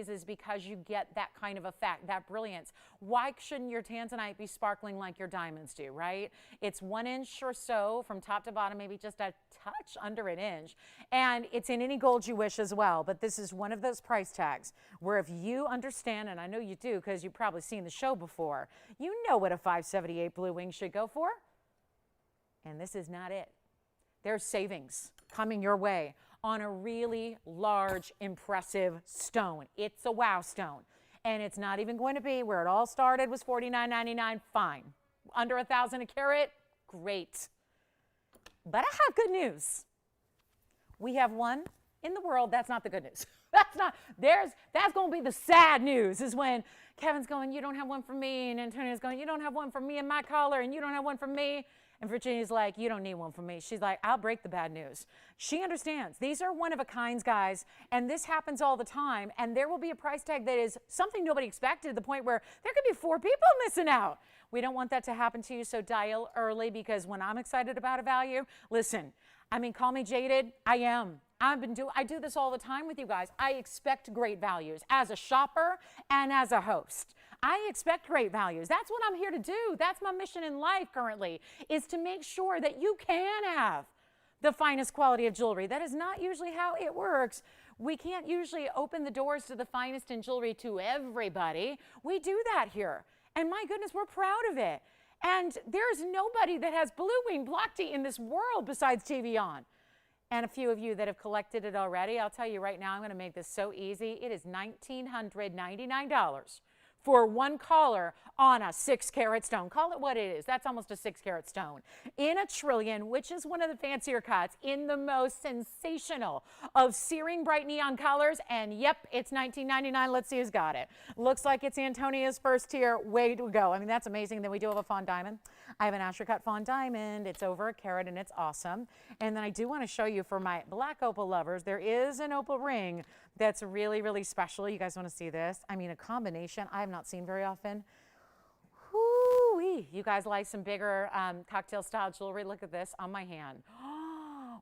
is because you get that kind of effect, that brilliance. Why shouldn't your Tanzanite be sparkling like your diamonds do, right? It's 1 inch or so from top to bottom, maybe just a touch under an inch. And it's in any gold you wish as well. But this is one of those price tags where if you understand, and I know you do because you've probably seen the show before, you know what a 578 blue wing should go for. And this is not it. There's savings coming your way on a really large, impressive stone. It's a wow stone. And it's not even going to be where it all started was $49.99. Fine. Under $1,000 a carat? Great. But I have good news. We have one in the world. That's not the good news. That's going to be the sad news, is when Kevin's going, you don't have one for me, and Antonia's going, you don't have one for me in my collar, and you don't have one for me. And Virginia's like, you don't need one for me. She's like, I'll break the bad news. She understands. These are one of a kinds, guys, and this happens all the time, and there will be a price tag that is something nobody expected, to the point where there could be 4 people missing out. We don't want that to happen to you, so dial early, because when I'm excited about a value, listen, I mean, call me jaded. I am. I do this all the time with you guys. I expect great values as a shopper and as a host. I expect great values. That's what I'm here to do. That's my mission in life currently, is to make sure that you can have the finest quality of jewelry. That is not usually how it works. We can't usually open the doors to the finest in jewelry to everybody. We do that here. And my goodness, we're proud of it. And there's nobody that has blue wing block tea in this world besides TVON. And a few of you that have collected it already, I'll tell you right now, I'm going to make this so easy. It is $1,999 for one collar on a 6-carat stone. Call it what it is. That's almost a 6-carat stone. In a trillion, which is one of the fancier cuts, in the most sensational of searing bright neon colors. And yep, it's $19.99. Let's see who's got it. Looks like it's Antonia's first tier. Way to go. I mean, that's amazing. Then we do have a fawn diamond. I have an Asher cut fawn diamond. It's over a carat and it's awesome. And then I do want to show you, for my black opal lovers, there is an opal ring that's really, really special. You guys want to see this? I mean, a combination I have not seen very often. Whoo-wee. You guys like some bigger cocktail style jewelry? Look at this on my hand.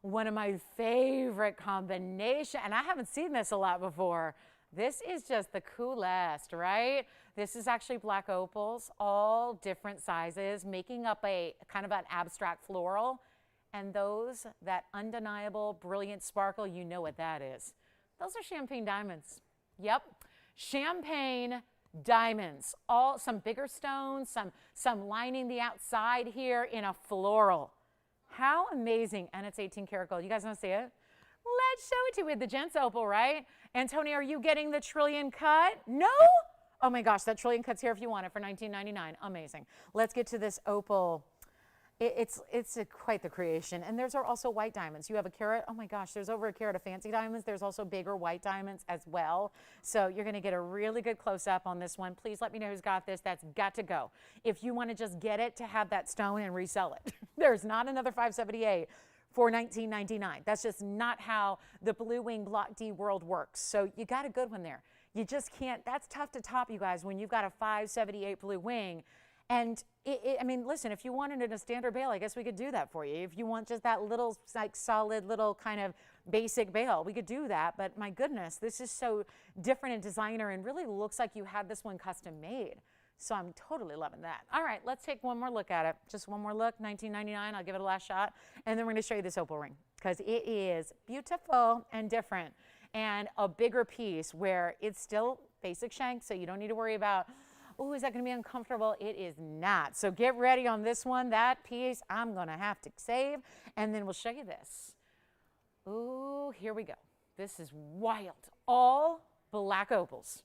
One of my favorite combination, and I haven't seen this a lot before. This is just the coolest, right? This is actually black opals, all different sizes, making up a kind of an abstract floral. And those, that undeniable, brilliant sparkle, you know what that is. Those are champagne diamonds. Yep, champagne diamonds. Some bigger stones, some lining the outside here in a floral. How amazing. And it's 18 karat gold. You guys want to see it? Let's show it to you with the gents opal, right? Antonia, are you getting the trillion cut? No? Oh my gosh, that trillion cut's here if you want it for $19.99. Amazing. Let's get to this opal. It's quite the creation. And there's also white diamonds. You have a carat. Oh my gosh, there's over a carat of fancy diamonds. There's also bigger white diamonds as well. So you're going to get a really good close-up on this one. Please let me know who's got this. That's got to go. If you want to just get it to have that stone and resell it. There's not another 578 for $19.99. That's just not how the blue wing block D world works. So you got a good one there. You just can't. That's tough to top, you guys, when you've got a 578 blue wing. And I mean, listen, if you wanted it in a standard bail, I guess we could do that for you. If you want just that little, like, solid little kind of basic bail, we could do that. But my goodness, this is so different in designer and really looks like you had this one custom made. So I'm totally loving that. All right, let's take one more look at it. Just one more look, $19.99. I'll give it a last shot. And then we're going to show you this opal ring because it is beautiful and different and a bigger piece where it's still basic shank, so you don't need to worry about, oh, is that going to be uncomfortable? It is not. So get ready on this one. That piece I'm going to have to save, and then we'll show you this. Ooh, here we go. This is wild. All black opals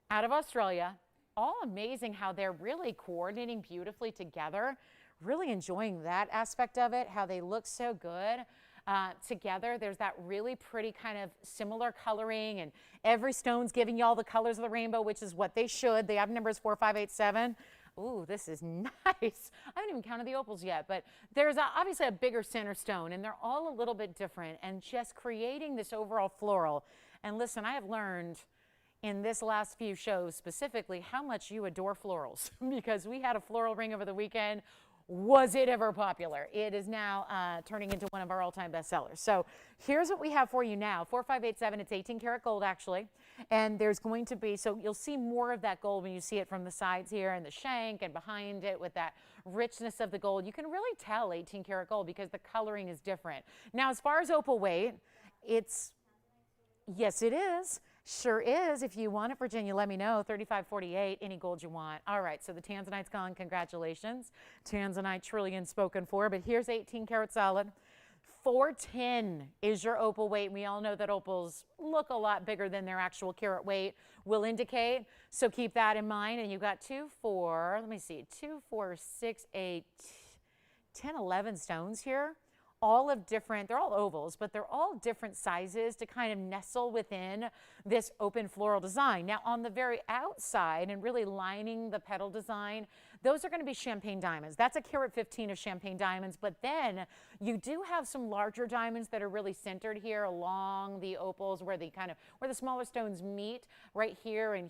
out of Australia. All amazing how they're really coordinating beautifully together. Really enjoying that aspect of it, how they look so good. Together. There's that really pretty kind of similar coloring, and every stone's giving you all the colors of the rainbow, which is what they should. They have numbers 4, 5, 8, 7. Ooh, this is nice. I haven't even counted the opals yet, but there's obviously a bigger center stone, and they're all a little bit different, and just creating this overall floral. And listen, I have learned in this last few shows specifically how much you adore florals because we had a floral ring over the weekend. was it ever popular? It is now turning into one of our all-time bestsellers. So here's what we have for you now. 4587, it's 18 karat gold actually. And there's going to be, so you'll see more of that gold when you see it from the sides here and the shank and behind it with that richness of the gold. You can really tell 18 karat gold because the coloring is different. Now, as far as opal weight, it's, yes, it is. Sure is. If you want it, Virginia, let me know. 3548, any gold you want. All right, so the Tanzanite's gone. Congratulations. Tanzanite trillion spoken for, but here's 18 karat solid. 410 is your opal weight. We all know that opals look a lot bigger than their actual carat weight will indicate, so keep that in mind. And you've got 2, 4, let me see, 2, 4, 6, 8, 10, 11 stones here. All of different, they're all ovals, but they're all different sizes to kind of nestle within this open floral design. Now on the very outside and really lining the petal design, those are going to be champagne diamonds. That's a carat 15 of champagne diamonds, but then you do have some larger diamonds that are really centered here along the opals where the kind of, where the smaller stones meet, right here and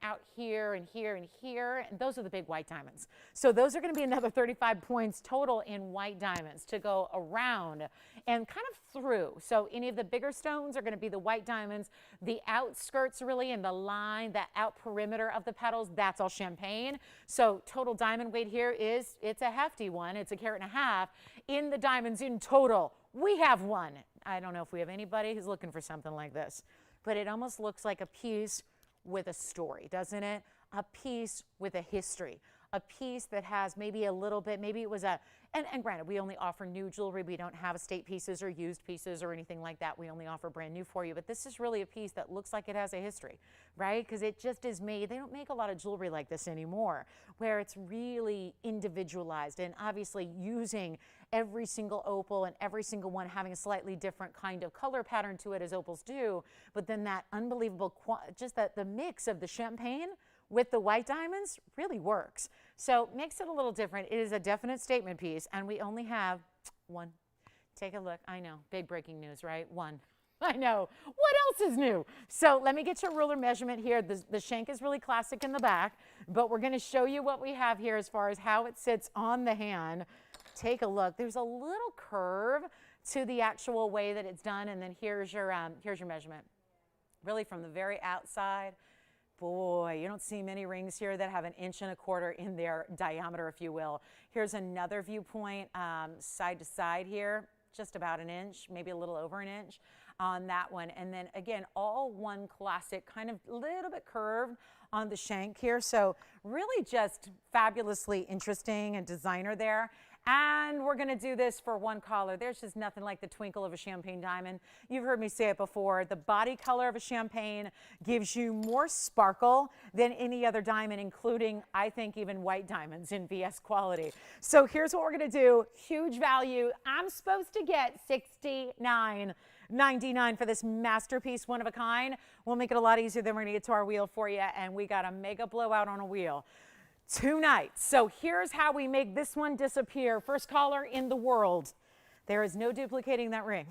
out here and here and here, and those are the big white diamonds. So those are going to be another 35 points total in white diamonds to go around and kind of through. So any of the bigger stones are going to be the white diamonds. The outskirts really and the line, the out perimeter of the petals, that's all champagne. So total diamond weight here is, it's a hefty one. It's a carat and a half. In the diamonds in total, we have one. I don't know if we have anybody who's looking for something like this, but it almost looks like a piece with a story, doesn't it? A piece with a history. A piece that has maybe a little bit, maybe it was a, and granted, we only offer new jewelry. We don't have estate pieces or used pieces or anything like that. We only offer brand new for you. But this is really a piece that looks like it has a history, right? Because it just is made. They don't make a lot of jewelry like this anymore, where it's really individualized and obviously using every single opal and every single one having a slightly different kind of color pattern to it as opals do. But then that unbelievable, just that the mix of the champagne with the white diamonds really works. So makes it a little different. It is a definite statement piece, and we only have one. Take a look. I know, big breaking news, right? One. I know. What else is new? So let me get your ruler measurement here. The shank is really classic in the back, but we're going to show you what we have here as far as how it sits on the hand. Take a look. There's a little curve to the actual way that it's done, and then here's your measurement. Really from the very outside. Boy, you don't see many rings here that have 1.25 inches in their diameter, if you will. Here's another viewpoint, side to side here, just about 1 inch, maybe a little over 1 inch on that one. And then again, all one classic, kind of a little bit curved on the shank here. So really just fabulously interesting and designer there. And we're going to do this for one caller. There's just nothing like the twinkle of a champagne diamond. You've heard me say it before. The body color of a champagne gives you more sparkle than any other diamond, including, I think, even white diamonds in VS quality. So here's what we're going to do. Huge value. I'm supposed to get $69.99 for this masterpiece, one of a kind. We'll make it a lot easier. Then we're going to get to our wheel for you, and we got a mega blowout on a wheel. 2 nights. So here's how we make this one disappear. First caller in the world. There is no duplicating that ring.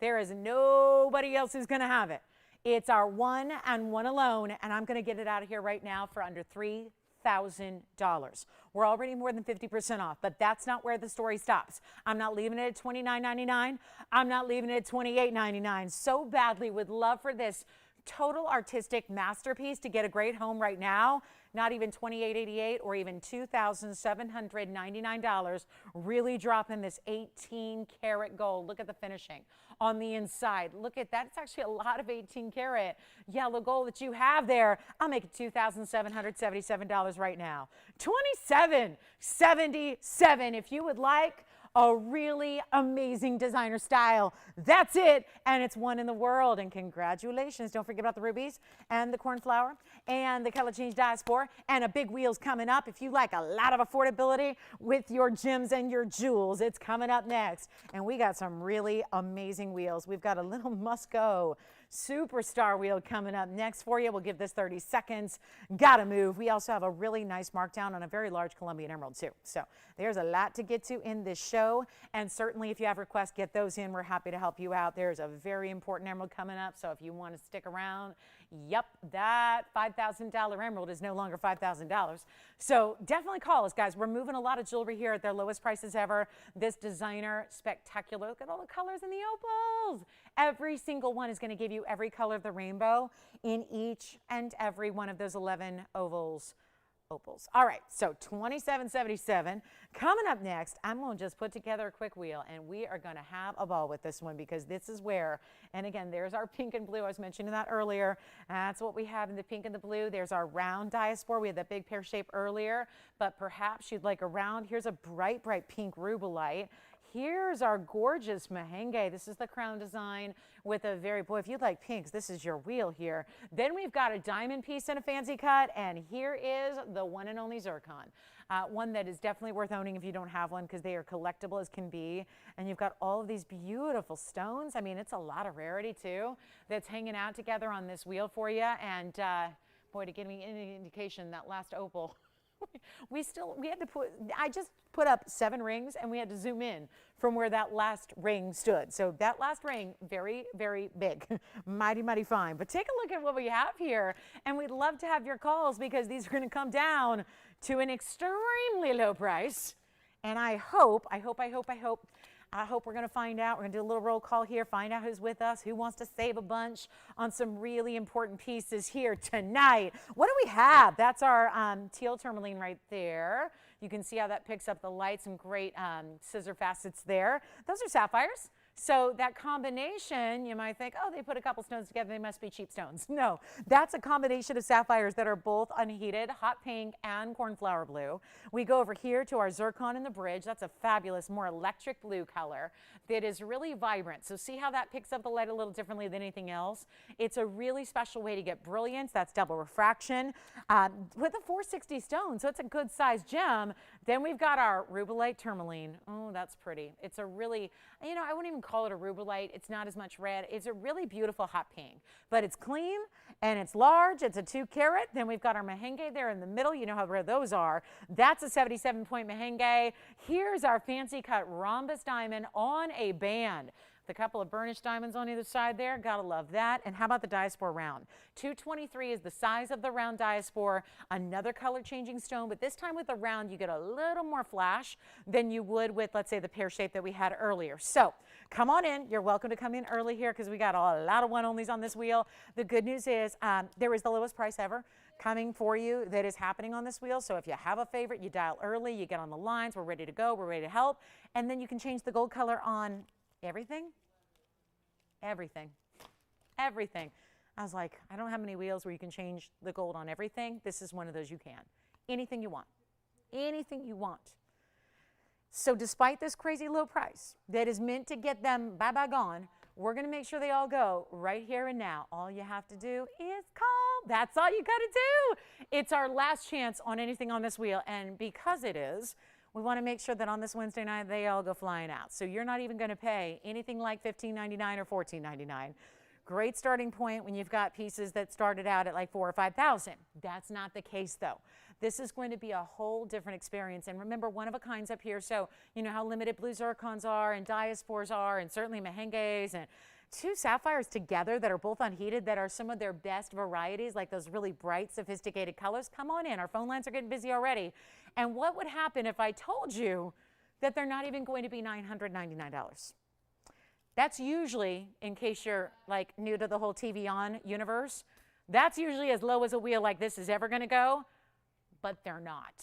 There is nobody else who's going to have it. It's our one and one alone, and I'm going to get it out of here right now for under $3,000. We're already more than 50% off, but that's not where the story stops. I'm not leaving it at $29.99. I'm not leaving it at $28.99. So badly would love for this total artistic masterpiece to get a great home right now. Not even $28.88 or even $2,799. Really dropping this 18 karat gold. Look at the finishing on the inside. Look at that. It's actually a lot of 18 karat yellow gold that you have there. I'll make it $2,777 right now. $27.77 if you would like a really amazing designer style. That's it, and it's one in the world. And congratulations. Don't forget about the rubies and the cornflower and the color change diaspora and a big wheel's coming up. If you like a lot of affordability with your gems and your jewels, it's coming up next. And we got some really amazing wheels. We've got a little must-go superstar wheel coming up next for you. We'll give this 30 seconds. Gotta move. We also have a really nice markdown on a very large Colombian emerald too. So there's a lot to get to in this show. And certainly if you have requests, get those in. We're happy to help you out. There's a very important emerald coming up. So if you want to stick around, Yep, that $5,000 emerald is no longer $5,000. So definitely call us, guys. We're moving a lot of jewelry here at their lowest prices ever. This designer, spectacular. Look at all the colors in the opals. Every single one is going to give you every color of the rainbow in each and every one of those 11 opals. All right, so $27.77. Coming up next, I'm going to just put together a quick wheel, and we are going to have a ball with this one because this is where, and again, there's our pink and blue. I was mentioning that earlier. That's what we have in the pink and the blue. There's our round diaspora. We had that big pear shape earlier, but perhaps you'd like a round. Here's a bright, bright pink rhubalite. Here's our gorgeous merengue. This is the crown design with a very, boy, if you like pinks, this is your wheel here. Then we've got a diamond piece in a fancy cut, and here is the one and only Zircon. One that is definitely worth owning if you don't have one because they are collectible as can be. And you've got all of these beautiful stones. I mean, it's a lot of rarity too that's hanging out together on this wheel for you. And boy, to give me any indication, that last opal, I just put up 7 rings and we had to zoom in from where that last ring stood. So that last ring, very, very big, mighty, mighty fine. But take a look at what we have here. And we'd love to have your calls because these are going to come down to an extremely low price. And I hope we're going to find out. We're going to do a little roll call here, find out who's with us, who wants to save a bunch on some really important pieces here tonight. What do we have? That's our teal tourmaline right there. You can see how that picks up the light, some great scissor facets there. Those are sapphires. So that combination, you might think, oh, they put a couple stones together, they must be cheap stones. No, that's a combination of sapphires that are both unheated, hot pink and cornflower blue. We go over here to our zircon in the bridge. That's a fabulous, more electric blue color that is really vibrant. So see how that picks up the light a little differently than anything else? It's a really special way to get brilliance. That's double refraction with a 460 stone, so it's a good sized gem. Then we've got our Rhubalite Tourmaline. Oh, that's pretty. It's a really, you know, I wouldn't even call it a rhubalite. It's not as much red. It's a really beautiful hot pink, but it's clean and it's large. It's a 2 carat. Then we've got our merengue there in the middle. You know how rare those are. That's a 77-point merengue. Here's our fancy cut rhombus diamond on a band. The couple of burnished diamonds on either side there, gotta love that. And how about the diaspora round? 223 is the size of the round diaspora, another color changing stone, but this time with the round you get a little more flash than you would with, let's say, the pear shape that we had earlier. So come on in. You're welcome to come in early here because we got a lot of one-onlys on this wheel. The good news is there is the lowest price ever coming for you that is happening on this wheel. So if you have a favorite, you dial early, you get on the lines, we're ready to go, we're ready to help, and then you can change the gold color on everything. Everything. I was like, I don't have many wheels where you can change the gold on everything. This is one of those you can. Anything you want. Anything you want. So despite this crazy low price that is meant to get them bye-bye gone, we're going to make sure they all go right here and now. All you have to do is call. That's all you got to do. It's our last chance on anything on this wheel. And because it is, we want to make sure that on this Wednesday night, they all go flying out. So you're not even going to pay anything like $15.99 or $14.99. Great starting point when you've got pieces that started out at like $4,000 or $5,000. That's not the case, though. This is going to be a whole different experience. And remember, one of a kinds up here. So you know how limited blue zircons are and diasporas are and certainly merengues and 2 sapphires together that are both unheated that are some of their best varieties, like those really bright, sophisticated colors. Come on in. Our phone lines are getting busy already. And what would happen if I told you that they're not even going to be $999? That's usually, in case you're like new to the whole TVON universe, that's usually as low as a wheel like this is ever going to go, but they're not.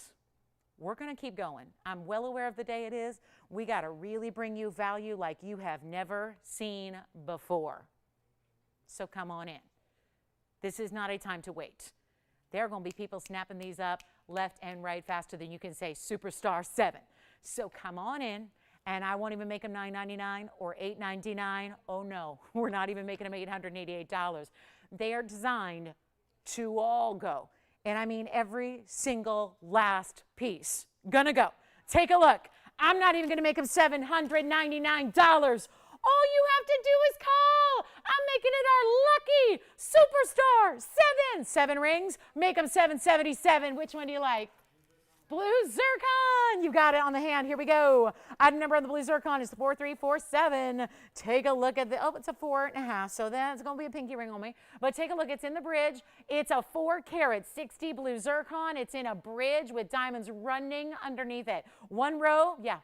We're going to keep going. I'm well aware of the day it is. We got to really bring you value like you have never seen before. So come on in. This is not a time to wait. There are going to be people snapping these up left and right faster than you can say Superstar 7. So come on in, and I won't even make them $9.99 or $8.99. Oh no, we're not even making them $888. They are designed to all go. And I mean every single last piece. Gonna go. Take a look. I'm not even gonna make them $799. All you have to do is call. I'm making it our lucky Superstar 7. 7 rings, make them $777. Which one do you like? Blue Zircon. You got it on the hand. Here we go. Item number on the blue Zircon is 4347. Take a look at the, oh, it's a 4.5. So that's going to be a pinky ring on me. But take a look. It's in the bridge. It's a 4 carat 60 blue Zircon. It's in a bridge with diamonds running underneath it. One row. Yeah.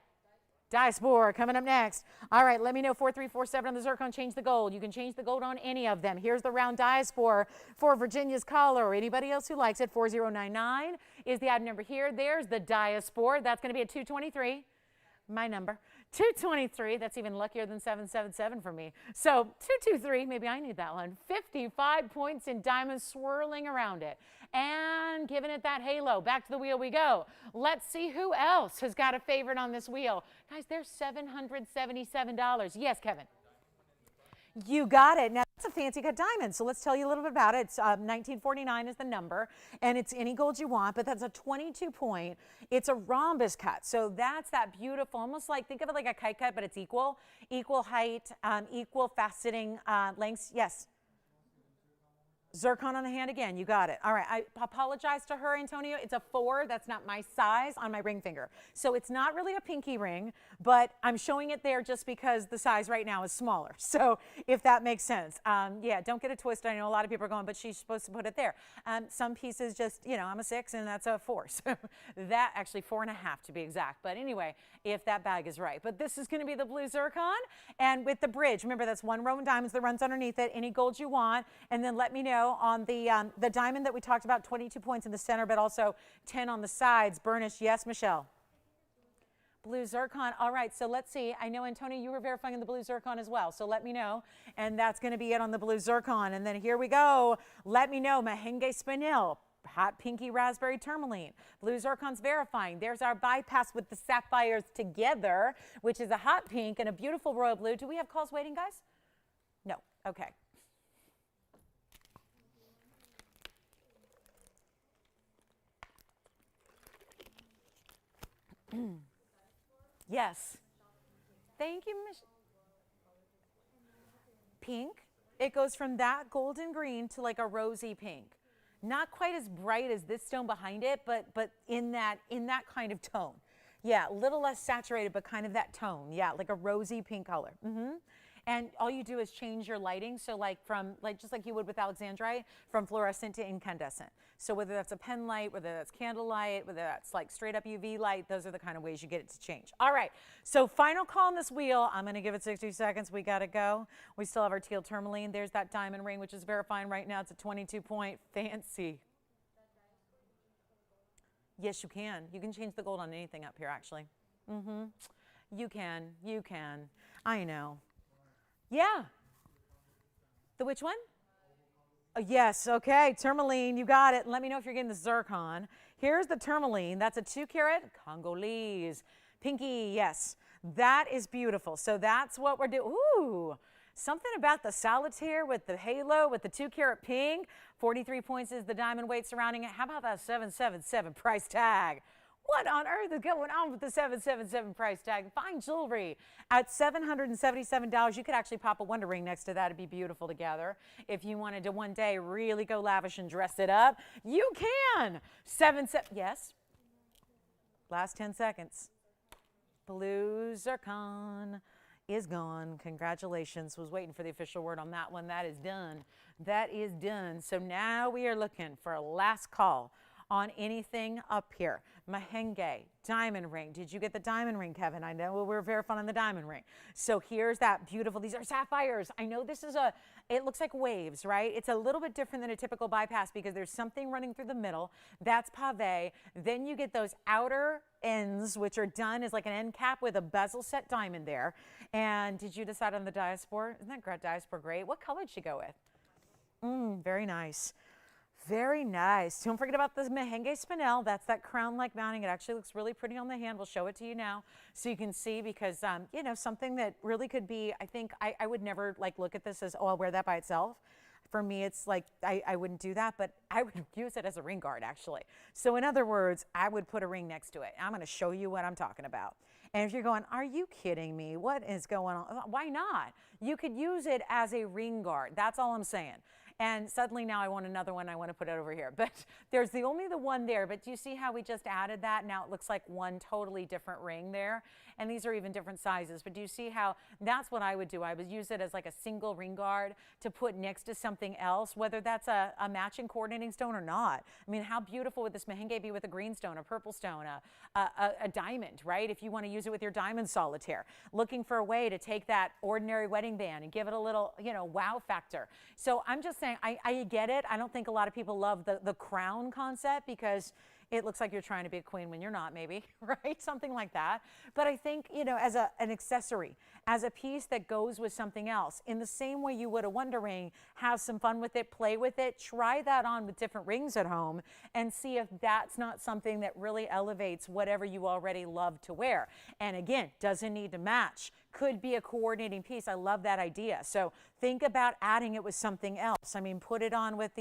Diaspora coming up next. All right, let me know 4347 on the Zircon. Change the gold. You can change the gold on any of them. Here's the round diaspora for Virginia's collar or anybody else who likes it. 4099 is the item number here. There's the diaspora. That's going to be a 223. My number. 223. That's even luckier than 777 for me. So 223. Maybe I need that one. 55 points in diamonds swirling around it. And giving it that halo. Back to the wheel we go. Let's see who else has got a favorite on this wheel. Guys, there's $777. Yes, Kevin. You got it. Now, that's a fancy cut diamond. So let's tell you a little bit about it. It's 1949 is the number, and it's any gold you want, but that's a 22 point. It's a rhombus cut. So that's that beautiful, almost like, think of it like a kite cut, but it's equal height, equal faceting lengths. Yes. Zircon on the hand again. You got it. All right. I apologize to her, Antonio. It's a 4. That's not my size on my ring finger. So it's not really a pinky ring, but I'm showing it there just because the size right now is smaller. So if that makes sense. Yeah, don't get it twisted. I know a lot of people are going, but she's supposed to put it there. Some pieces just, you know, I'm a 6 and that's a 4. So that actually 4.5 to be exact. But anyway, if that bag is right. But this is going to be the blue Zircon. And with the bridge, remember that's 1 row of diamonds that runs underneath it. Any gold you want. And then let me know on the diamond that we talked about, 22 points in the center, but also 10 on the sides. Burnished, yes, Michelle? Blue Zircon. All right, so let's see. I know, Antonio, you were verifying the blue Zircon as well, so let me know. And that's going to be it on the blue Zircon. And then here we go. Let me know, Mahenge Spinel. Hot pinky raspberry tourmaline. Blue Zircon's verifying. There's our bypass with the sapphires together, which is a hot pink and a beautiful royal blue. Do we have calls waiting, guys? No. Okay. Yes. Thank you, Mich. Pink. It goes from that golden green to like a rosy pink. Not quite as bright as this stone behind it, but in that kind of tone. Yeah, a little less saturated, but kind of that tone. Yeah, like a rosy pink color. And all you do is change your lighting. So like just like you would with Alexandrite, from fluorescent to incandescent. So whether that's a pen light, whether that's candlelight, whether that's like straight up UV light, those are the kind of ways you get it to change. All right, so final call on this wheel. I'm gonna give it 60 seconds. We gotta go. We still have our teal tourmaline. There's that diamond ring, which is verifying right now. It's a 22 point, fancy. Yes, you can. You can change the gold on anything up here, actually. You can. I know. Yeah. The which one? Oh, yes, okay, tourmaline, you got it. Let me know if you're getting the Zircon. Here's the tourmaline. That's a 2 carat Congolese. Pinky, yes. That is beautiful. So that's what we're doing. Ooh, something about the solitaire with the halo, with the 2 carat pink. 43 points is the diamond weight surrounding it. How about that 777 price tag? What on earth is going on with the 777 price tag? Fine jewelry at $777. You could actually pop a Wonder Ring next to that. It'd be beautiful together. If you wanted to one day really go lavish and dress it up, you can. Yes? Last 10 seconds. Blue Zircon is gone. Congratulations. Was waiting for the official word on that one. That is done. That is done. So now we are looking for a last call on anything up here. Mahenge, diamond ring. Did you get the diamond ring, Kevin? I know we're verifying on the diamond ring. So here's that beautiful, these are sapphires. I know this is it looks like waves, right? It's a little bit different than a typical bypass because there's something running through the middle. That's pave. Then you get those outer ends, which are done as like an end cap with a bezel set diamond there. And did you decide on the diaspora? Isn't that diaspora great? What color did she go with? Very nice. Very nice. Don't forget about the Mahenge Spinel. That's that crown-like mounting. It actually looks really pretty on the hand. We'll show it to you now so you can see because, you know, something that really could be, I think, I would never like look at this as, oh, I'll wear that by itself. For me, it's like, I wouldn't do that, but I would use it as a ring guard, actually. So in other words, I would put a ring next to it. I'm going to show you what I'm talking about. And if you're going, are you kidding me? What is going on? Why not? You could use it as a ring guard. That's all I'm saying. And suddenly now I want another one. I want to put it over here. But there's only the one there. But do you see how we just added that? Now it looks like one totally different ring there. And these are even different sizes. But do you see how that's what I would do? I would use it as like a single ring guard to put next to something else, whether that's a matching coordinating stone or not. I mean, how beautiful would this mahenge be with a green stone, a purple stone, a diamond, right? If you want to use it with your diamond solitaire. Looking for a way to take that ordinary wedding band and give it a little, you know, wow factor. So I'm just saying, I get it. I don't think a lot of people love the crown concept because it looks like you're trying to be a queen when you're not, maybe, right? Something like that. But I think, you know, as an accessory, as a piece that goes with something else, in the same way you would a Wonder Ring, have some fun with it, play with it, try that on with different rings at home and see if that's not something that really elevates whatever you already love to wear. And again, doesn't need to match. Could be a coordinating piece. I love that idea. So think about adding it with something else. I mean, put it on with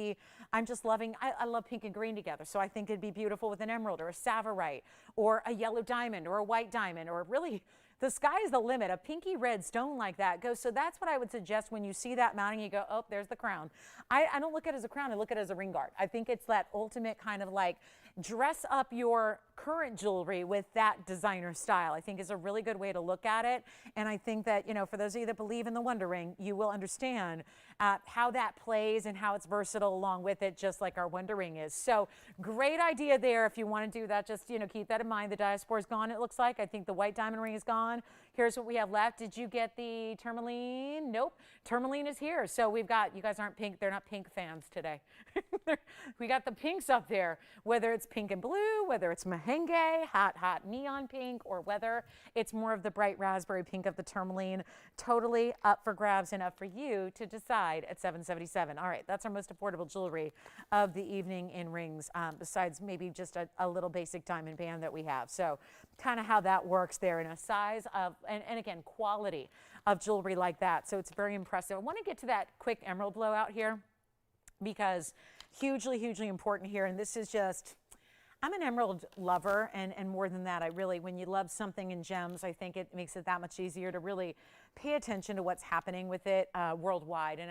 I'm just loving, I love pink and green together. So I think it'd be beautiful with an emerald or a Sapphire or a yellow diamond or a white diamond, or really the sky is the limit. A pinky red stone like that goes. So that's what I would suggest when you see that mounting, you go, oh, there's the crown. I don't look at it as a crown. I look at it as a ring guard. I think it's that ultimate kind of like dress up your current jewelry with that designer style. I think is a really good way to look at it. And I think that, you know, for those of you that believe in the Wonder Ring, you will understand how that plays and how it's versatile along with it, just like our Wonder Ring is. So great idea there. If you want to do that, just, you know, keep that in mind. The diaspora is gone, it looks like. I think the white diamond ring is gone. Here's what we have left. Did you get the tourmaline? Nope. Tourmaline is here. So we've got, you guys aren't pink. They're not pink fans today. We got the pinks up there, whether it's pink and blue, whether it's mahenge, hot neon pink, or whether it's more of the bright raspberry pink of the tourmaline. Totally up for grabs and up for you to decide at $777. All right, that's our most affordable jewelry of the evening in rings, besides maybe just a little basic diamond band that we have. So kind of how that works there in a size of, and again, quality of jewelry like that. So it's very impressive. I want to get to that quick emerald blowout here because hugely, hugely important here. And this is just, I'm an emerald lover, and more than that, I really, when you love something in gems, I think it makes it that much easier to really pay attention to what's happening with it worldwide. And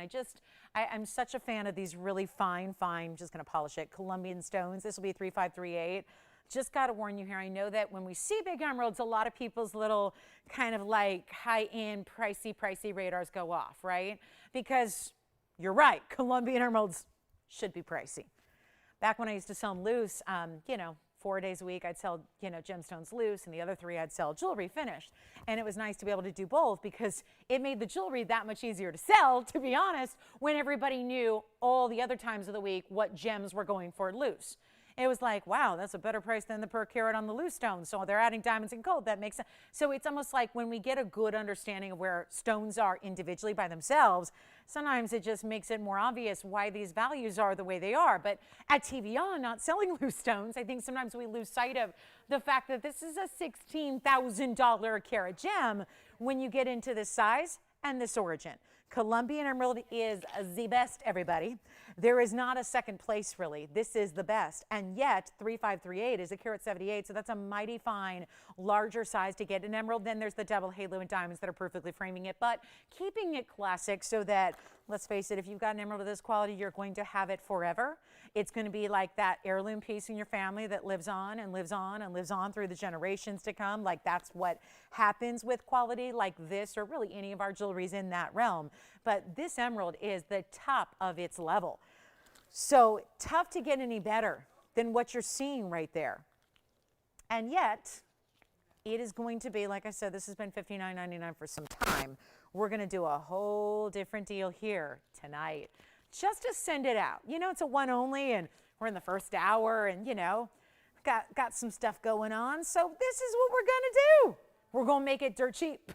I'm such a fan of these really fine, I'm just going to polish it, Colombian stones. This will be 3538. Just got to warn you here. I know that when we see big emeralds, a lot of people's little kind of like high-end, pricey radars go off, right? Because you're right, Colombian emeralds should be pricey. Back when I used to sell them loose, you know, 4 days a week, I'd sell, you know, gemstones loose, and the other 3 I'd sell jewelry finished. And it was nice to be able to do both because it made the jewelry that much easier to sell, to be honest, when everybody knew all the other times of the week what gems were going for loose. It was like, wow, that's a better price than the per carat on the loose stones. So they're adding diamonds and gold. That makes sense. So it's almost like when we get a good understanding of where stones are individually by themselves, sometimes it just makes it more obvious why these values are the way they are. But at TVON, not selling loose stones, I think sometimes we lose sight of the fact that this is a $16,000 a carat gem when you get into this size and this origin. Colombian emerald is the best, everybody. There is not a second place, really. This is the best. And yet, 3538 is a carat 78, so that's a mighty fine, larger size to get an emerald. Then there's the double halo and diamonds that are perfectly framing it, but keeping it classic so that, let's face it, if you've got an emerald of this quality, you're going to have it forever. It's going to be like that heirloom piece in your family that lives on and lives on and lives on through the generations to come. Like that's what happens with quality like this, or really any of our jewelries in that realm. But this emerald is the top of its level. So tough to get any better than what you're seeing right there. And yet, it is going to be, like I said, this has been $59.99 for some time. We're going to do a whole different deal here tonight just to send it out. You know, it's a one only, and we're in the first hour, and, you know, got some stuff going on. So this is what we're going to do. We're going to make it dirt cheap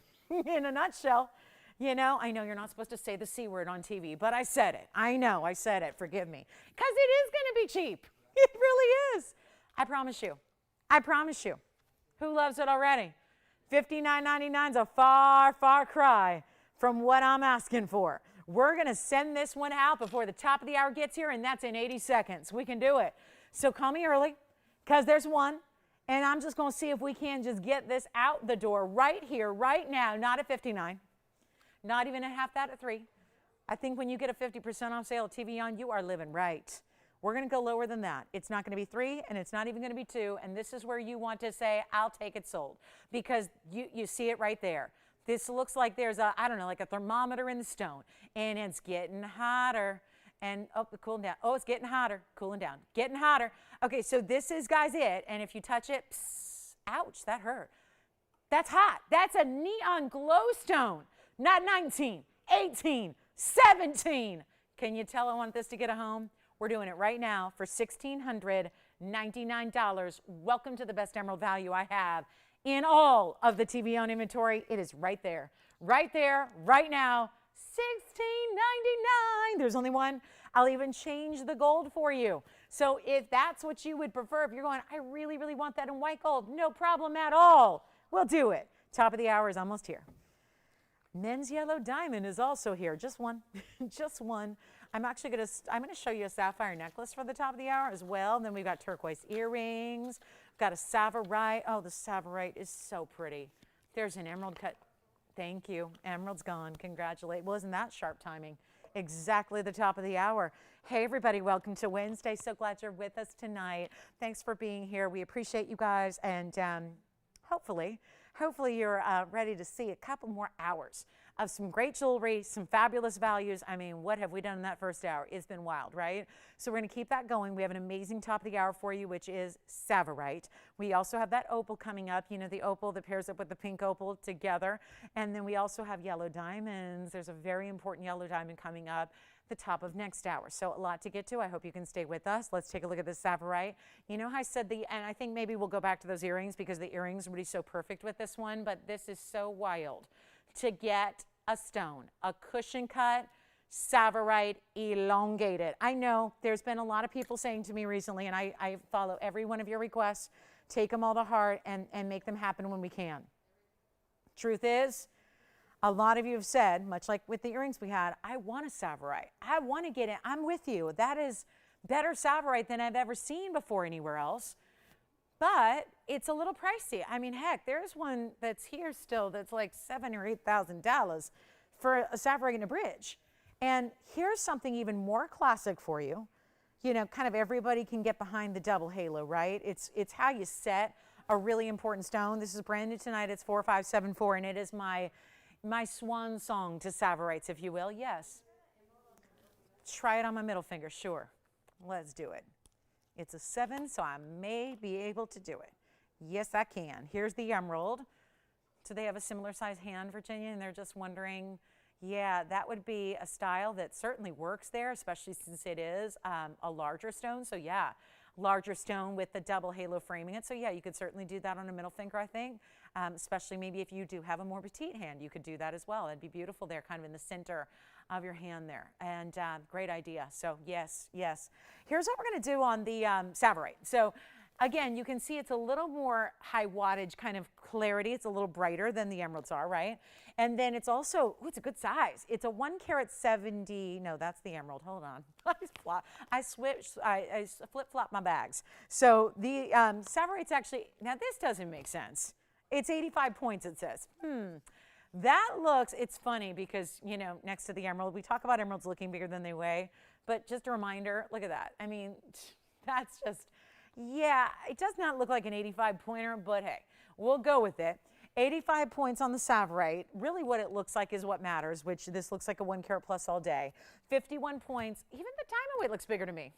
in a nutshell. You know, I know you're not supposed to say the C word on TV, but I said it. I know, I said it. Forgive me. Because it is going to be cheap. It really is. I promise you. I promise you. Who loves it already? $59.99 is a far, far cry from what I'm asking for. We're going to send this one out before the top of the hour gets here, and that's in 80 seconds. We can do it. So call me early because there's one, and I'm just going to see if we can just get this out the door right here, right now, not at 59. Not even at half that at 3. I think when you get a 50% off sale at TVON, you are living right. We're going to go lower than that. It's not going to be 3, and it's not even going to be 2, and this is where you want to say, I'll take it sold, because you see it right there. This looks like there's a, I don't know, like a thermometer in the stone, and it's getting hotter, and oh, cooling down. Oh, it's getting hotter, cooling down, getting hotter. Okay, so this is, guys, it, and if you touch it, psst, ouch, that hurt. That's hot. That's a neon glow stone, not 19, 18, 17. Can you tell I want this to get a home? We're doing it right now for $1,699. Welcome to the best emerald value I have in all of the TVON inventory. It is right there, right now, $1,699. There's only one. I'll even change the gold for you. So if that's what you would prefer, if you're going, I really, really want that in white gold, no problem at all. We'll do it. Top of the hour is almost here. Men's yellow diamond is also here. Just one, just one. I'm going to show you a sapphire necklace for the top of the hour as well. And then we've got turquoise earrings. We've got a Sapphire. Oh, the Sapphire is so pretty. There's an emerald cut. Thank you. Emerald's gone. Congratulate. Well, isn't that sharp timing? Exactly the top of the hour. Hey, everybody. Welcome to Wednesday. So glad you're with us tonight. Thanks for being here. We appreciate you guys. And hopefully you're ready to see a couple more hours of some great jewelry, some fabulous values. I mean, what have we done in that first hour? It's been wild, right? So we're going to keep that going. We have an amazing top of the hour for you, which is Sapphire. We also have that opal coming up, you know, the opal that pairs up with the pink opal together. And then we also have yellow diamonds. There's a very important yellow diamond coming up the top of next hour. So a lot to get to. I hope you can stay with us. Let's take a look at this Sapphire. You know how I said and I think maybe we'll go back to those earrings because the earrings would be so perfect with this one, but this is so wild to get a stone, a cushion cut, Sapphire elongated. I know there's been a lot of people saying to me recently, and I follow every one of your requests, take them all to heart and make them happen when we can. Truth is, a lot of you have said, much like with the earrings we had, I want a Sapphire. I want to get it. I'm with you. That is better Sapphire than I've ever seen before anywhere else. But it's a little pricey. I mean, heck, there's one that's here still that's like $7,000 or $8,000 for a Sapphire in a bridge. And here's something even more classic for you. You know, kind of everybody can get behind the double halo, right? It's how you set a really important stone. This is brand new tonight. It's 4574, and it is my swan song to Sapphirites, if you will. Yes. Try it on my middle finger. Sure. Let's do it. It's a 7, so I may be able to do it. Yes, I can. Here's the emerald. Do they have a similar size hand, Virginia? And they're just wondering, yeah, that would be a style that certainly works there, especially since it is a larger stone. So yeah, larger stone with the double halo framing it. So yeah, you could certainly do that on a middle finger, I think. Especially maybe if you do have a more petite hand, you could do that as well. It'd be beautiful there, kind of in the center of your hand there. And great idea. So yes, yes. Here's what we're going to do on the Sapphire. So again, you can see it's a little more high wattage kind of clarity. It's a little brighter than the emeralds are, right? And then it's also, it's a good size. It's a 1 carat 70, no, that's the emerald. Hold on. I flip-flop my bags. So the Sapphire, actually, now this doesn't make sense. It's 85 points, it says. That looks, it's funny because, you know, next to the emerald, we talk about emeralds looking bigger than they weigh, but just a reminder, look at that. I mean, that's just, yeah, it does not look like an 85 pointer, but hey, we'll go with it. 85 points on the Sapphire. Really what it looks like is what matters, which this looks like a 1 carat plus all day. 51 points. Even the diamond weight looks bigger to me.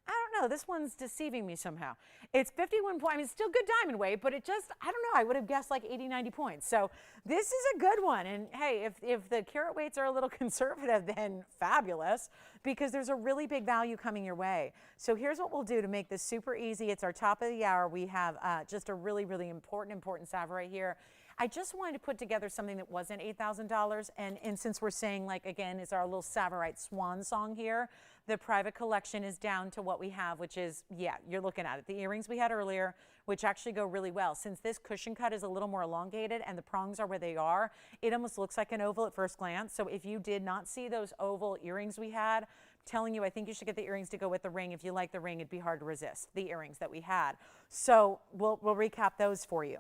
I don't know. This one's deceiving me somehow. It's 51 points. I mean, it's still good diamond weight, but it just, I don't know. I would have guessed like 80, 90 points. So this is a good one. And hey, if the carat weights are a little conservative, then fabulous, because there's a really big value coming your way. So here's what we'll do to make this super easy. It's our top of the hour. We have just a really, really important Sapphire here. I just wanted to put together something that wasn't $8,000. And since we're saying, like, again, it's our little Sapphire swan song here, the private collection is down to what we have, which is, yeah, you're looking at it. The earrings we had earlier, which actually go really well. Since this cushion cut is a little more elongated and the prongs are where they are, it almost looks like an oval at first glance. So if you did not see those oval earrings we had, I'm telling you, I think you should get the earrings to go with the ring. If you like the ring, it'd be hard to resist the earrings that we had. So we'll recap those for you.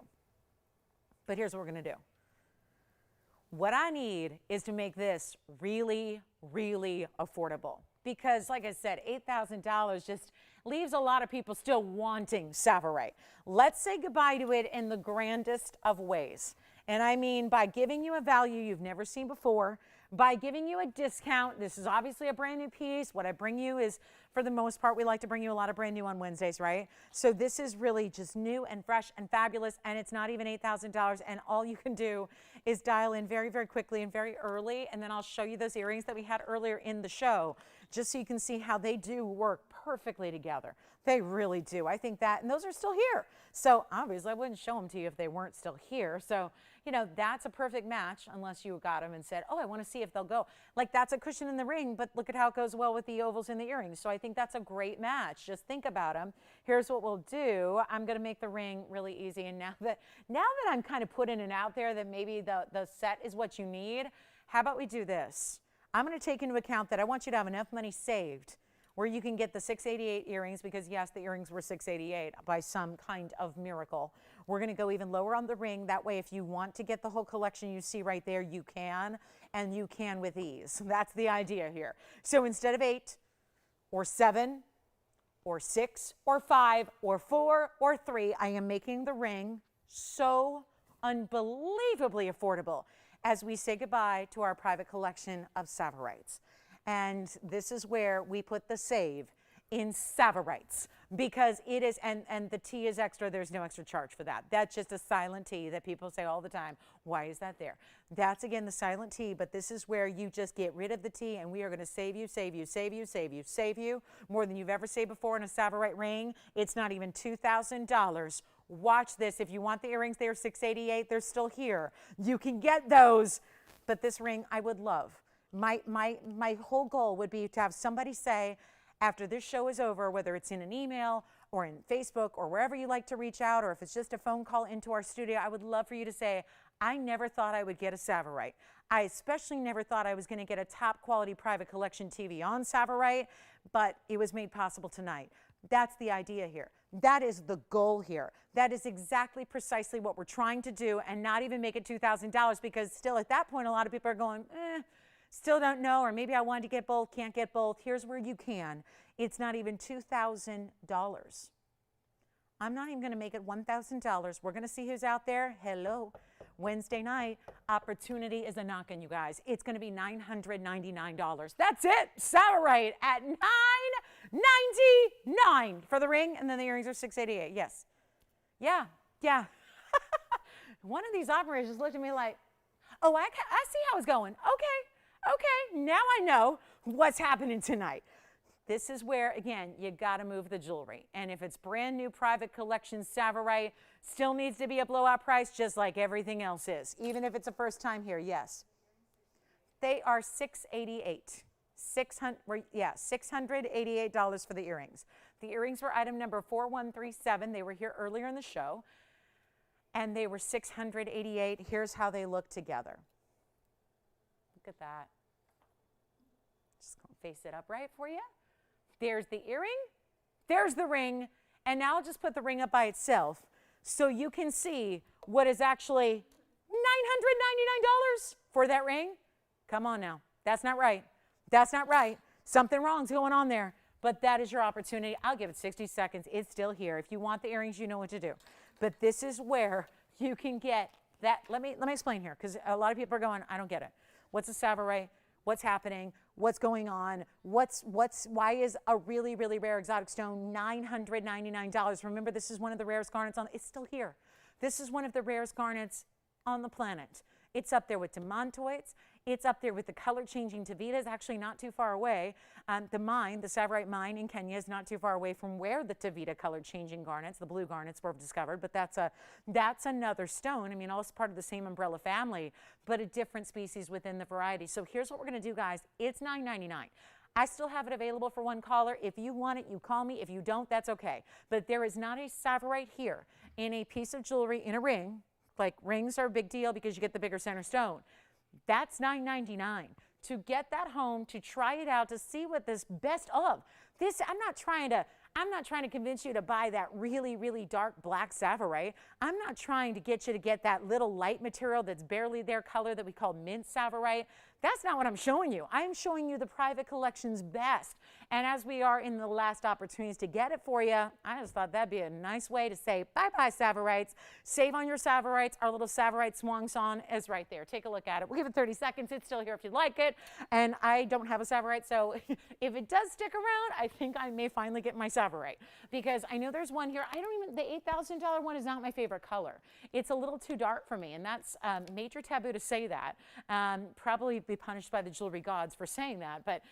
But here's what we're going to do. What I need is to make this really, really affordable. Because like I said, $8,000 just leaves a lot of people still wanting Sapphire. Let's say goodbye to it in the grandest of ways. And I mean by giving you a value you've never seen before, by giving you a discount. This is obviously a brand new piece. What I bring you is, for the most part, we like to bring you a lot of brand new on Wednesdays, right? So this is really just new and fresh and fabulous, and it's not even $8,000, and all you can do is dial in very, very quickly and very early, and then I'll show you those earrings that we had earlier in the show, just so you can see how they do work perfectly together. They really do. I think that, and those are still here. So obviously I wouldn't show them to you if they weren't still here. So, you know, that's a perfect match unless you got them and said, oh, I want to see if they'll go. Like that's a cushion in the ring, but look at how it goes well with the ovals and the earrings. So I think that's a great match. Just think about them. Here's what we'll do. I'm going to make the ring really easy. And now that I'm kind of putting it out there that maybe the set is what you need, how about we do this? I'm going to take into account that I want you to have enough money saved where you can get the $688 earrings, because yes, the earrings were $688 by some kind of miracle. We're going to go even lower on the ring. That way, if you want to get the whole collection you see right there, you can, and you can with ease. That's the idea here. So instead of 8 or 7 or 6 or 5 or 4 or 3, I am making the ring so unbelievably affordable as we say goodbye to our private collection of Sapphires. And this is where we put the save in Sapphires, because it is, and the T is extra. There's no extra charge for that. That's just a silent T that people say all the time. Why is that there? That's, again, the silent T, but this is where you just get rid of the T, and we are going to save you, save you, save you, save you, save you more than you've ever saved before in a Sapphire ring. It's not even $2,000. Watch this. If you want the earrings, they're $688. They're still here. You can get those, but this ring I would love. My whole goal would be to have somebody say, after this show is over, whether it's in an email or in Facebook or wherever you like to reach out, or if it's just a phone call into our studio, I would love for you to say, I never thought I would get a Sapphire. I especially never thought I was going to get a top quality private collection TVON Sapphire, but it was made possible tonight. That's the idea here. That is the goal here. That is exactly precisely what we're trying to do, and not even make it $2,000, because still at that point, a lot of people are going, still don't know, or maybe I wanted to get both, can't get both. Here's where you can. It's not even $2,000. I'm not even going to make it $1,000. We're going to see who's out there. Hello. Wednesday night, opportunity is a knockin', you guys. It's going to be $999. That's it. Sapphire at $999 for the ring, and then the earrings are $688. Yes. Yeah. Yeah. One of these operators looked at me like, oh, I see how it's going. Okay, now I know what's happening tonight. This is where, again, you got to move the jewelry. And if it's brand new private collection Sapphire, still needs to be a blowout price, just like everything else is, even if it's a first time here. Yes. They are $688. $688 for the earrings. The earrings were item number 4137. They were here earlier in the show, and they were $688. Here's how they look together. Look at that. Just gonna face it up right for you. There's the earring, there's the ring, and now I'll just put the ring up by itself so you can see what is actually $999 for that ring. Come on now. That's not right. That's not right. Something wrong's going on there, but that is your opportunity. I'll give it 60 seconds. It's still here. If you want the earrings, you know what to do. But this is where you can get that. Let me explain here, because a lot of people are going, I don't get it. What's a Sapphire? What's happening? What's going on? Why is a really, really rare exotic stone $999? Remember, this is one of the rarest garnets it's still here. This is one of the rarest garnets on the planet. It's up there with demantoids. It's up there with the color-changing Tavitas, actually not too far away. The Sapphire mine in Kenya is not too far away from where the Tavita color-changing garnets, the blue garnets, were discovered. But that's another stone. I mean, all part of the same umbrella family, but a different species within the variety. So here's what we're going to do, guys. It's $999. I still have it available for one caller. If you want it, you call me. If you don't, that's okay. But there is not a Sapphire here in a piece of jewelry in a ring. Like, rings are a big deal because you get the bigger center stone. That's $999. To get that home, to try it out, to see what this best of. This, I'm not trying to convince you to buy that really, really dark black Sapphire. I'm not trying to get you to get that little light material that's barely their color that we call mint Sapphire. That's not what I'm showing you. I'm showing you the private collection's best. And as we are in the last opportunities to get it for you, I just thought that'd be a nice way to say bye-bye, Sapphirites. Save on your Sapphirites. Our little Sapphirite swan song is right there. Take a look at it. We'll give it 30 seconds. It's still here if you'd like it. And I don't have a Sapphirite, so if it does stick around, I think I may finally get my Sapphirite. Because I know there's one here. The $8,000 one is not my favorite color. It's a little too dark for me, and that's major taboo to say that. Probably be punished by the jewelry gods for saying that, but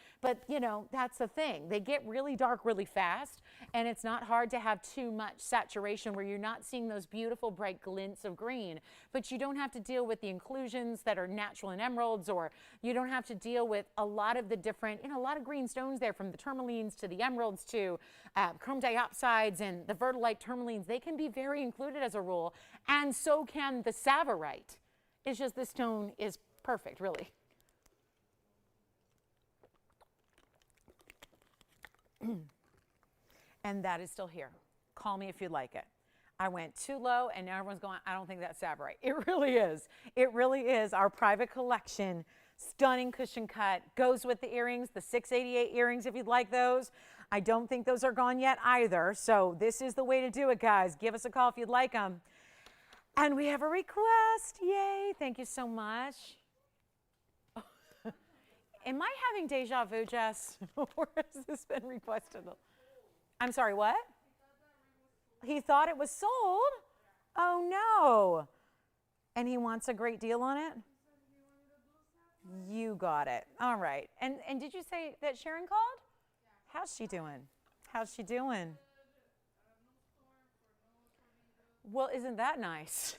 you know, that's the thing. They get really dark really fast, and it's not hard to have too much saturation where you're not seeing those beautiful bright glints of green, but you don't have to deal with the inclusions that are natural in emeralds, or you don't have to deal with a lot of the different, you know, a lot of green stones there, from the tourmalines to the emeralds to chrome diopsides and the Rhubalite tourmalines. They can be very included as a rule, and so can the Sapphirite. It's just this stone is perfect, really. And that is still here. Call me if you'd like it. I went too low, and now everyone's going, I don't think that's Sapphirite. It really is. It really is our private collection. Stunning cushion cut. Goes with the earrings, the 688 earrings if you'd like those. I don't think those are gone yet either. So this is the way to do it, guys. Give us a call if you'd like them. And we have a request. Yay. Thank you so much. Am I having deja vu, Jess? Or has this been requested? I'm sorry, what? He thought it was sold? Oh, no. And he wants a great deal on it? You got it. All right. And did you say that Sharon called? How's she doing? How's she doing? Well, isn't that nice?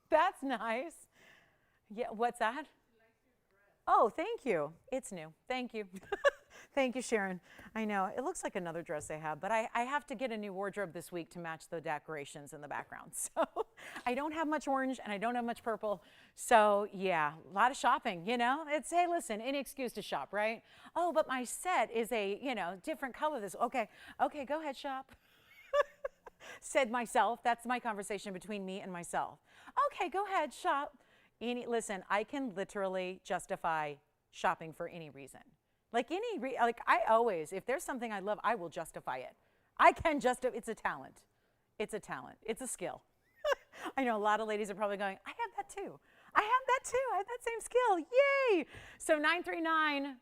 That's nice. Yeah, what's that? Oh, thank you. It's new. Thank you. Thank you, Sharon. I know. It looks like another dress I have, but I have to get a new wardrobe this week to match the decorations in the background. So I don't have much orange and I don't have much purple. So yeah, a lot of shopping, you know. It's, hey, listen, any excuse to shop, right? Oh, but my set is a, you know, different color. This, okay, go ahead, shop. Said myself. That's my conversation between me and myself. Okay, go ahead, shop. Listen, I can literally justify shopping for any reason. Like I always, if there's something I love, I will justify it. I can justify, it's a talent. It's a talent. It's a skill. I know a lot of ladies are probably going, I have that too. I have that too. I have that same skill. Yay. So 939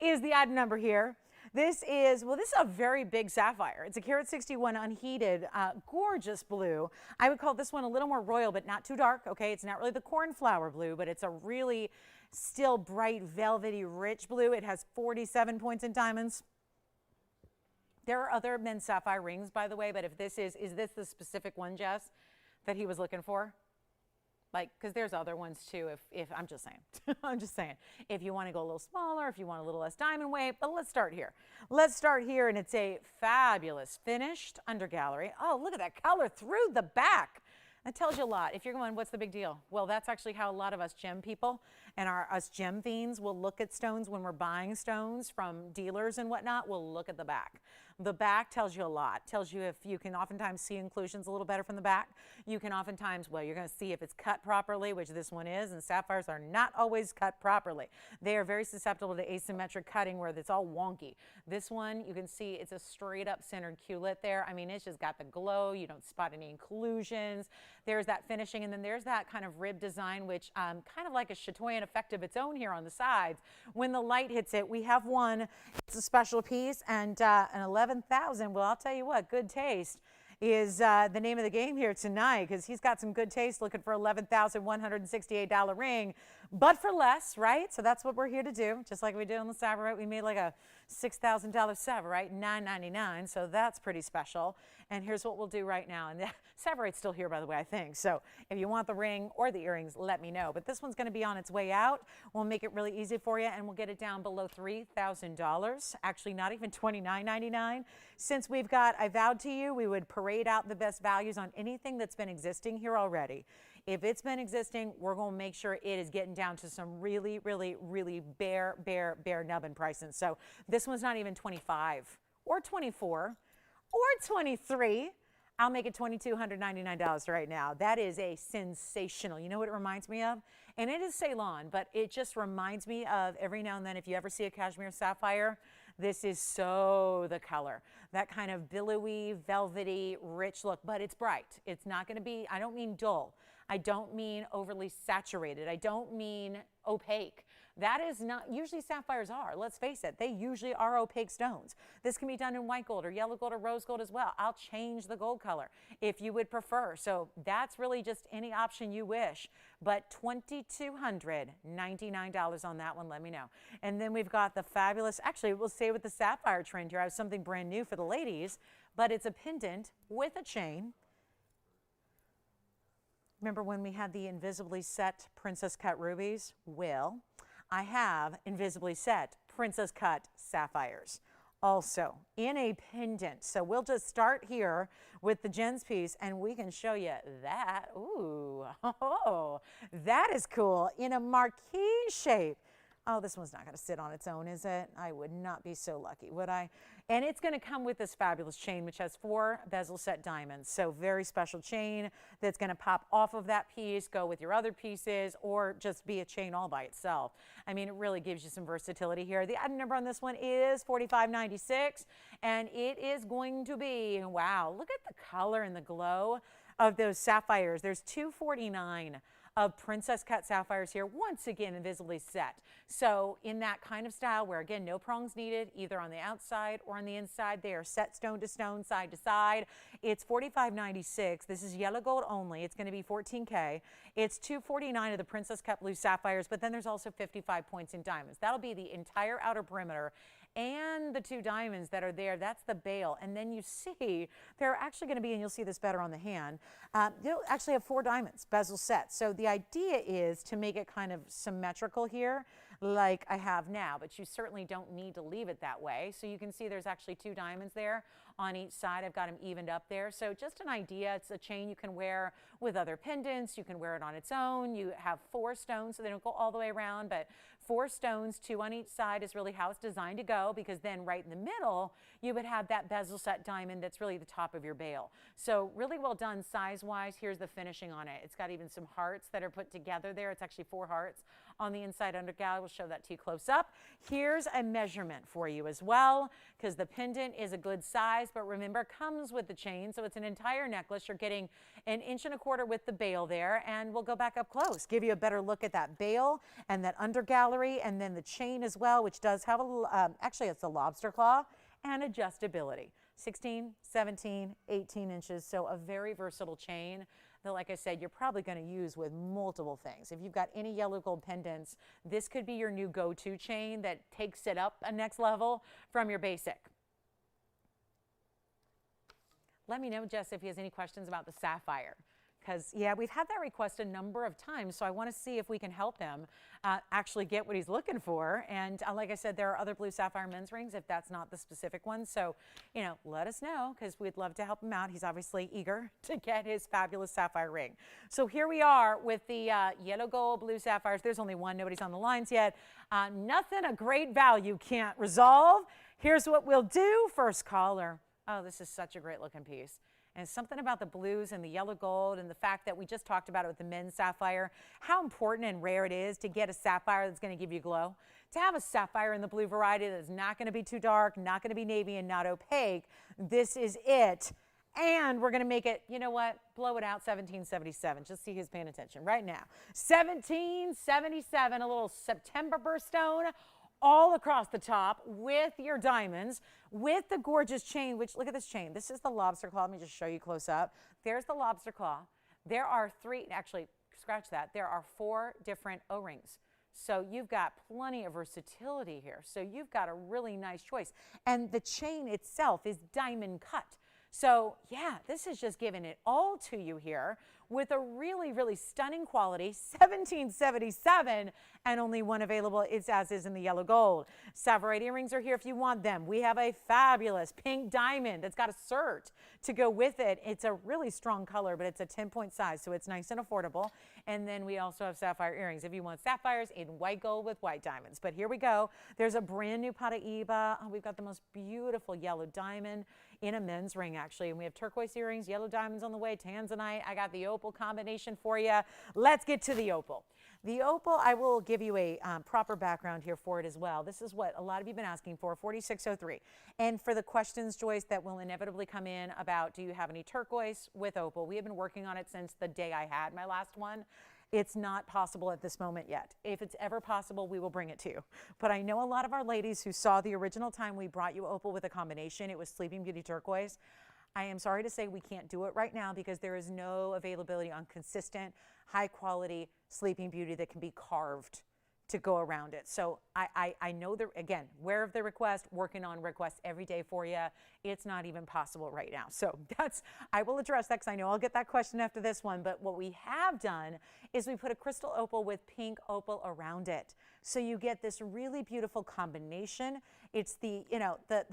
is the odd number here. This is a very big sapphire. It's a carat 61 unheated, gorgeous blue. I would call this one a little more royal, but not too dark, okay? It's not really the cornflower blue, but it's a really still bright, velvety, rich blue. It has 47 points in diamonds. There are other men's sapphire rings, by the way, but if this is this the specific one, Jess, that he was looking for? Like, because there's other ones too, if I'm just saying. I'm just saying. If you want to go a little smaller, if you want a little less diamond weight, but let's start here. Let's start here, and it's a fabulous finished undergallery. Oh, look at that color through the back. That tells you a lot. If you're going, what's the big deal? Well, that's actually how a lot of us gem people and us gem fiends will look at stones when we're buying stones from dealers and whatnot. We'll look at the back. The back tells you a lot. Tells you if you can oftentimes see inclusions a little better from the back. You can oftentimes, well, you're going to see if it's cut properly, which this one is, and sapphires are not always cut properly. They are very susceptible to asymmetric cutting where it's all wonky. This one, you can see it's a straight up centered culet there. I mean, it's just got the glow. You don't spot any inclusions. There's that finishing, and then there's that kind of rib design, which kind of like a chatoyant effect of its own here on the sides. When the light hits it, we have one. It's a special piece, and an 11,000. Well, I'll tell you what, good taste is the name of the game here tonight, because he's got some good taste looking for $11,168 ring, but for less, right? So that's what we're here to do. Just like we did on the Sapphire, we made like a $6,000 Sapphire, $999. So that's pretty special. And here's what we'll do right now. And the Sapphirite's still here, by the way, I think. So if you want the ring or the earrings, let me know. But this one's going to be on its way out. We'll make it really easy for you, and we'll get it down below $3,000. Actually, not even $29.99. Since we've got, I vowed to you, we would parade out the best values on anything that's been existing here already. If it's been existing, we're going to make sure it is getting down to some really, really, really bare nubbin pricing. So this one's not even 25 or 24 or 23. I'll make it $2,299 right now. That is a sensational. You know what it reminds me of? And it is Ceylon, but it just reminds me of every now and then if you ever see a cashmere sapphire, this is so the color. That kind of billowy, velvety, rich look, but it's bright. It's not going to be, I don't mean dull. I don't mean overly saturated. I don't mean opaque. That is not, usually sapphires are, let's face it, they usually are opaque stones. This can be done in white gold or yellow gold or rose gold as well. I'll change the gold color if you would prefer. So that's really just any option you wish. But $2,299 on that one, let me know. And then we've got the fabulous, actually we'll stay with the sapphire trend here. I have something brand new for the ladies, but it's a pendant with a chain. Remember when we had the invisibly set princess cut rubies? Well, I have invisibly set princess cut sapphires also in a pendant. So we'll just start here with the Jen's piece and we can show you that. Ooh, oh, that is cool in a marquee shape. Oh, this one's not going to sit on its own, is it? I would not be so lucky, would I? And it's going to come with this fabulous chain, which has 4 bezel set diamonds. So very special chain that's going to pop off of that piece, go with your other pieces, or just be a chain all by itself. I mean, it really gives you some versatility here. The item number on this one is $45.96, and it is going to be, wow, look at the color and the glow of those sapphires. There's 249 of princess cut sapphires here, once again invisibly set. So in that kind of style where again no prongs needed either on the outside or on the inside, they are set stone to stone, side to side. It's $45.96. This is yellow gold only. It's going to be $14K. It's $249 of the princess cut blue sapphires, but then there's also 55 points in diamonds. That'll be the entire outer perimeter and the 2 diamonds that are there. That's the bail. And then you see they're actually going to be, and you'll see this better on the hand, you'll actually have 4 diamonds bezel set. So the idea is to make it kind of symmetrical here like I have now, but you certainly don't need to leave it that way. So you can see there's actually 2 diamonds there on each side. I've got them evened up there. So just an idea. It's a chain you can wear with other pendants. You can wear it on its own. You have 4 stones, so they don't go all the way around, but 4 stones, 2 on each side is really how it's designed to go, because then right in the middle, you would have that bezel set diamond that's really the top of your bail. So really well done size-wise. Here's the finishing on it. It's got even some hearts that are put together there. It's actually 4 hearts on the inside undergallery. We'll show that to you close up. Here's a measurement for you as well, because the pendant is a good size, but remember, comes with the chain, so it's an entire necklace. You're getting 1.25 inches with the bail there, and we'll go back up close, give you a better look at that bail and that undergallery, and then the chain as well, which does have a, actually it's a lobster claw and adjustability. 16, 17, 18 inches, so a very versatile chain that, like I said, you're probably going to use with multiple things. If you've got any yellow gold pendants, this could be your new go-to chain that takes it up a next level from your basic. Let me know, Jess, if he has any questions about the sapphire. Because, yeah, we've had that request a number of times, so I want to see if we can help him actually get what he's looking for. And like I said, there are other blue sapphire men's rings if that's not the specific one. So, you know, let us know, because we'd love to help him out. He's obviously eager to get his fabulous sapphire ring. So here we are with the yellow gold blue sapphires. There's only one. Nobody's on the lines yet. Nothing a great value can't resolve. Here's what we'll do. First caller. Oh, this is such a great looking piece. And something about the blues and the yellow gold and the fact that we just talked about it with the men's sapphire, how important and rare it is to get a sapphire that's going to give you glow. To have a sapphire in the blue variety that's not going to be too dark, not going to be navy, and not opaque, this is it. And we're going to make it, you know what, blow it out, 1777. Just see who's paying attention right now. 1777, a little September birthstone, all across the top with your diamonds, with the gorgeous chain, which, look at this chain. This is the lobster claw. Let me just show you close up. There's the lobster claw. There are 3, actually, scratch that. There are 4 different O-rings. So you've got plenty of versatility here. So you've got a really nice choice. And the chain itself is diamond cut. So yeah, this is just giving it all to you here with a really, really stunning quality, $17.77, and only one available. It's as is in the yellow gold. Sapphire earrings are here if you want them. We have a fabulous pink diamond that's got a cert to go with it. It's a really strong color, but it's a 10-point size, so it's nice and affordable. And then we also have sapphire earrings if you want sapphires in white gold with white diamonds. But here we go. There's a brand new Paraíba. Oh, we've got the most beautiful yellow diamond in a men's ring, actually. And we have turquoise earrings, yellow diamonds on the way, Tanzanite. I got the opal combination for you. Let's get to the opal. The opal, I will give you a proper background here for it as well. This is what a lot of you have been asking for, 4603. And for the questions, Joyce, that will inevitably come in about, do you have any turquoise with opal? We have been working on it since the day I had my last one. It's not possible at this moment yet. If it's ever possible, we will bring it to you. But I know a lot of our ladies who saw the original time we brought you opal with a combination. It was Sleeping Beauty turquoise. I am sorry to say we can't do it right now because there is no availability on consistent, high quality Sleeping Beauty that can be carved to go around it. So I know that, again, aware of the request, working on requests every day for you. It's not even possible right now. So I will address that because I know I'll get that question after this one. But what we have done is we put a crystal opal with pink opal around it. So you get this really beautiful combination. It's the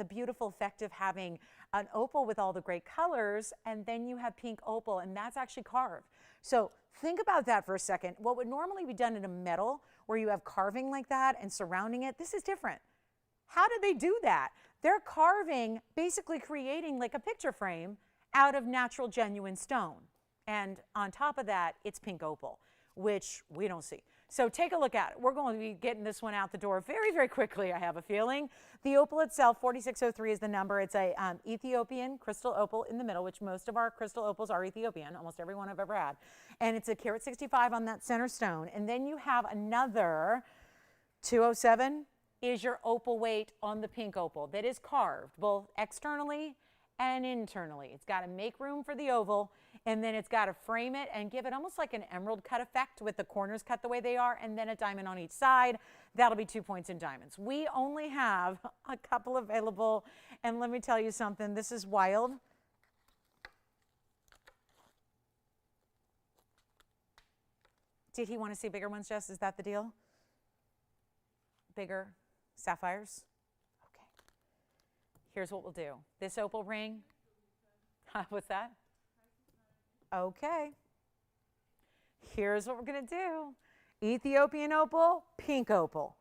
beautiful effect of having an opal with all the great colors, and then you have pink opal, and that's actually carved. So think about that for a second. What would normally be done in a metal where you have carving like that and surrounding it, this is different. How did they do that? They're carving, basically creating like a picture frame out of natural genuine stone. And on top of that, it's pink opal, which we don't see. So take a look at it. We're going to be getting this one out the door very, very quickly, I have a feeling. The opal itself, 4603 is the number. It's a Ethiopian crystal opal in the middle, which most of our crystal opals are Ethiopian, almost every one I've ever had. And it's a carat 65 on that center stone. And then you have another 207 is your opal weight on the pink opal that is carved both externally and internally. It's got to make room for the oval, and then it's got to frame it and give it almost like an emerald cut effect with the corners cut the way they are, and then a diamond on each side. That'll be 2 points in diamonds. We only have a couple available, and let me tell you something. This is wild. Did he want to see bigger ones, Jess? Is that the deal? Bigger sapphires? Here's what we'll do. This opal ring, what's that? Okay. Here's what we're going to do. Ethiopian opal, pink opal.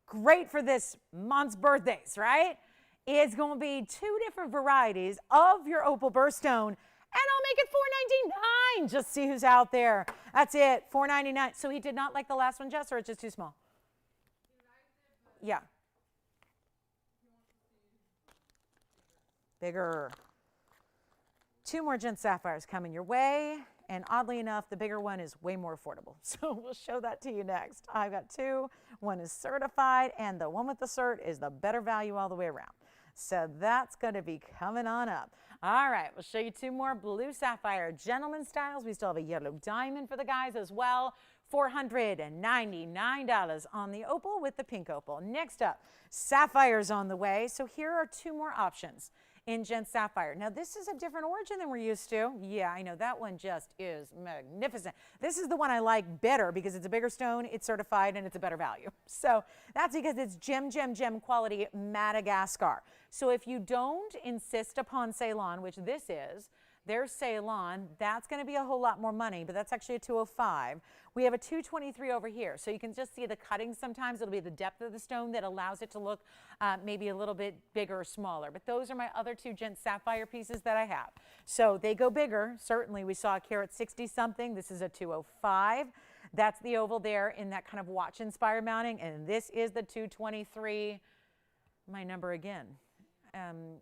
Great for this month's birthdays, right? It's going to be 2 different varieties of your opal birthstone, and I'll make it $4.99. Just see who's out there. That's it, $4.99. So he did not like the last one, Jess, or it's just too small? Yeah. Bigger. 2 more gent sapphires coming your way, and oddly enough, the bigger one is way more affordable. So we'll show that to you next. I've got 2. One is certified, and the one with the cert is the better value all the way around. So that's going to be coming on up. All right, we'll show you 2 more blue sapphire gentleman styles. We still have a yellow diamond for the guys as well. $499 on the opal with the pink opal. Next up, sapphires on the way. So here are 2 more options in gent sapphire. Now this is a different origin than we're used to. Yeah, I know that one just is magnificent. This is the one I like better because it's a bigger stone, it's certified, and it's a better value. So that's because it's gem quality Madagascar. So if you don't insist upon Ceylon, which this is, there's Ceylon, that's going to be a whole lot more money, but that's actually a 205. We have a 223 over here, so you can just see the cutting sometimes. It'll be the depth of the stone that allows it to look maybe a little bit bigger or smaller. But those are my other 2 gent sapphire pieces that I have. So they go bigger. Certainly, we saw a carat 60-something. This is a 205. That's the oval there in that kind of watch-inspired mounting, and this is the 223. My number again.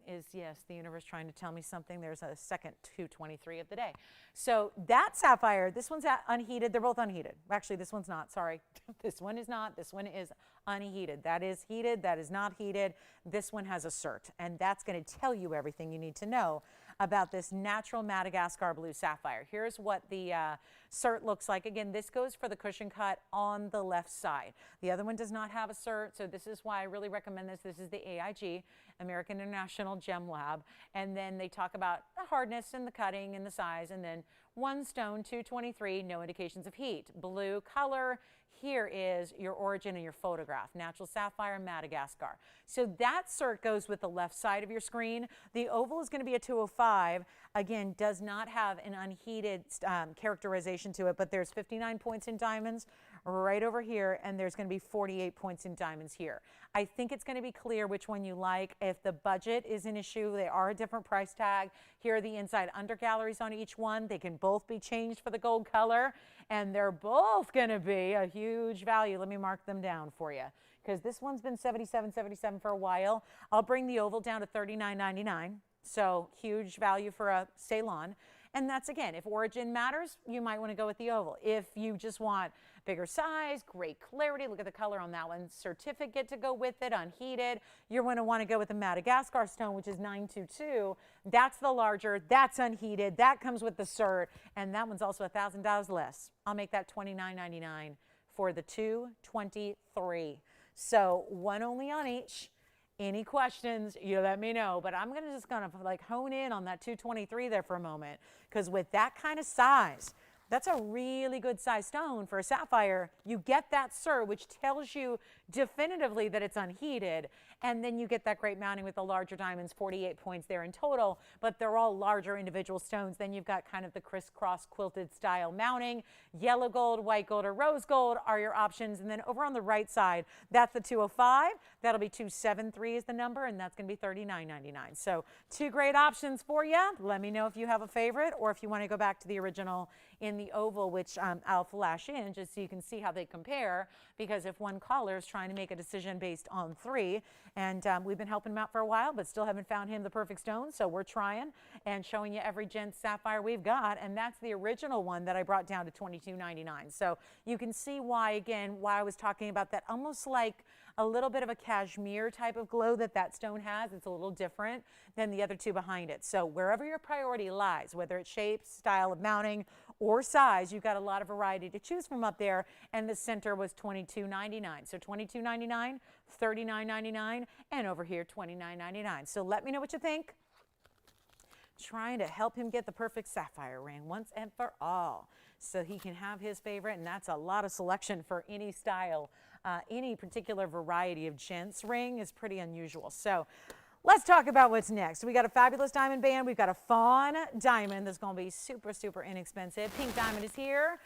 Is, yes, the universe trying to tell me something. There's a second 223 of the day. So that sapphire, this one's unheated. They're both unheated. Actually, this one's not. Sorry. This one is not. This one is unheated. That is heated. That is not heated. This one has a cert. And that's going to tell you everything you need to know about this natural Madagascar blue sapphire. Here's what the cert looks like. Again, this goes for the cushion cut on the left side. The other one does not have a cert, so this is why I really recommend this. This is the AIG. American International Gem Lab. And then they talk about the hardness and the cutting and the size. And then one stone, 223, no indications of heat. Blue color, here is your origin and your photograph. Natural sapphire, Madagascar. So that cert goes with the left side of your screen. The oval is going to be a 205. Again, does not have an unheated characterization to it, but there's 59 points in diamonds right over here, and there's going to be 48 points in diamonds here. I think it's going to be clear which one you like. If the budget is an issue, they are a different price tag. Here are the inside under galleries on each one. They can both be changed for the gold color, and they're both going to be a huge value. Let me mark them down for you, because this one's been $77.77 for a while. I'll bring the oval down to $39.99, so huge value for a Ceylon. And that's, again, if origin matters, you might want to go with the oval. If you just want bigger size, great clarity, look at the color on that one, certificate to go with it, unheated, you're going to want to go with the Madagascar stone, which is 922. That's the larger, that's unheated, that comes with the cert, and that one's also $1,000 less. I'll make that $29.99 for the 223. So one only on each. Any questions, you let me know. But I'm just gonna like hone in on that 223 there for a moment, because with that kind of size, that's a really good size stone for a sapphire. You get that cert, which tells you definitively that it's unheated, and then you get that great mounting with the larger diamonds, 48 points there in total, but they're all larger individual stones. Then you've got kind of the crisscross quilted style mounting. Yellow gold, white gold, or rose gold are your options. And then over on the right side, that's the 205. That'll be 273 is the number, and that's going to be $39.99. So two great options for you. Let me know if you have a favorite, or if you want to go back to the original in the oval, which I'll flash in just so you can see how they compare, because if one caller is trying to make a decision based on three, and we've been helping him out for a while, but still haven't found him the perfect stone, so we're trying and showing you every gent sapphire we've got, and that's the original one that I brought down to $22.99. So you can see why, again, why I was talking about that almost like a little bit of a cashmere type of glow that stone has. It's a little different than the other two behind it. So wherever your priority lies, whether it's shape, style of mounting, or size, you've got a lot of variety to choose from up there, and the center was $22.99. So $22.99, $39.99, and over here $29.99. So let me know what you think. Trying to help him get the perfect sapphire ring once and for all, so he can have his favorite, and that's a lot of selection for any style. Any particular variety of gents ring is pretty unusual. So let's talk about what's next. We got a fabulous diamond band. We've got a fawn diamond that's going to be super, super inexpensive. Pink diamond is here.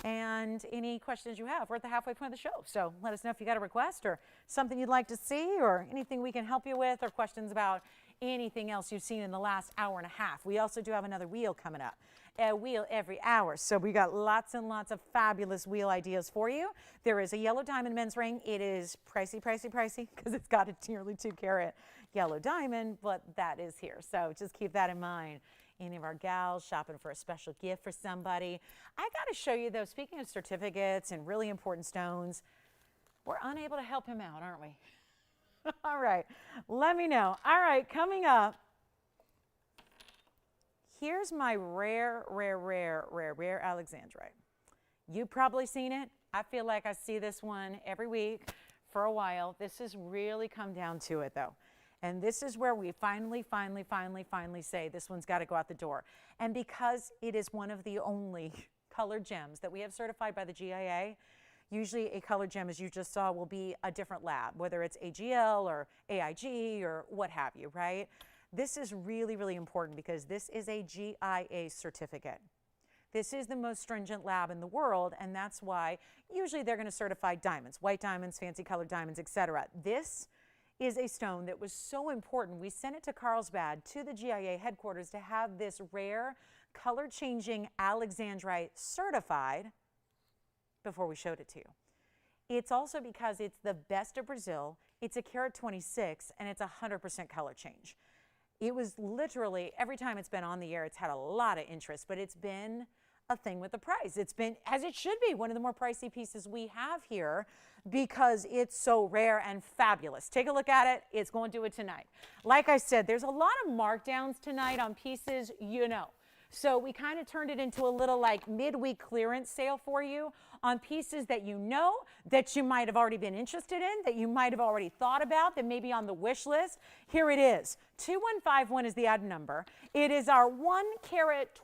And any questions you have, we're at the halfway point of the show. So let us know if you got a request or something you'd like to see, or anything we can help you with, or questions about anything else you've seen in the last hour and a half. We also do have another wheel coming up. A wheel every hour. So we got lots and lots of fabulous wheel ideas for you. There is a yellow diamond men's ring. It is pricey, pricey, pricey, because it's got a nearly 2-carat yellow diamond, but that is here. So just keep that in mind. Any of our gals shopping for a special gift for somebody. I got to show you, though, speaking of certificates and really important stones, we're unable to help him out, aren't we? All right, let me know. All right, coming up, here's my rare Alexandrite. You've probably seen it. I feel like I see this one every week for a while. This has really come down to it, though. And this is where we finally say this one's got to go out the door. And because it is one of the only colored gems that we have certified by the GIA, usually a colored gem, as you just saw, will be a different lab, whether it's AGL or AIG or what have you, right? This is really, really important because this is a GIA certificate. This is the most stringent lab in the world, and that's why usually they're going to certify diamonds, white diamonds, fancy colored diamonds, etc. This is a stone that was so important. We sent it to Carlsbad, to the GIA headquarters, to have this rare color-changing Alexandrite certified before we showed it to you. It's also because it's the best of Brazil. It's a carat 26, and it's 100% color change. It was literally, every time it's been on the air, it's had a lot of interest, but it's been a thing with the price. It's been, as it should be, one of the more pricey pieces we have here because it's so rare and fabulous. Take a look at it. It's going to do it tonight. Like I said, there's a lot of markdowns tonight on pieces, you know. So we kind of turned it into a little like midweek clearance sale for you on pieces that you know, that you might have already been interested in, that you might have already thought about, that may be on the wish list. Here it is. 2151 is the item number. It is our 1 carat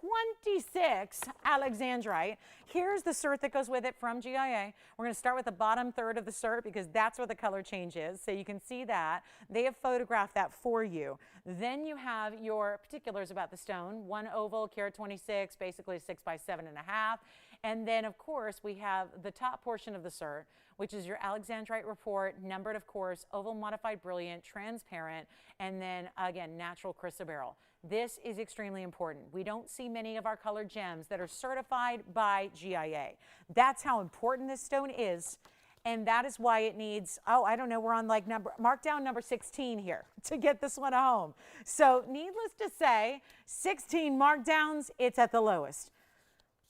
26 Alexandrite. Here's the cert that goes with it from GIA. We're going to start with the bottom third of the cert because that's where the color change is. So you can see that. They have photographed that for you. Then you have your particulars about the stone. 1 oval, carat 26, basically 6 by 7.5. And then, of course, we have the top portion of the cert, which is your Alexandrite report, numbered, of course, oval modified brilliant, transparent, and then, again, natural chrysoberyl. This is extremely important. We don't see many of our colored gems that are certified by GIA. That's how important this stone is, and that is why it needs, oh, I don't know, we're on like markdown number 16 here to get this one home. So needless to say, 16 markdowns, it's at the lowest.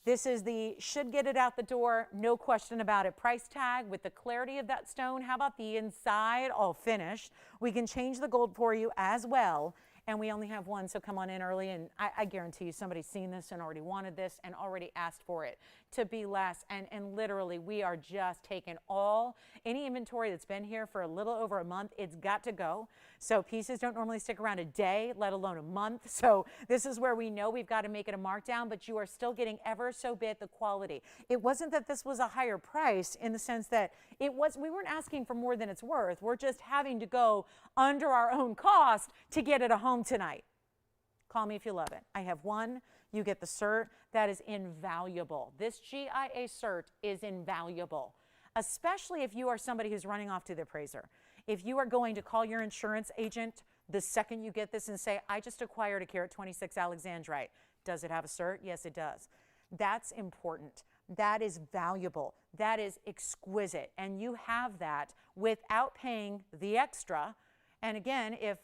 This is the should get it out the door, no question about it. Price tag with the clarity of that stone. How about the inside all finished? We can change the gold for you as well. And we only have one, so come on in early. And I guarantee you somebody's seen this and already wanted this and already asked for it to be less. And literally, we are just taking any inventory that's been here for a little over a month, it's got to go. So pieces don't normally stick around a day, let alone a month. So this is where we know we've got to make it a markdown, but you are still getting ever so bit the quality. It wasn't that this was a higher price in the sense that we weren't asking for more than it's worth. We're just having to go under our own cost to get it a home tonight. Call me if you love it. I have one. You get the cert. That is invaluable. This GIA cert is invaluable, especially if you are somebody who's running off to the appraiser. If you are going to call your insurance agent the second you get this and say, I just acquired a carat 26 Alexandrite. Does it have a cert? Yes, it does. That's important. That is valuable. That is exquisite. And you have that without paying the extra. And again, if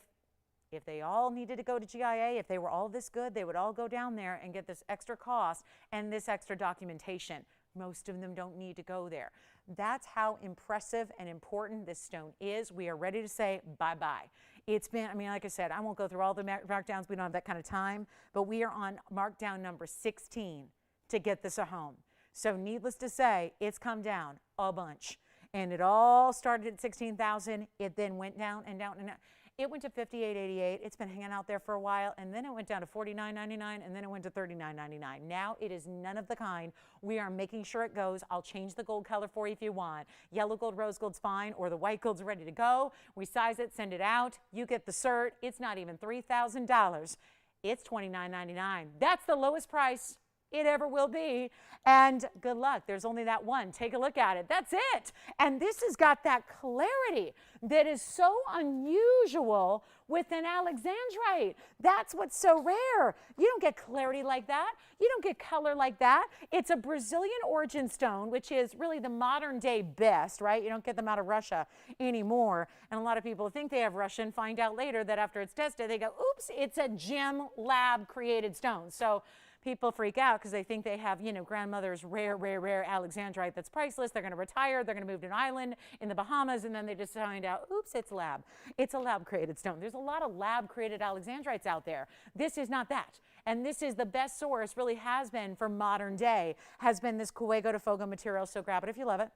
they all needed to go to GIA, if they were all this good, they would all go down there and get this extra cost and this extra documentation. Most of them don't need to go there. That's how impressive and important this stone is. We are ready to say bye-bye. It's been, like I said, I won't go through all the markdowns. We don't have that kind of time. But we are on markdown number 16 to get this a home. So needless to say, it's come down a bunch. And it all started at 16,000. It then went down and down and down. It went to $58.88. It's been hanging out there for a while, and then it went down to $49.99, and then it went to $39.99. Now it is none of the kind. We are making sure it goes. I'll change the gold color for you if you want. Yellow gold, rose gold's fine, or the white gold's ready to go. We size it, send it out. You get the cert. It's not even $3,000. It's $29.99. That's the lowest price it ever will be. And good luck. There's only that one. Take a look at it. That's it. And this has got that clarity that is so unusual with an Alexandrite. That's what's so rare. You don't get clarity like that. You don't get color like that. It's a Brazilian origin stone, which is really the modern day best, right? You don't get them out of Russia anymore. And a lot of people think they have Russian, find out later that after it's tested, they go, oops, it's a gem lab created stone. So people freak out because they think they have, grandmother's rare Alexandrite that's priceless. They're going to retire. They're going to move to an island in the Bahamas, and then they just find out, oops, it's lab. It's a lab-created stone. There's a lot of lab-created Alexandrites out there. This is not that. And this is the best source, really has been for modern day, has been this Cuego de Fogo material. So grab it if you love it,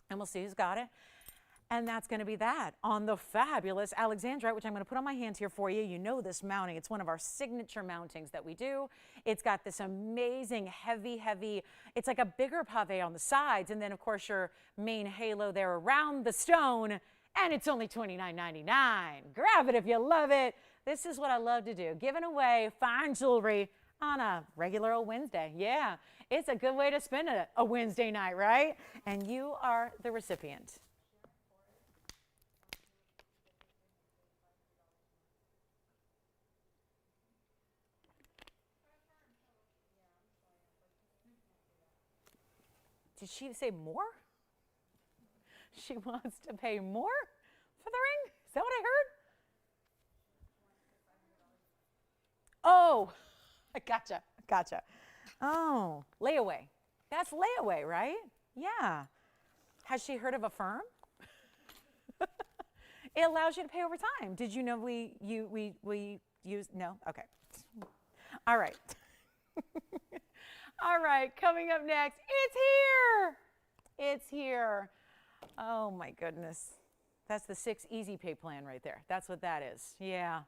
and we'll see who's got it. And that's going to be that on the fabulous Alexandrite, which I'm going to put on my hand here for you. You know this mounting. It's one of our signature mountings that we do. It's got this amazing heavy, it's like a bigger pave on the sides. And then, of course, your main halo there around the stone. And it's only $29.99. Grab it if you love it. This is what I love to do, giving away fine jewelry on a regular old Wednesday. Yeah, it's a good way to spend a Wednesday night, right? And you are the recipient. Did she say more? She wants to pay more for the ring? Is that what I heard? Oh, I gotcha. Oh, layaway. That's layaway, right? Yeah. Has she heard of a firm? It allows you to pay over time. Did you know we use, no? Okay. All right. All right, coming up next, it's here. It's here. Oh my goodness. That's the 6 Easy Pay plan right there. That's what that is. Yeah.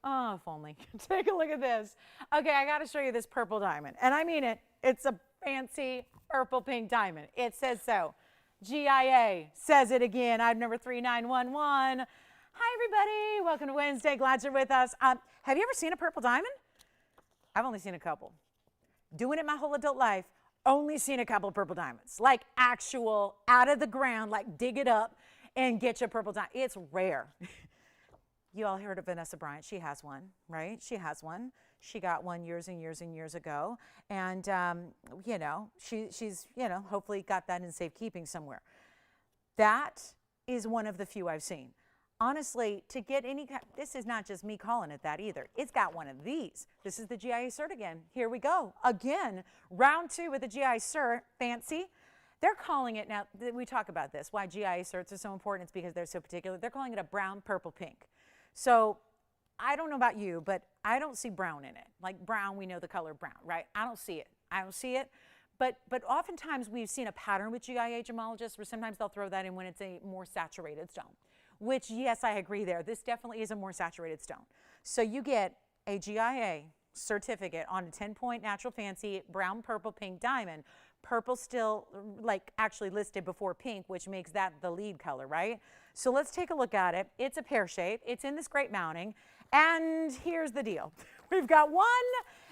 Oh, if only. Take a look at this. Okay, I got to show you this purple diamond. And I mean it. It's a fancy purple pink diamond. It says so. GIA says it again. Item number 3911. Hi, everybody. Welcome to Wednesday. Glad you're with us. Have you ever seen a purple diamond? I've only seen a couple. Doing it my whole adult life, only seen a couple of purple diamonds. Like actual, out of the ground, like dig it up and get your purple diamond. It's rare. You all heard of Vanessa Bryant. She has one, right? She has one. She got one years and years and years ago. And, you know, she's, you know, hopefully got that in safekeeping somewhere. That is one of the few I've seen. Honestly, to get any, this is not just me calling it that either. It's got one of these. This is the GIA cert again. Here we go. Again, round 2 with the GIA cert. Fancy. They're calling it, now we talk about this, why GIA certs are so important. It's because they're so particular. They're calling it a brown, purple, pink. So I don't know about you, but I don't see brown in it. Like brown, we know the color brown, right? I don't see it. I don't see it. But oftentimes we've seen a pattern with GIA gemologists where sometimes they'll throw that in when it's a more saturated stone. Which, yes, I agree there. This definitely is a more saturated stone. So you get a GIA certificate on a 10-point natural fancy brown, purple, pink diamond. Purple still like actually listed before pink, which makes that the lead color, right? So let's take a look at it. It's a pear shape. It's in this great mounting. And here's the deal. We've got one,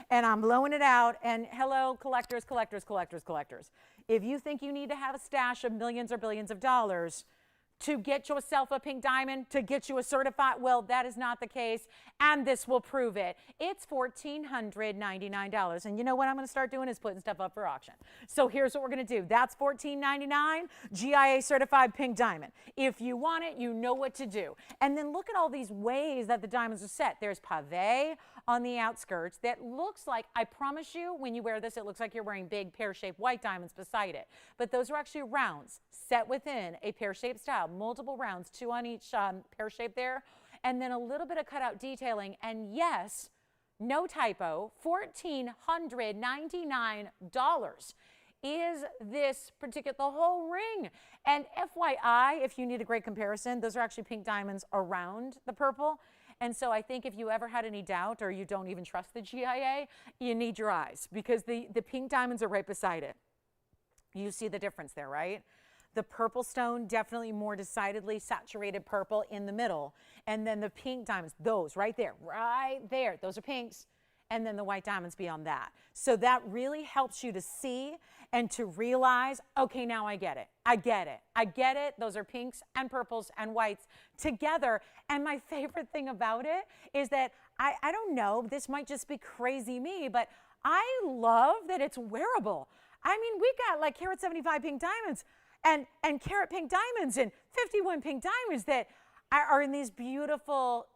and I'm blowing it out. And hello, collectors, collectors, collectors, collectors. If you think you need to have a stash of millions or billions of dollars to get yourself a pink diamond, to get you a certified, well, that is not the case, and this will prove it. It's $1,499, and you know what I'm going to start doing is putting stuff up for auction. So here's what we're going to do. That's $1,499, GIA certified pink diamond. If you want it, you know what to do. And then look at all these ways that the diamonds are set. There's pave on the outskirts that looks like, I promise you, when you wear this, it looks like you're wearing big pear-shaped white diamonds beside it. But those are actually rounds set within a pear-shaped style, multiple rounds, 2 on each pear shape there, and then a little bit of cutout detailing. And yes, no typo, $1,499 is this particular, the whole ring. And FYI, if you need a great comparison, those are actually pink diamonds around the purple. And so I think if you ever had any doubt or you don't even trust the GIA, you need your eyes because the pink diamonds are right beside it. You see the difference there, right? The purple stone, definitely more decidedly saturated purple in the middle. And then the pink diamonds, those right there, those are pinks. And then the white diamonds beyond that. So that really helps you to see and to realize, okay, now I get it. I get it. I get it. Those are pinks and purples and whites together. And my favorite thing about it is that I don't know, this might just be crazy me, but I love that it's wearable. I mean, we got like carat 75 pink diamonds and carat pink diamonds and 51 pink diamonds that are in these beautiful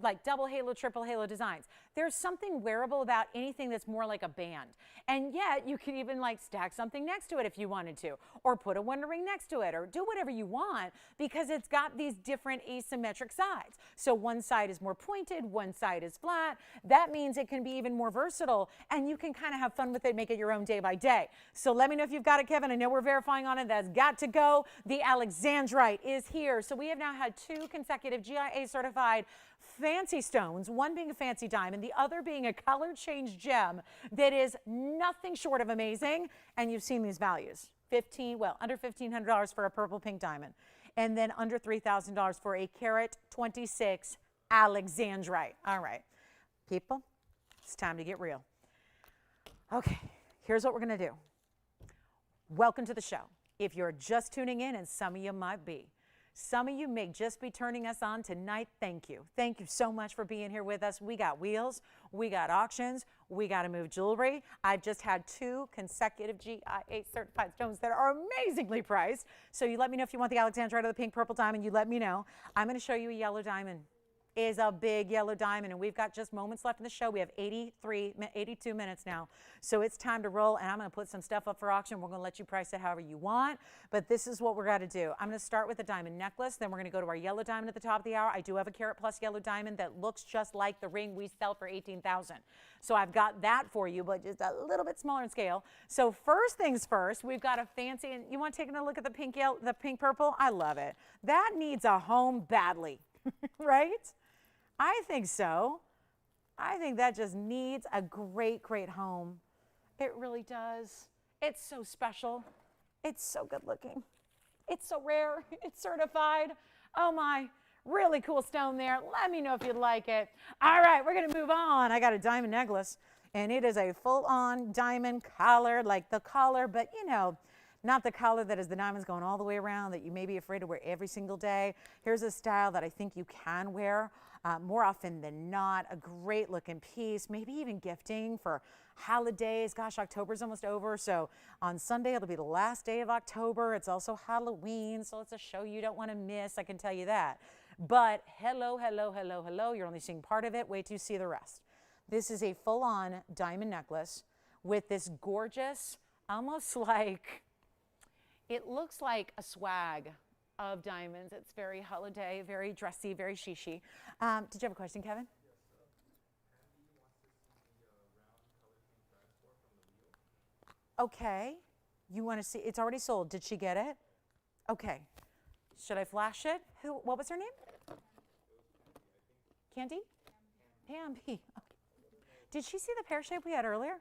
like double halo, triple halo designs. There's something wearable about anything that's more like a band. And yet you can even like stack something next to it if you wanted to, or put a wonder ring next to it, or do whatever you want because it's got these different asymmetric sides. So one side is more pointed, one side is flat. That means it can be even more versatile and you can kind of have fun with it, make it your own day by day. So let me know if you've got it, Kevin. I know we're verifying on it. That's got to go. The Alexandrite is here. So we have now had 2 consecutive GIA certified fancy stones, one being a fancy diamond, the other being a color change gem that is nothing short of amazing. And you've seen these values, under $1,500 for a purple pink diamond, and then under $3,000 for a carat 26 Alexandrite. All right, people, it's time to get real. Okay, here's what we're gonna do. Welcome to the show. If you're just tuning in, and some of you might be, some of you may just be turning us on tonight. Thank you. Thank you so much for being here with us. We got wheels, we got auctions, we got to move jewelry. I've just had 2 consecutive GIA certified stones that are amazingly priced. So you let me know if you want the Alexandrite or the pink purple diamond. You let me know. I'm going to show you a yellow diamond. is a big yellow diamond, and we've got just moments left in the show. We have 82 minutes now, so it's time to roll, and I'm going to put some stuff up for auction. We're going to let you price it however you want, but this is what we're going to do. I'm going to start with a diamond necklace, then we're going to go to our yellow diamond at the top of the hour. I do have a carat plus yellow diamond that looks just like the ring we sell for $18,000. So I've got that for you, but just a little bit smaller in scale. So first things first, we've got a fancy, and you want to take a look at the pink yellow, the pink purple? I love it. That needs a home badly, right? I think so. I think that just needs a great, great home. It really does. It's so special. It's so good looking. It's so rare. It's certified. Oh my, really cool stone there. Let me know if you'd like it. All right, we're gonna move on. I got a diamond necklace, and it is a full-on diamond collar, like the collar, but you know, not the collar that is the diamonds going all the way around that you may be afraid to wear every single day. Here's a style that I think you can wear more often than not. A great looking piece, maybe even gifting for holidays. Gosh, October's almost over, so on Sunday it'll be the last day of October. It's also Halloween, so it's a show you don't want to miss, I can tell you that. But hello, hello, hello, hello, you're only seeing part of it. Wait till you see the rest. This is a full-on diamond necklace with this gorgeous, almost like, it looks like a swag of diamonds. It's very holiday, very dressy, very shishi. Did you have a question, Kevin? Okay. You want to see? It's already sold. Did she get it? Okay. Should I flash it? Who? What was her name? Candy? Pam B. Okay. Did she see the pear shape we had earlier?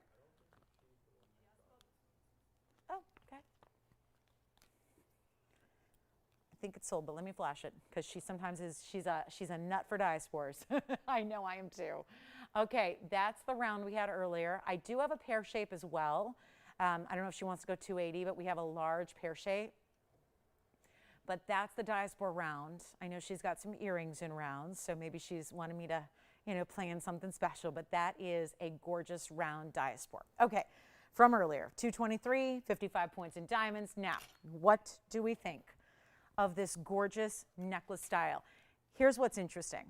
Oh, okay. I think it's sold, but let me flash it because she sometimes is, she's a nut for diaspores. I know I am too. Okay, that's the round we had earlier. I do have a pear shape as well. I don't know if she wants to go 280, but we have a large pear shape. But that's the diaspora round. I know she's got some earrings in rounds, so maybe she's wanted me to, you know, plan something special, but that is a gorgeous round diaspora. Okay, from earlier, 223, 55 points in diamonds. Now, what do we think of this gorgeous necklace style? Here's what's interesting.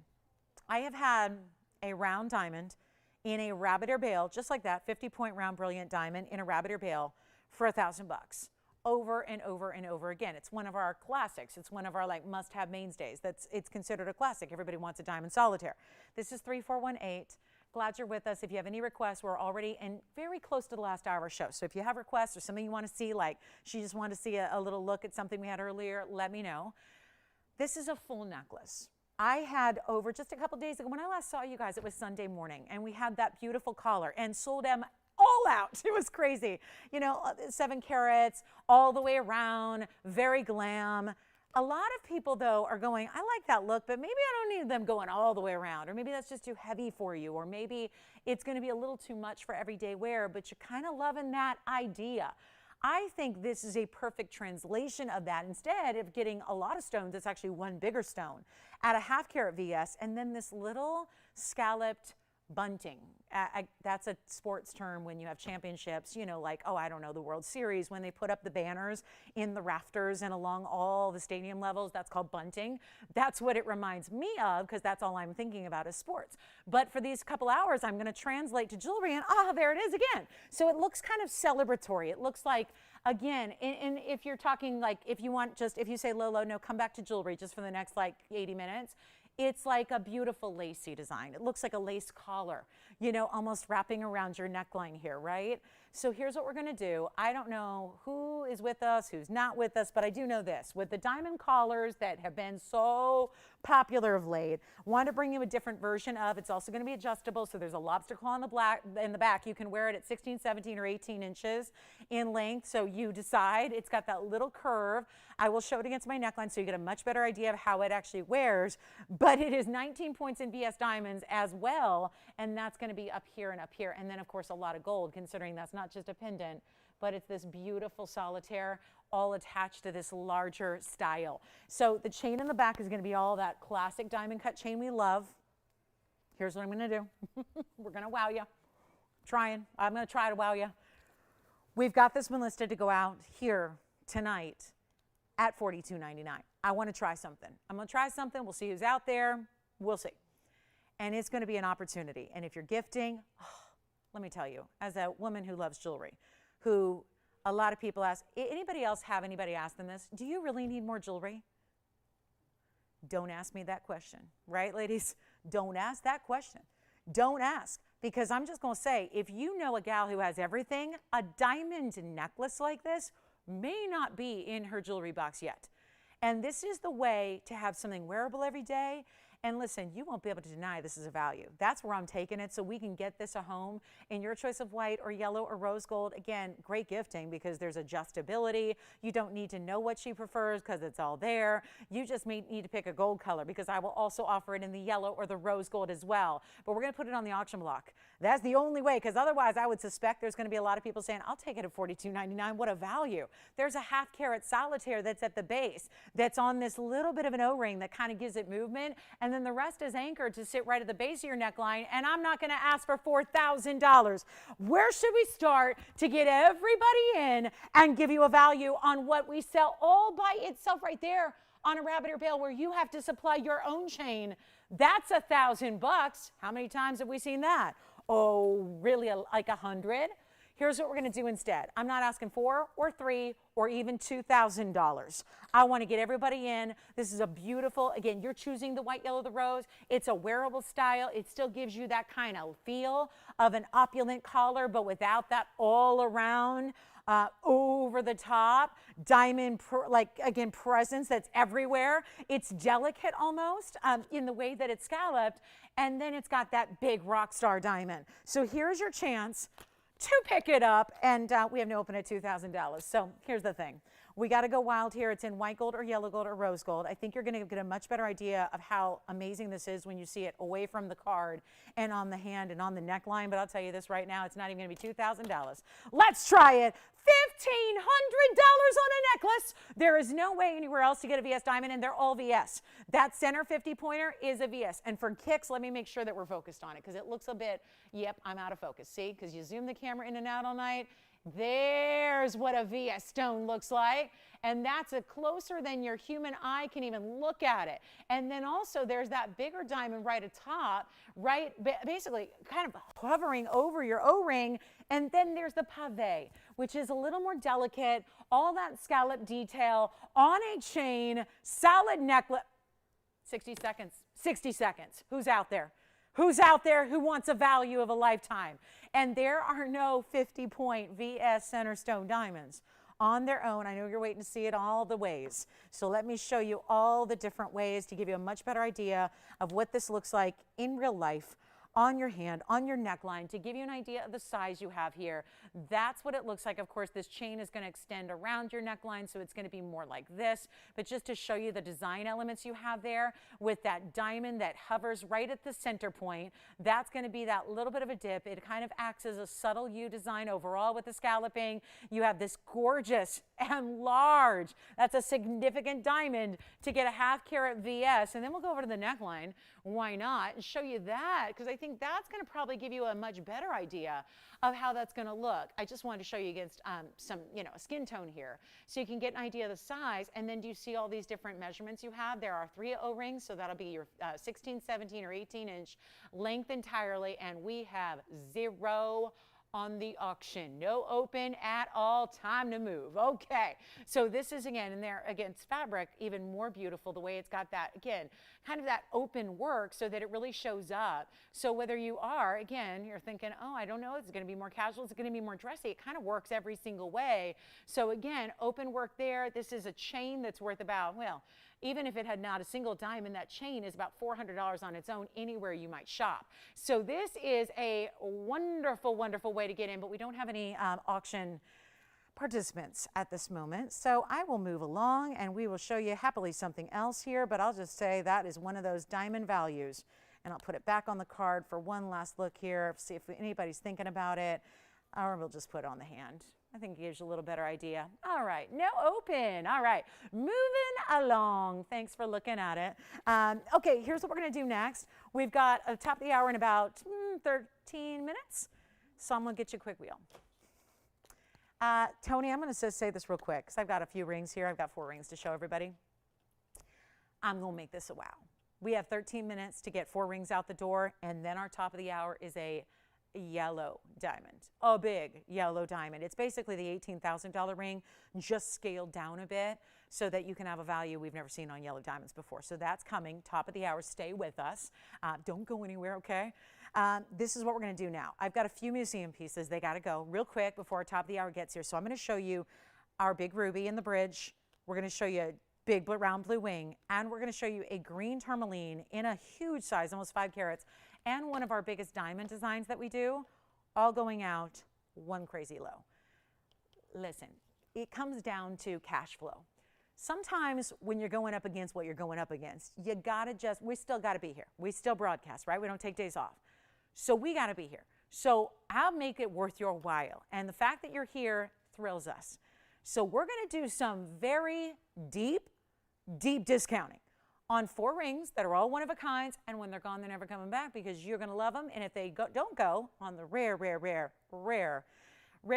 I have had a round diamond in a rabbit ear bail, just like that, 50-point round brilliant diamond in a rabbit ear bail for $1,000 over and over and over again. It's one of our classics. It's one of our like must-have mainstays. It's considered a classic. Everybody wants a diamond solitaire. This is 3418. Glad you're with us. If you have any requests, we're already in very close to the last hour of our show. So if you have requests or something you want to see, like she just wanted to see a little look at something we had earlier, let me know. This is a full necklace. I had over just a couple days ago, when I last saw you guys, it was Sunday morning, and we had that beautiful collar and sold them all out. It was crazy. You know, 7 carats, all the way around, very glam. A lot of people, though, are going, I like that look, but maybe I don't need them going all the way around, or maybe that's just too heavy for you, or maybe it's going to be a little too much for everyday wear, but you're kind of loving that idea. I think this is a perfect translation of that. Instead of getting a lot of stones, it's actually one bigger stone at a 1/2 carat VS, and then this little scalloped bunting. That's a sports term when you have championships, you know, like, oh, I don't know, the World Series, when they put up the banners in the rafters and along all the stadium levels, that's called bunting. That's what it reminds me of, because that's all I'm thinking about is sports. But for these couple hours, I'm going to translate to jewelry, and there it is again. So it looks kind of celebratory. It looks like, again, and if you're talking like, if you want just, if you say, Lolo, no, come back to jewelry just for the next like 80 minutes, it's like a beautiful lacy design. It looks like a lace collar, you know, almost wrapping around your neckline here, right? So here's what we're gonna do. I don't know who is with us, who's not with us, but I do know this. With the diamond collars that have been so popular of late, want to bring you a different version of, it's also gonna be adjustable, so there's a lobster claw in the back. You can wear it at 16, 17, or 18 inches in length, so you decide. It's got that little curve. I will show it against my neckline so you get a much better idea of how it actually wears, but it is 19 points in VS diamonds as well, and that's going to be up here and up here, and then of course a lot of gold, considering that's not just a pendant, but it's this beautiful solitaire all attached to this larger style. So the chain in the back is going to be all that classic diamond cut chain we love. Here's what I'm going to do. We're going to wow you. I'm going to try to wow you. We've got this one listed to go out here tonight at $42.99. I want to try something. I'm going to try something. We'll see who's out there. We'll see. and it's going to be an opportunity. And if you're gifting, oh, let me tell you, as a woman who loves jewelry, who a lot of people ask, anybody else have anybody ask them this? Do you really need more jewelry? Don't ask me that question, right, ladies? Don't ask that question. Don't ask, because I'm just going to say, if you know a gal who has everything, a diamond necklace like this may not be in her jewelry box yet. And this is the way to have something wearable every day. And listen, you won't be able to deny this is a value. That's where I'm taking it, so we can get this a home in your choice of white or yellow or rose gold. Again, great gifting because there's adjustability. You don't need to know what she prefers because it's all there. You just need to pick a gold color, because I will also offer it in the yellow or the rose gold as well. But we're going to put it on the auction block. That's the only way, because otherwise I would suspect there's going to be a lot of people saying, I'll take it at $42.99. What a value. There's a half carat solitaire that's at the base that's on this little bit of an O-ring that kind of gives it movement. And then the rest is anchored to sit right at the base of your neckline, and I'm not going to ask for $4,000. Where should we start to get everybody in and give you a value on what we sell all by itself right there on a rabbit ear bale, where you have to supply your own chain? That's $1,000. How many times have we seen that? Oh, really, like 100? Here's what we're going to do instead. I'm not asking $4 or $3 or even $2,000. I want to get everybody in. This is a beautiful, again, you're choosing the white, yellow, the rose. It's a wearable style. It still gives you that kind of feel of an opulent collar, but without that all around, over the top diamond, again, presence that's everywhere. It's delicate almost in the way that it's scalloped, and then it's got that big rock star diamond. So here's your chance to pick it up, and we have no open at $2,000. So here's the thing. We got to go wild here. It's in white gold or yellow gold or rose gold. I think you're going to get a much better idea of how amazing this is when you see it away from the card and on the hand and on the neckline. But I'll tell you this right now, it's not even going to be $2,000. Let's try it. $1,500 on a necklace. There is no way anywhere else to get a VS diamond, and they're all VS. That center 50 pointer is a VS. And for kicks, let me make sure that we're focused on it, because it looks a bit, yep, I'm out of focus. See, because you zoom the camera in and out all night. There's what a VS stone looks like, and that's a closer than your human eye can even look at it. And then also there's that bigger diamond right atop, right, basically kind of hovering over your O-ring. And then there's the pave, which is a little more delicate, all that scallop detail on a chain, solid necklace. 60 seconds, 60 seconds. Who's out there? Who's out there who wants a value of a lifetime? And there are no 50-point VS center stone diamonds on their own. I know you're waiting to see it all the ways. So let me show you all the different ways to give you a much better idea of what this looks like in real life, on your hand, on your neckline, to give you an idea of the size you have here. That's what it looks like. Of course, this chain is going to extend around your neckline, so it's going to be more like this. But just to show you the design elements you have there with that diamond that hovers right at the center point, that's going to be that little bit of a dip. It kind of acts as a subtle U design overall with the scalloping. You have this gorgeous and large, that's a significant diamond to get a half carat VS. And then we'll go over to the neckline. Why not? And show you that, because I think that's going to probably give you a much better idea of how that's going to look. I just wanted to show you against some, a skin tone here, so you can get an idea of the size. And then do you see all these different measurements you have? There are 3 O-rings, so that'll be your 16, 17, or 18-inch length entirely, and we have 0 on the auction. No open at all. Time to move. Okay, so this is, again, in there against fabric, even more beautiful the way it's got that, again, kind of that open work so that it really shows up. So whether you are, again, you're thinking, oh, I don't know, it's going to be more casual, it's going to be more dressy, it kind of works every single way. So again, open work there. This is a chain that's worth about, well, even if it had not a single diamond, that chain is about $400 on its own anywhere you might shop. So this is a wonderful, wonderful way to get in, but we don't have any auction participants at this moment. So I will move along and we will show you happily something else here, but I'll just say that is one of those diamond values. And I'll put it back on the card for one last look here, see if anybody's thinking about it, or we'll just put it on the hand. I think it gives you a little better idea. All right, no open. All right, moving along. Thanks for looking at it. Okay, here's what we're going to do next. We've got a top of the hour in about 13 minutes, so I'm going to get you a quick wheel. Tony, I'm going to say this real quick because I've got a few rings here. I've got 4 rings to show everybody. I'm going to make this a wow. We have 13 minutes to get 4 rings out the door, and then our top of the hour is a yellow diamond, a big yellow diamond. It's basically the $18,000 ring, just scaled down a bit so that you can have a value we've never seen on yellow diamonds before. So that's coming, top of the hour. Stay with us. Don't go anywhere, okay? This is what we're going to do now. I've got a few museum pieces. They got to go real quick before our top of the hour gets here. So I'm going to show you our big ruby in the bridge. We're going to show you a big round blue wing, and we're going to show you a green tourmaline in a huge size, almost 5 carats, and one of our biggest diamond designs that we do, all going out one crazy low. Listen, it comes down to cash flow. Sometimes when you're going up against what you're going up against, you gotta we still gotta be here. We still broadcast, right? We don't take days off. So we gotta be here. So I'll make it worth your while. And the fact that you're here thrills us. So we're gonna do some very deep discounting on 4 rings that are all one of a kind, and when they're gone, they're never coming back because you're going to love them. And if they don't go, on the rare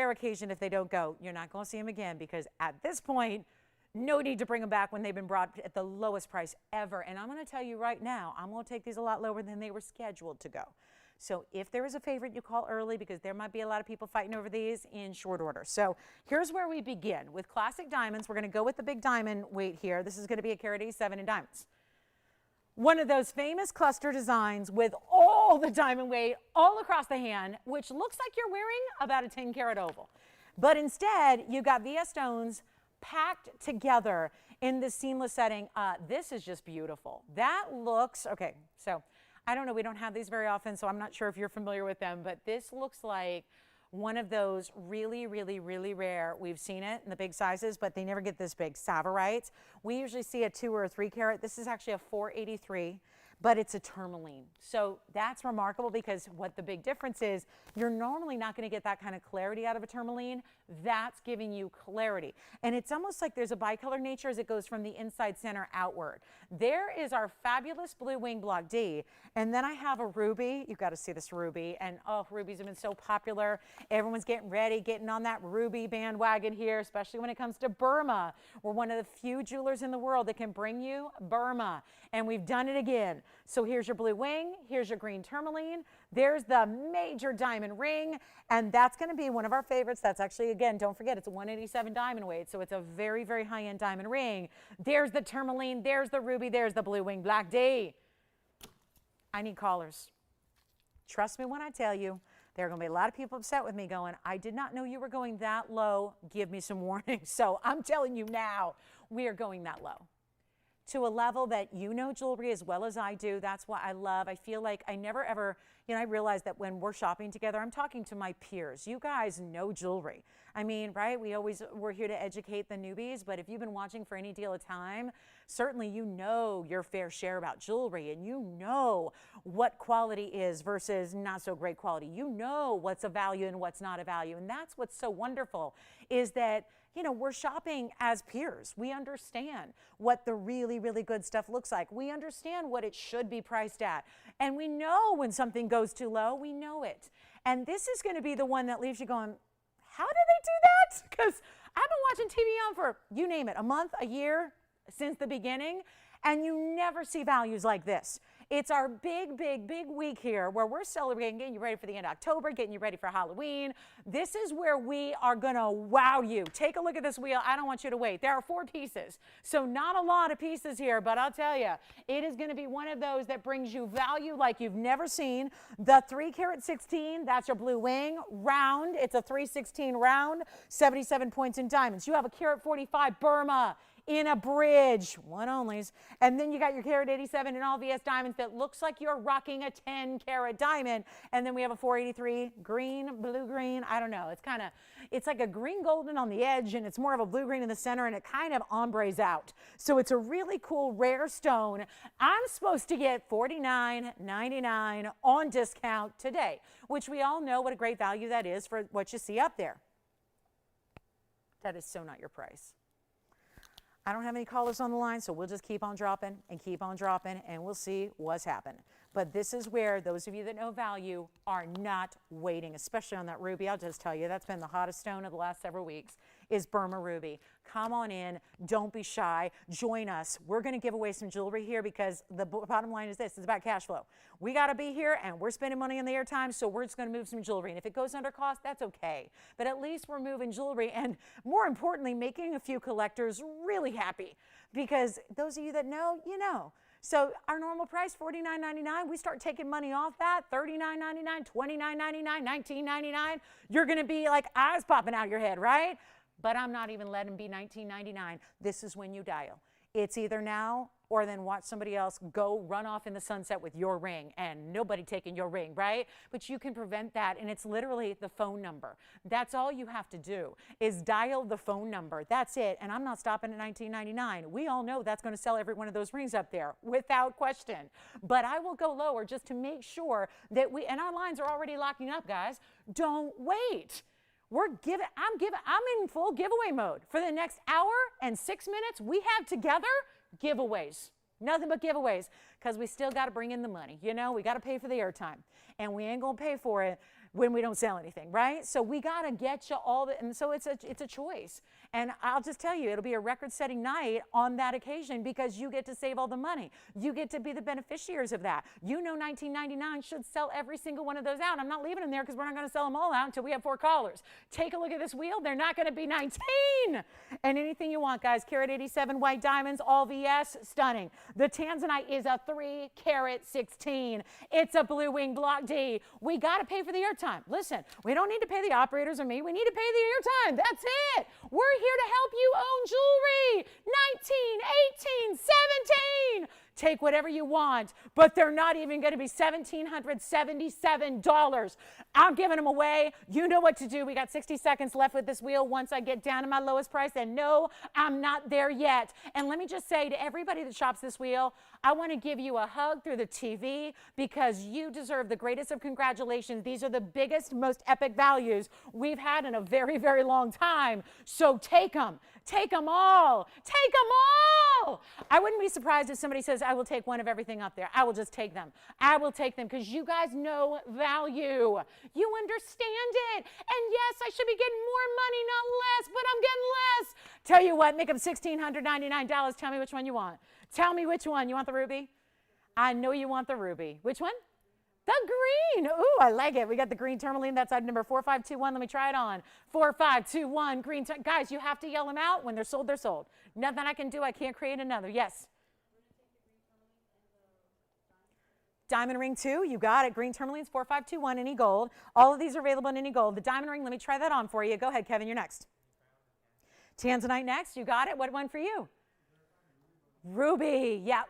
occasion if they don't go, you're not going to see them again, because at this point, no need to bring them back when they've been brought at the lowest price ever. And I'm going to tell you right now, I'm going to take these a lot lower than they were scheduled to go. So if there is a favorite, you call early, because there might be a lot of people fighting over these in short order. So here's where we begin. With classic diamonds, we're going to go with the big diamond weight here. This is going to be a carat 87 in diamonds. One of those famous cluster designs with all the diamond weight all across the hand, which looks like you're wearing about a 10 karat oval. But instead, you've got VS stones packed together in this seamless setting. This is just beautiful. That looks, okay, so I don't know, we don't have these very often, so I'm not sure if you're familiar with them, but this looks like one of those really rare. We've seen it in the big sizes, but they never get this big. Sapphires. We usually see a 2 or a 3 carat. This is actually a 483, but it's a tourmaline. So that's remarkable, because what the big difference is, you're normally not going to get that kind of clarity out of a tourmaline. That's giving you clarity. And it's almost like there's a bicolor nature as it goes from the inside center outward. There is our fabulous blue wing block D. And then I have a ruby. You've got to see this ruby. And oh, rubies have been so popular. Everyone's getting ready, getting on that ruby bandwagon here, especially when it comes to Burma. We're one of the few jewelers in the world that can bring you Burma. And we've done it again. So here's your blue wing. Here's your green tourmaline. There's the major diamond ring. And that's going to be one of our favorites. That's actually, again, don't forget, it's a 187 diamond weight. So it's a very high-end diamond ring. There's the tourmaline. There's the ruby. There's the blue wing black D. I need callers. Trust me when I tell you, there are going to be a lot of people upset with me going, I did not know you were going that low. Give me some warning. So I'm telling you now, we are going that low, to a level that you know jewelry as well as I do. That's what I love. I feel like I never ever, I realize that when we're shopping together, I'm talking to my peers. You guys know jewelry. I mean, right? We're here to educate the newbies, but if you've been watching for any deal of time, certainly you know your fair share about jewelry, and you know what quality is versus not so great quality. You know what's a value and what's not a value. And that's what's so wonderful, is that we're shopping as peers. We understand what the really good stuff looks like. We understand what it should be priced at. And we know when something goes too low, we know it. And this is going to be the one that leaves you going, how did they do that? Because I've been watching TVON for, you name it, a month, a year, since the beginning, and you never see values like this. It's our big week here where we're celebrating, getting you ready for the end of October, getting you ready for Halloween. This is where we are going to wow you. Take a look at this wheel. I don't want you to wait. There are 4 pieces, so not a lot of pieces here, but I'll tell you, it is going to be one of those that brings you value like you've never seen. The 3 carat 16, that's your blue wing, round. It's a 316 round, 77 points in diamonds. You have a carat 45 Burma in a bridge, one onlys, and then you got your carat 87 in all VS diamonds that looks like you're rocking a 10 carat diamond. And then we have a 483 green, blue green. I don't know, it's like a green golden on the edge, and it's more of a blue green in the center, and it kind of ombres out. So it's a really cool rare stone. I'm supposed to get $49.99 on discount today, which we all know what a great value that is for what you see up there. That is so not your price. I don't have any callers on the line, so we'll just keep on dropping, and we'll see what's happened. But this is where those of you that know value are not waiting, especially on that ruby. I'll just tell you, that's been the hottest stone of the last several weeks, is Burma Ruby. Come on in. Don't be shy. Join us. We're going to give away some jewelry here because the bottom line is this. It's about cash flow. We got to be here, and we're spending money on the airtime, so we're just going to move some jewelry. And if it goes under cost, that's okay. But at least we're moving jewelry, and more importantly, making a few collectors really happy. Because those of you that know, you know. So our normal price, $49.99. We start taking money off that, $39.99, $29.99, $19.99. You're going to be like eyes popping out your head, right? But I'm not even letting it be $19.99. This is when you dial. It's either now or then watch somebody else go run off in the sunset with your ring and nobody taking your ring, right? But you can prevent that, and it's literally the phone number. That's all you have to do is dial the phone number. That's it, and I'm not stopping at $19.99. We all know that's going to sell every one of those rings up there without question. But I will go lower just to make sure that and our lines are already locking up, guys. Don't wait. I'm in full giveaway mode. For the next hour and 6 minutes, we have together giveaways. Nothing but giveaways, because we still got to bring in the money. You know, we got to pay for the airtime, and we ain't going to pay for it when we don't sell anything, right? So we got to get you all the, and so it's a choice. And I'll just tell you, it'll be a record-setting night on that occasion because you get to save all the money. You get to be the beneficiaries of that. You know $19.99 should sell every single one of those out. I'm not leaving them there because we're not going to sell them all out until we have 4 callers. Take a look at this wheel. They're not going to be 19. And anything you want, guys. Carat 87 white diamonds, all VS, stunning. The Tanzanite is a 3 carat 16. It's a blue wing block D. We got to pay for the airtime. Listen, we don't need to pay the operators or me. We need to pay the airtime. That's it. We're here to help you own jewelry. 19, 18, 17. Take whatever you want, but they're not even going to be $1,777. I'm giving them away. You know what to do. We got 60 seconds left with this wheel once I get down to my lowest price, and no, I'm not there yet. And let me just say to everybody that shops this wheel, I want to give you a hug through the TV because you deserve the greatest of congratulations. These are the biggest, most epic values we've had in a very, very long time. So take them. Take them all. Take them all. I wouldn't be surprised if somebody says, I will take one of everything up there. I will just take them. I will take them because you guys know value. You understand it. And yes, I should be getting more money, not less, but I'm getting less. Tell you what, make them $1,699. Tell me which one you want. Tell me which one. You want the ruby? I know you want the ruby. Which one? The green. Ooh, I like it. We got the green tourmaline. That's item number 4521. Let me try it on. 4521 green. Guys, you have to yell them out. When they're sold, they're sold. Nothing I can do. I can't create another. Yes. Diamond ring 2. You got it. Green tourmalines 4521. Any gold. All of these are available in any gold. The diamond ring, let me try that on for you. Go ahead, Kevin. You're next. Tanzanite next. You got it. What one for you? Ruby. Yeah.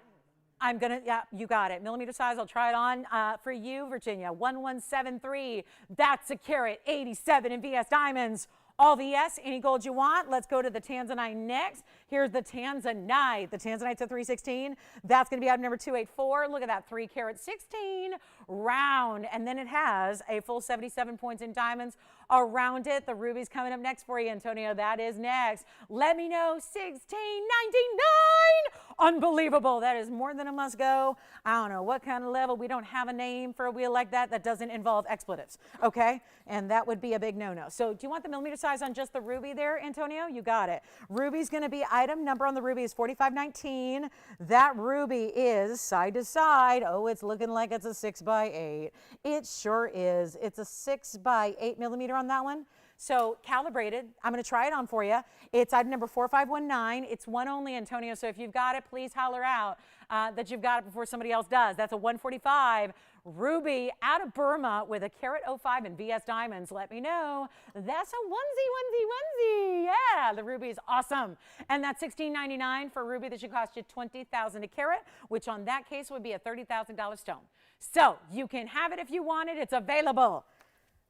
Yeah, you got it. Millimeter size, I'll try it on for you, Virginia. 1173, that's a carat 87 in VS diamonds. All VS, any gold you want. Let's go to the Tanzanite next. Here's the Tanzanite. The Tanzanite's a 316. That's going to be item number 284. Look at that, 3 carat 16 round. And then it has a full 77 points in diamonds around it. The ruby's coming up next for you, Antonio. That is next. Let me know, 1699. Unbelievable. That is more than a must go. I don't know what kind of level. We don't have a name for a wheel like that that doesn't involve expletives, okay? And that would be a big no-no. So do you want the millimeter size on just the ruby there, Antonio? You got it. Ruby's going to be item number on the ruby is 4519. That ruby is side to side. Oh, it's looking like it's a 6x8. It sure is. It's a 6x8 millimeter on that one. So calibrated. I'm going to try it on for you. It's item number 4519. It's one only, Antonio. So if you've got it, please holler out that you've got it before somebody else does. That's a 145 ruby out of Burma with a carat 05 in VS diamonds. Let me know. That's a onesie. Yeah, the ruby is awesome. And that's $16.99 for a ruby that should cost you $20,000 a carat, which on that case would be a $30,000 stone. So you can have it if you want it. It's available.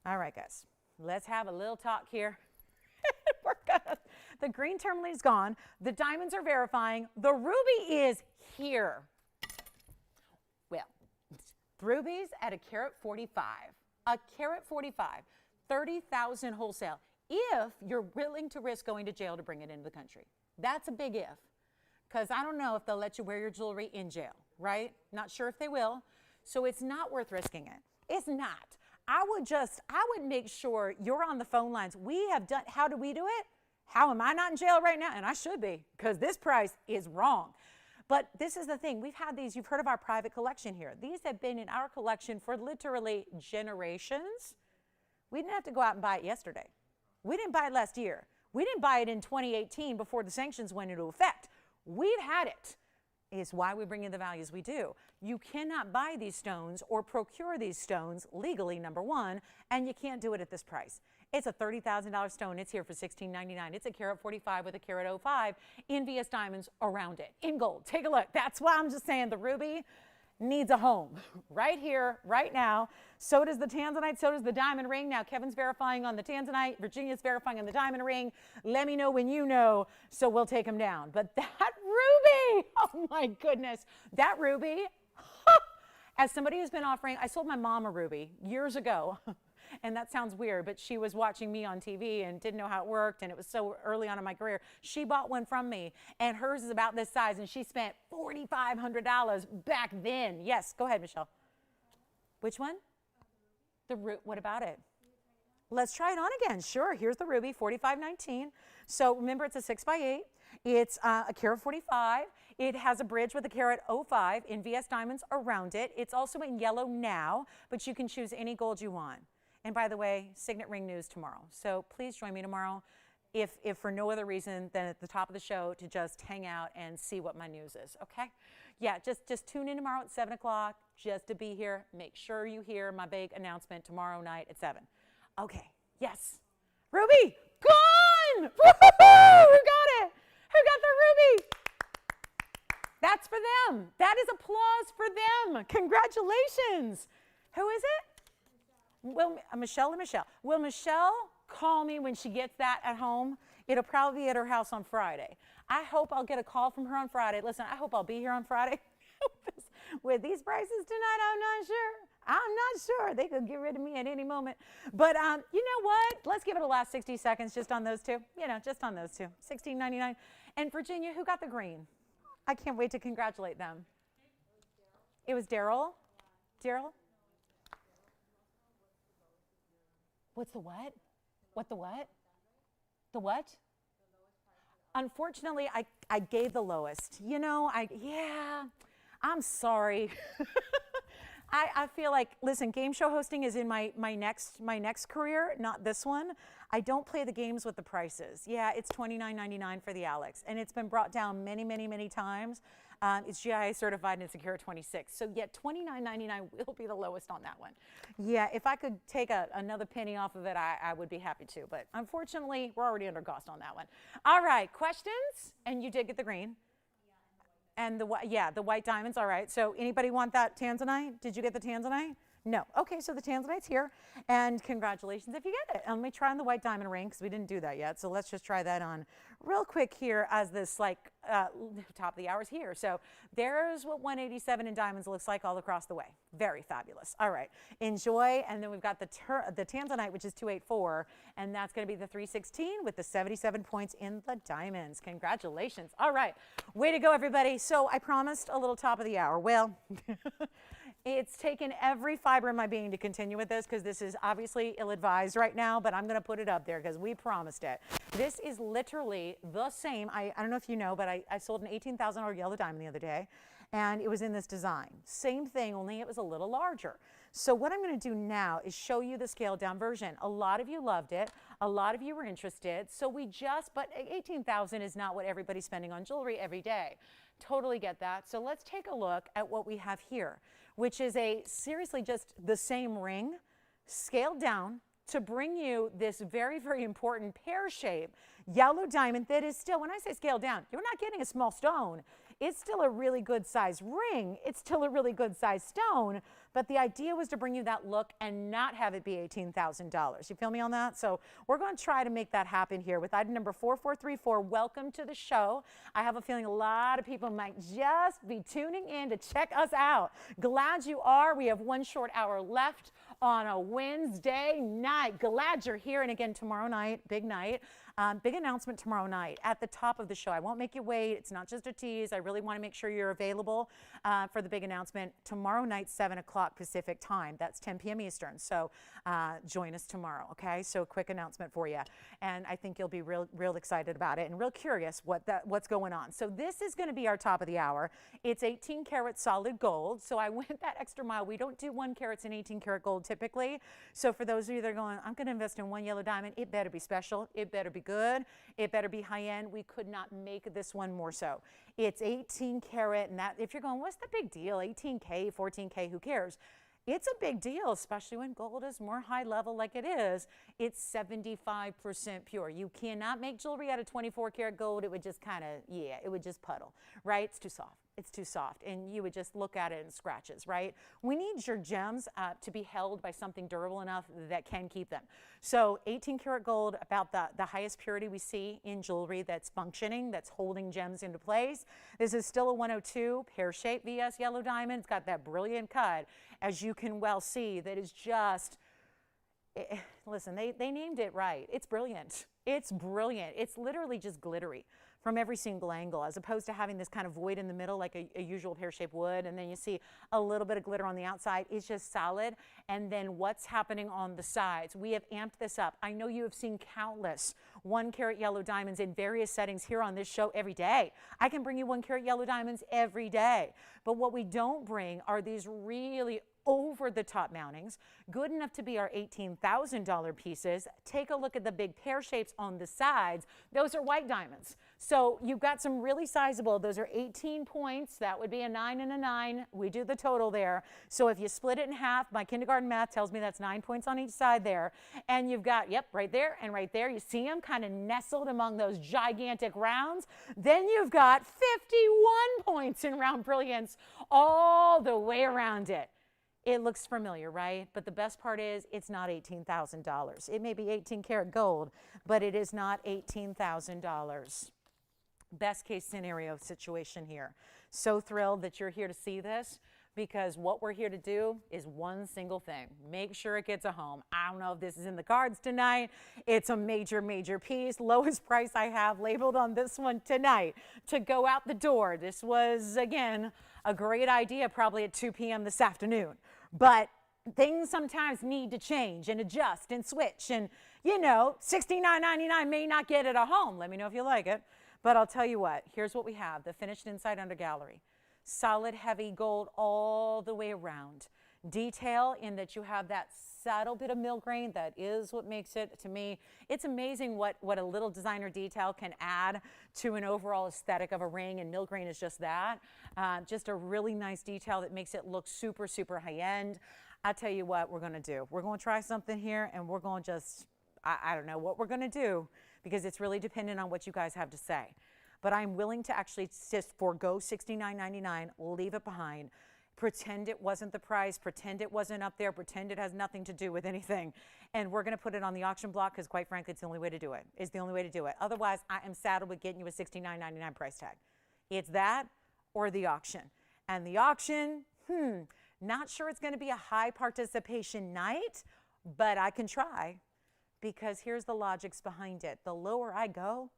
All right, guys. Let's have a little talk here. The green tourmaline is gone. The diamonds are verifying. The ruby is here. Well, rubies at a carat 45. A carat 45. 30,000 wholesale. If you're willing to risk going to jail to bring it into the country. That's a big if. Because I don't know if they'll let you wear your jewelry in jail, right? Not sure if they will. So it's not worth risking it. It's not. I would make sure you're on the phone lines. We have done, how do we do it? How am I not in jail right now? And I should be, because this price is wrong. But this is the thing. We've had these, you've heard of our private collection here. These have been in our collection for literally generations. We didn't have to go out and buy it yesterday. We didn't buy it last year. We didn't buy it in 2018 before the sanctions went into effect. We've had it. Is why we bring in the values we do. You cannot buy these stones or procure these stones legally, number one, and you can't do it at this price. It's a $30,000 stone. It's here for $16.99. It's a carat 45 with a carat 05 in VS diamonds around it, in gold. Take a look. That's why I'm just saying the ruby needs a home right here, right now. So does the Tanzanite, so does the diamond ring. Now, Kevin's verifying on the Tanzanite. Virginia's verifying on the diamond ring. Let me know when you know, so we'll take them down. But that ruby, oh my goodness, that ruby, as somebody who's been offering, I sold my mom a ruby years ago. And that sounds weird, but she was watching me on TV and didn't know how it worked, and it was so early on in my career. She bought one from me, and hers is about this size, and she spent $4,500 back then. Yes, go ahead, Michelle. Which one? What about it? Let's try it on again. Sure, here's the ruby, 45.19. So remember, it's a 6x8. It's a carat 45. It has a bridge with a carat 05 in VS diamonds around it. It's also in yellow now, but you can choose any gold you want. And by the way, signet ring news tomorrow. So please join me tomorrow, if for no other reason than at the top of the show to just hang out and see what my news is, okay? Yeah, just tune in tomorrow at 7 o'clock just to be here. Make sure you hear my big announcement tomorrow night at 7. Okay, yes. Ruby, gone! Woo-hoo-hoo! Who got it? Who got the ruby? That's for them. That is applause for them. Congratulations. Who is it? Will Michelle and Michelle. Will Michelle call me when she gets that at home? It'll probably be at her house on Friday. I hope I'll get a call from her on Friday. Listen, I hope I'll be here on Friday. With these prices tonight, I'm not sure. I'm not sure. They could get rid of me at any moment. But you know what? Let's give it a last 60 seconds just on those two. You know, just on those two. $16.99. And Virginia, who got the green? I can't wait to congratulate them. It was Daryl? Daryl? What's the what? What the what? The what? Unfortunately, I gave the lowest. You know, I'm sorry. I feel like, listen, game show hosting is in my next career, not this one. I don't play the games with the prices. Yeah, it's $29.99 for the Alex, and it's been brought down many, many, many times. It's GIA certified and it's a carat 26. So yet $29.99 will be the lowest on that one. Yeah, if I could take another penny off of it, I would be happy to. But unfortunately, we're already under cost on that one. All right, questions? And you did get the green. And the white diamonds, all right. So anybody want that Tanzanite? Did you get the Tanzanite? No. Okay, so the Tanzanite's here. And congratulations if you get it. And let me try on the white diamond ring, because we didn't do that yet. So let's just try that on real quick here as this, like, top of the hour's here. So there's what 187 in diamonds looks like all across the way. Very fabulous. All right, enjoy. And then we've got the Tanzanite, which is 284, and that's going to be the 316 with the 77 points in the diamonds. Congratulations. All right, way to go, everybody. So I promised a little top of the hour. Well, it's taken every fiber in my being to continue with this, because this is obviously ill-advised right now, but I'm going to put it up there because we promised it. This is literally the same. I don't know if you know, but I sold an $18,000 yellow diamond the other day, and it was in this design. Same thing, only it was a little larger. So what I'm going to do now is show you the scaled down version. A lot of you loved it. A lot of you were interested. So but $18,000 is not what everybody's spending on jewelry every day. Totally get that. So let's take a look at what we have here, which is seriously just the same ring scaled down to bring you this very, very important pear shape yellow diamond that is still, when I say scaled down, you're not getting a small stone. It's still a really good size ring. It's still a really good size stone, but the idea was to bring you that look and not have it be $18,000. You feel me on that? So we're going to try to make that happen here with item number 4434. Welcome to the show. I have a feeling a lot of people might just be tuning in to check us out. Glad you are. We have one short hour left on a Wednesday night. Glad you're here. And again, tomorrow night, big night. Big announcement tomorrow night at the top of the show. I won't make you wait. It's not just a tease. I really want to make sure you're available for the big announcement tomorrow night, 7 o'clock Pacific time. That's 10 p.m. Eastern. So join us tomorrow, okay? So quick announcement for you. And I think you'll be real excited about it and real curious what's going on. So this is going to be our top of the hour. It's 18 karat solid gold. So I went that extra mile. We don't do 1 carats and 18 karat gold typically. So for those of you that are going, I'm going to invest in 1 yellow diamond, it better be special. It better be good. It better be high end. We could not make this one more so. It's 18 karat, and that if you're going, what's the big deal? 18K, 14K, who cares? It's a big deal, especially when gold is more high level like it is. It's 75% pure. You cannot make jewelry out of 24 karat gold. It would just kind of, yeah, it would just puddle, right? It's too soft. It's too soft, and you would just look at it and scratches, right? We need your gems to be held by something durable enough that can keep them. So 18 karat gold, about the highest purity we see in jewelry that's functioning, that's holding gems into place. This is still a 102 pear-shaped VS yellow diamond. It's got that brilliant cut, as you can well see, that is just, listen, they named it right. It's brilliant. It's brilliant. It's literally just glittery from every single angle, as opposed to having this kind of void in the middle like a usual pear-shaped would, and then you see a little bit of glitter on the outside. It's just solid. And then what's happening on the sides? We have amped this up. I know you have seen countless 1 carat yellow diamonds in various settings here on this show every day. I can bring you 1 carat yellow diamonds every day. But what we don't bring are these really over-the-top mountings, good enough to be our $18,000 pieces. Take a look at the big pear shapes on the sides. Those are white diamonds. So you've got some really sizable. Those are 18 points. That would be a 9 and a 9. We do the total there. So if you split it in half, my kindergarten math tells me that's 9 points on each side there. And you've got, yep, right there and right there. You see them kind of nestled among those gigantic rounds. Then you've got 51 points in round brilliance all the way around it. It looks familiar, right? But the best part is it's not $18,000. It may be 18 karat gold, but it is not $18,000. Best case scenario situation here. So thrilled that you're here to see this, because what we're here to do is one single thing. Make sure it gets a home. I don't know if this is in the cards tonight. It's a major piece. Lowest price I have labeled on this one tonight to go out the door. This was, again, a great idea probably at 2 p.m. this afternoon. But things sometimes need to change and adjust and switch. And, you know, $69.99 may not get it a home. Let me know if you like it. But I'll tell you what. Here's what we have. The finished inside under gallery. Solid, heavy gold all the way around. Detail in that you have that subtle bit of mill grain. That is what makes it, to me, it's amazing what a little designer detail can add to an overall aesthetic of a ring, and mill grain is just that. Just a really nice detail that makes it look super high end. I tell you what we're going to do. We're going to try something here, and we're going to just, I don't know what we're going to do, because it's really dependent on what you guys have to say. But I'm willing to actually just forego $69.99, leave it behind, pretend it wasn't the price, pretend it wasn't up there, pretend it has nothing to do with anything. And we're going to put it on the auction block, because quite frankly, it's the only way to do it. It's the only way to do it. Otherwise, I am saddled with getting you a $69.99 price tag. It's that or the auction. And the auction, not sure it's going to be a high participation night, but I can try, because here's the logics behind it. The lower I go,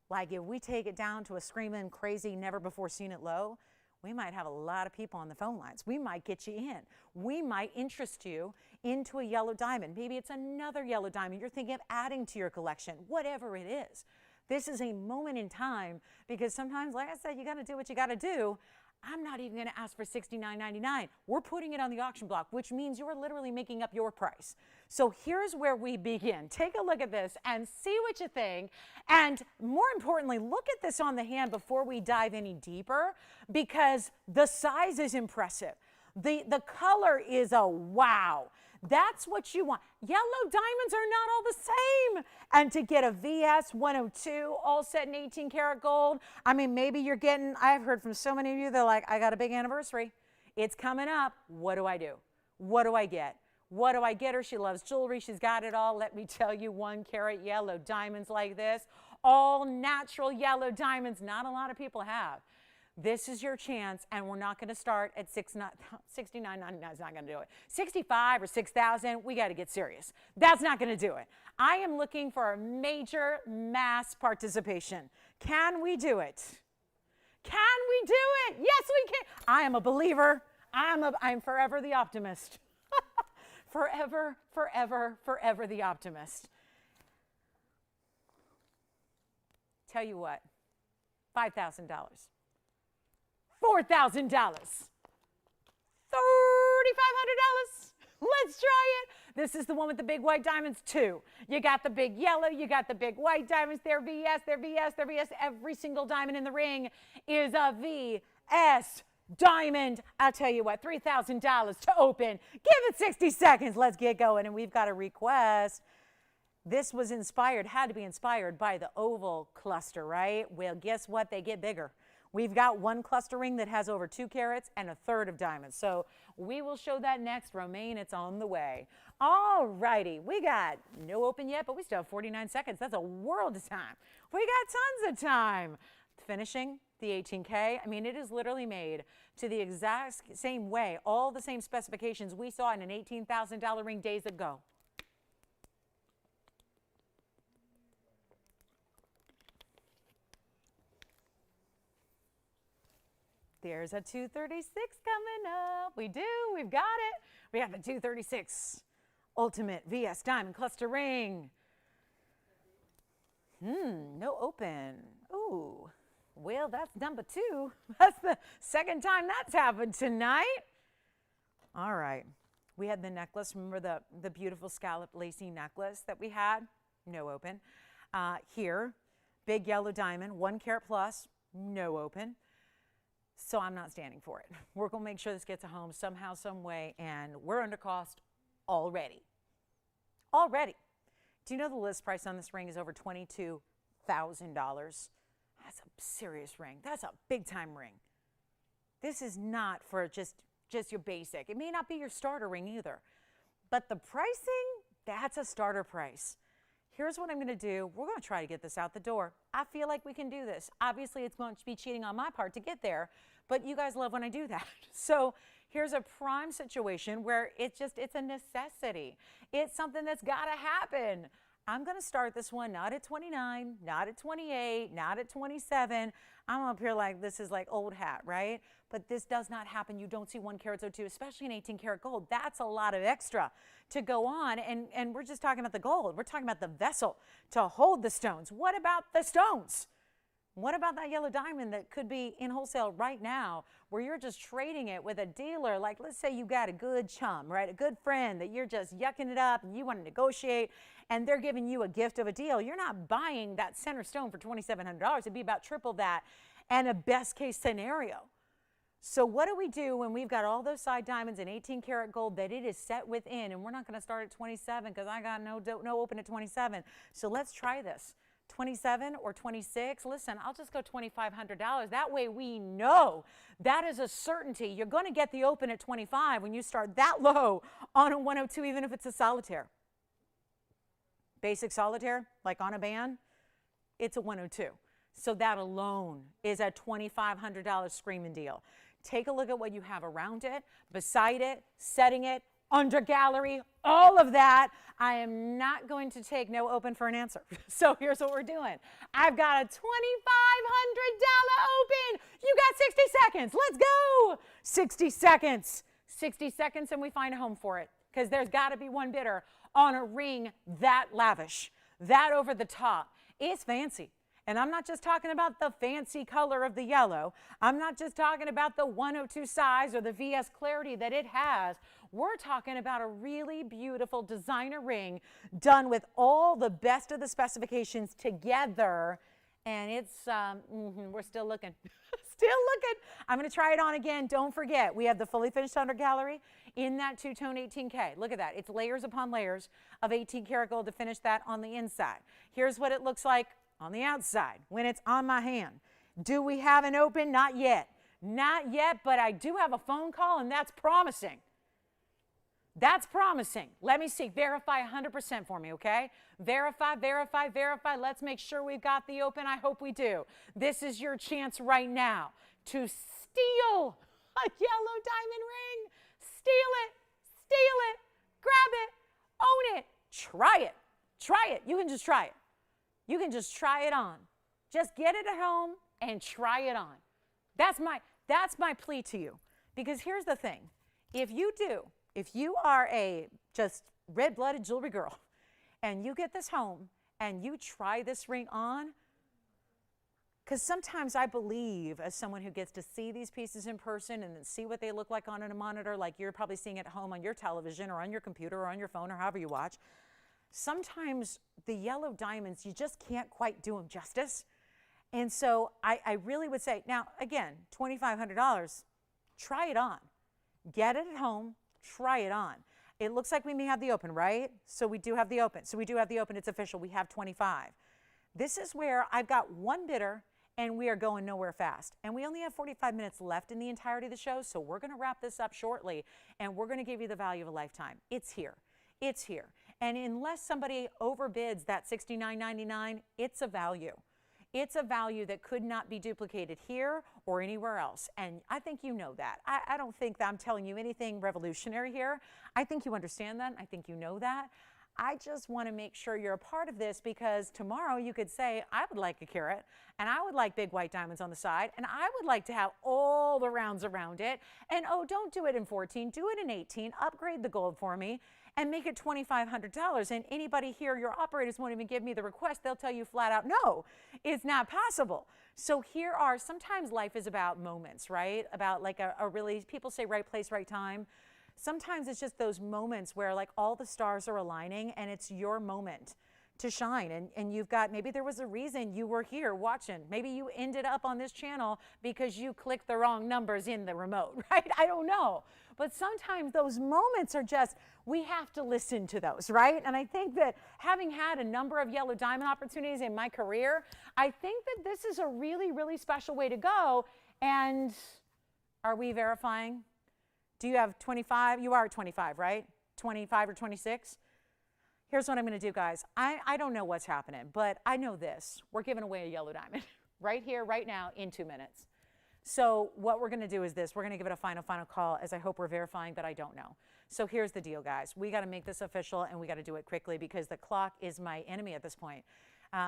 like if we take it down to a screaming, crazy, never before seen it low, we might have a lot of people on the phone lines. We might get you in. We might interest you into a yellow diamond. Maybe it's another yellow diamond you're thinking of adding to your collection, whatever it is. This is a moment in time, because sometimes, like I said, you got to do what you got to do. I'm not even going to ask for $69.99. We're putting it on the auction block, which means you're literally making up your price. So here's where we begin. Take a look at this and see what you think. And more importantly, look at this on the hand before we dive any deeper, because the size is impressive. The color is a wow. That's what you want. Yellow diamonds are not all the same. And to get a VS 102 all set in 18 karat gold, I mean, maybe you're getting, I've heard from so many of you, they're like, I got a big anniversary. It's coming up. What do I do? What do I get? What do I get her? She loves jewelry. She's got it all. Let me tell you, 1 carat yellow diamonds like this, all natural yellow diamonds, not a lot of people have. This is your chance, and we're not going to start at $69.99 is not going to do it. 65 or 6,000, we got to get serious. That's not going to do it. I am looking for a major mass participation. Can we do it? Can we do it? Yes, we can. I am a believer. I'm forever the optimist. Forever, forever, forever the optimist. Tell you what, $5,000. $4,000, $3,500. Let's try it. This is the one with the big white diamonds too. You got the big yellow, you got the big white diamonds. They're VS, they're VS, they're VS. Every single diamond in the ring is a VS diamond. I'll tell you what, $3,000 to open. Give it 60 seconds. Let's get going. And we've got a request. This was inspired, had to be inspired by the oval cluster, right? Well, guess what? They get bigger. We've got one cluster ring that has over 2 carats and 1/3 of diamonds. So we will show that next. Romaine, it's on the way. All righty. We got no open yet, but we still have 49 seconds. That's a world of time. We got tons of time. Finishing the 18K. I mean, it is literally made to the exact same way, all the same specifications we saw in an $18,000 ring days ago. There's a 236 coming up. We do. We've got it. We have the 236 Ultimate VS Diamond Cluster Ring. No open. Ooh. Well, that's number 2. That's the second time that's happened tonight. All right. We had the necklace. Remember the beautiful scallop lacy necklace that we had? No open. Here, big yellow diamond, 1 carat plus, no open. So I'm not standing for it. We're going to make sure this gets a home somehow, some way, and we're under cost already. Already. Do you know the list price on this ring is over $22,000? That's a serious ring. That's a big-time ring. This is not for just your basic. It may not be your starter ring either. But the pricing, that's a starter price. Here's what I'm going to do. We're going to try to get this out the door. I feel like we can do this. Obviously, it's going to be cheating on my part to get there, but you guys love when I do that. So here's a prime situation where it's a necessity. It's something that's got to happen. I'm going to start this one not at 29, not at 28, not at 27. I'm up here like this is like old hat, right? But this does not happen. You don't see 1 carat 02, especially in 18 karat gold. That's a lot of extra to go on. And we're just talking about the gold. We're talking about the vessel to hold the stones. What about the stones? What about that yellow diamond that could be in wholesale right now where you're just trading it with a dealer? Like, let's say you got a good chum, right? A good friend that you're just yucking it up and you want to negotiate and they're giving you a gift of a deal. You're not buying that center stone for $2,700. It'd be about triple that and a best case scenario. So what do we do when we've got all those side diamonds and 18 karat gold that it is set within? And we're not going to start at 27 because I got no open at 27. So let's try this. 27 or 26, listen, I'll just go $2,500. That way we know that is a certainty. You're going to get the open at 25 when you start that low on a 102, even if it's a solitaire. Basic solitaire, like on a band, it's a 102. So that alone is a $2,500 screaming deal. Take a look at what you have around it, beside it, setting it, under gallery, all of that. I am not going to take no open for an answer. So here's what we're doing. I've got a $2,500 open. You got 60 seconds. Let's go. 60 seconds. 60 seconds and we find a home for it because there's got to be one bidder on a ring that lavish, that over the top. It's fancy. And I'm not just talking about the fancy color of the yellow. I'm not just talking about the 102 size or the VS clarity that it has. We're talking about a really beautiful designer ring done with all the best of the specifications together. And it's, we're still looking. Still looking. I'm going to try it on again. Don't forget, we have the fully finished under gallery in that two-tone 18K. Look at that. It's layers upon layers of 18 karat gold to finish that on the inside. Here's what it looks like on the outside when it's on my hand. Do we have an open? Not yet. Not yet, but I do have a phone call, and that's promising. That's promising. Let me see. Verify 100% for me, okay? Verify, verify, verify. Let's make sure we've got the open. I hope we do. This is your chance right now to steal a yellow diamond ring. Steal it. Steal it. Grab it. Own it. Try it. Try it. You can just try it. You can just try it on. Just get it at home and try it on. That's my plea to you. Because here's the thing. If you are a just red-blooded jewelry girl and you get this home and you try this ring on, because sometimes I believe, as someone who gets to see these pieces in person and then see what they look like on a monitor, like you're probably seeing at home on your television or on your computer or on your phone or however you watch, sometimes the yellow diamonds, you just can't quite do them justice. And so I really would say, now again, $2,500, try it on. Get it at home, try it on. It looks like we may have the open, right? So we do have the open. So we do have the open. It's official. We have 25. This is where I've got one bidder and we are going nowhere fast. And we only have 45 minutes left in the entirety of the show. So we're going to wrap this up shortly and we're going to give you the value of a lifetime. It's here. It's here. And unless somebody overbids that $69.99, it's a value. It's a value that could not be duplicated here or anywhere else. And I think you know that. I don't think that I'm telling you anything revolutionary here. I think you understand that. I think you know that. I just want to make sure you're a part of this because tomorrow you could say, I would like a carat and I would like big white diamonds on the side and I would like to have all the rounds around it. And oh, don't do it in 14, do it in 18, upgrade the gold for me and make it $2,500. And anybody here, your operators won't even give me the request. They'll tell you flat out, no, it's not possible. So here are, sometimes life is about moments, right? About like a really, people say right place, right time. Sometimes it's just those moments where like all the stars are aligning and it's your moment to shine. And you've got, maybe there was a reason you were here watching. Maybe you ended up on this channel because you clicked the wrong numbers in the remote, right? I don't know. But sometimes those moments are just, we have to listen to those, right? And I think that having had a number of yellow diamond opportunities in my career, I think that this is a really, really special way to go. And are we verifying? Do you have 25? You are 25, right? 25 or 26? Here's what I'm going to do, guys. I don't know what's happening, but I know this. We're giving away a yellow diamond right here, right now, in 2 minutes. So what we're going to do is this. We're going to give it a final call, as I hope we're verifying that I don't know. So here's the deal, guys. We got to make this official, and we got to do it quickly because the clock is my enemy at this point.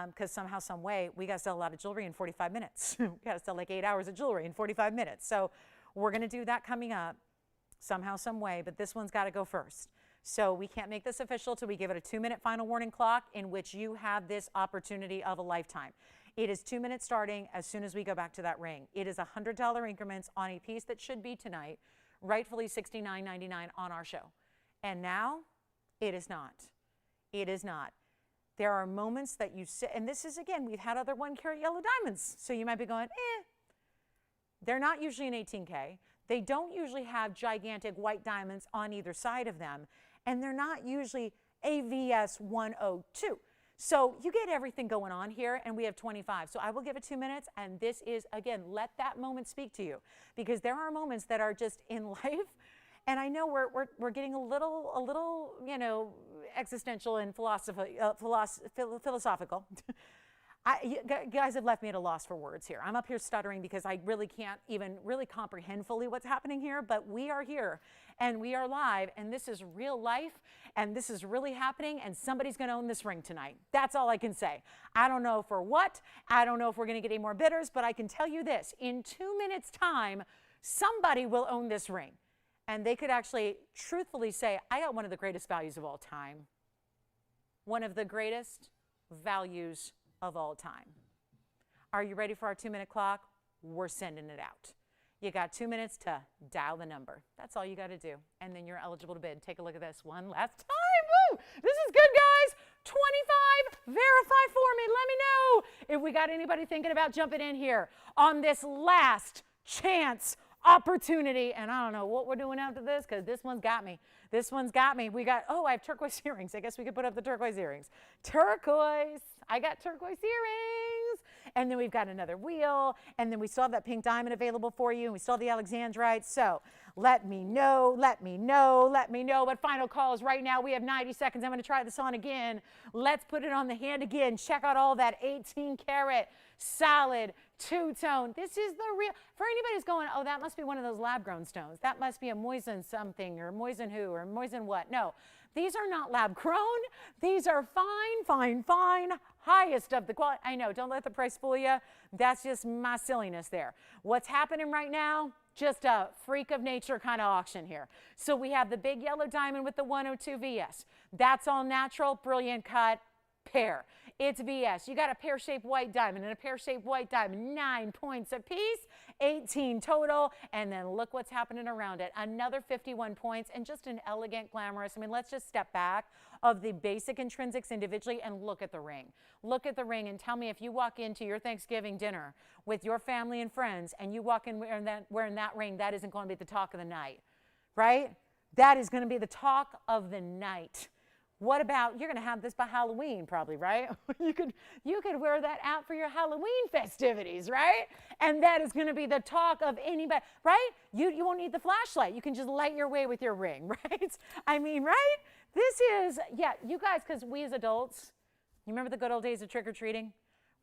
Because somehow, some way, we got to sell a lot of jewelry in 45 minutes. We got to sell like 8 hours of jewelry in 45 minutes. So we're going to do that coming up. Somehow, some way, but this one's got to go first. So we can't make this official till we give it a 2-minute final warning clock in which you have this opportunity of a lifetime. It is 2 minutes starting as soon as we go back to that ring. It is $100 increments on a piece that should be tonight, rightfully $69.99 on our show. And now it is not. It is not. There are moments that you sit, and this is, again, we've had other 1-carat yellow diamonds. So you might be going, They're not usually an 18K. They don't usually have gigantic white diamonds on either side of them, and they're not usually AVS 102. So you get everything going on here, and we have 25. So I will give it 2 minutes, and this is, again, let that moment speak to you, because there are moments that are just in life, and I know we're getting a little, you know, existential and philosophical. You guys have left me at a loss for words here. I'm up here stuttering because I really can't even really comprehend fully what's happening here, but we are here and we are live and this is real life and this is really happening and somebody's going to own this ring tonight. That's all I can say. I don't know for what. I don't know if we're going to get any more bidders, but I can tell you this. In 2 minutes time, somebody will own this ring and they could actually truthfully say, I got one of the greatest values of all time. One of the greatest values of all time. Are you ready for our 2-minute clock? We're sending it out. You got 2 minutes to dial the number. That's all you got to do. And then you're eligible to bid. Take a look at this one last time. Woo! This is good, guys. 25. Verify for me. Let me know if we got anybody thinking about jumping in here on this last chance opportunity. And I don't know what we're doing after this because this one's got me. This one's got me. We got, oh, I have turquoise earrings. I guess we could put up the turquoise earrings. Turquoise. I got turquoise earrings. and then we've got another wheel, and then we still have that pink diamond available for you, and we still have the Alexandrite. So let me know, let me know, let me know. But final calls right now. We have 90 seconds. I'm going to try this on again. Let's put it on the hand again. Check out all that 18 karat solid two-tone. This is the real. For anybody who's going, oh, that must be one of those lab-grown stones. That must be a Moisen something or Moisen who or Moisen what. No, these are not lab-grown. These are fine, fine, fine, highest of the quality. I know, don't let the price fool you. That's just my silliness there. What's happening right now? Just a freak of nature kind of auction here. So we have the big yellow diamond with the 102 VS. That's all natural, brilliant cut, pair. It's VS. You got a pear-shaped white diamond and a pear-shaped white diamond, 9 points a piece, 18 total, and then look what's happening around it. Another 51 points and just an elegant, glamorous. I mean, let's just step back of the basic intrinsics individually and look at the ring. Look at the ring and tell me if you walk into your Thanksgiving dinner with your family and friends and you walk in wearing that ring, that isn't going to be the talk of the night, right? That is going to be the talk of the night. What about, you're going to have this by Halloween probably, right? you could wear that out for your Halloween festivities, right? And that is going to be the talk of anybody, right? You won't need the flashlight. You can just light your way with your ring, right? I mean, right? This is, yeah, you guys, because we as adults, you remember the good old days of trick-or-treating?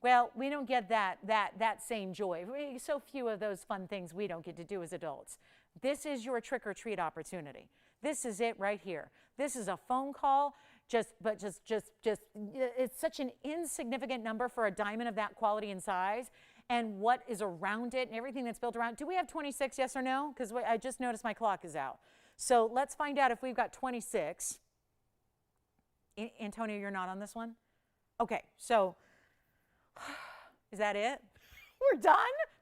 Well, we don't get that same joy. So few of those fun things we don't get to do as adults. This is your trick-or-treat opportunity. This is it right here. This is a phone call, but it's such an insignificant number for a diamond of that quality and size, and what is around it and everything that's built around. Do we have 26, yes or no? Because I just noticed my clock is out. So let's find out if we've got 26. Antonio, you're not on this one? Okay, so is that it? We're done?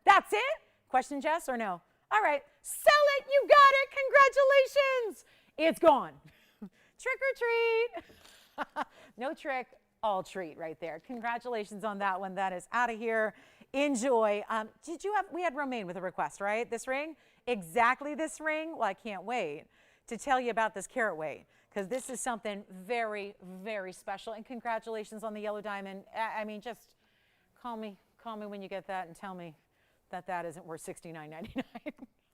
That's it? Question, Jess, or no? All right, sell it, you got it, congratulations. It's gone. Trick or treat. No trick, all treat right there. Congratulations on that one. That is out of here. Enjoy. We had Romaine with a request, right? This ring? Exactly this ring? Well, I can't wait to tell you about this carat weight because this is something very, very special. And congratulations on the yellow diamond. I mean, just call me when you get that and tell me that isn't worth $69.99.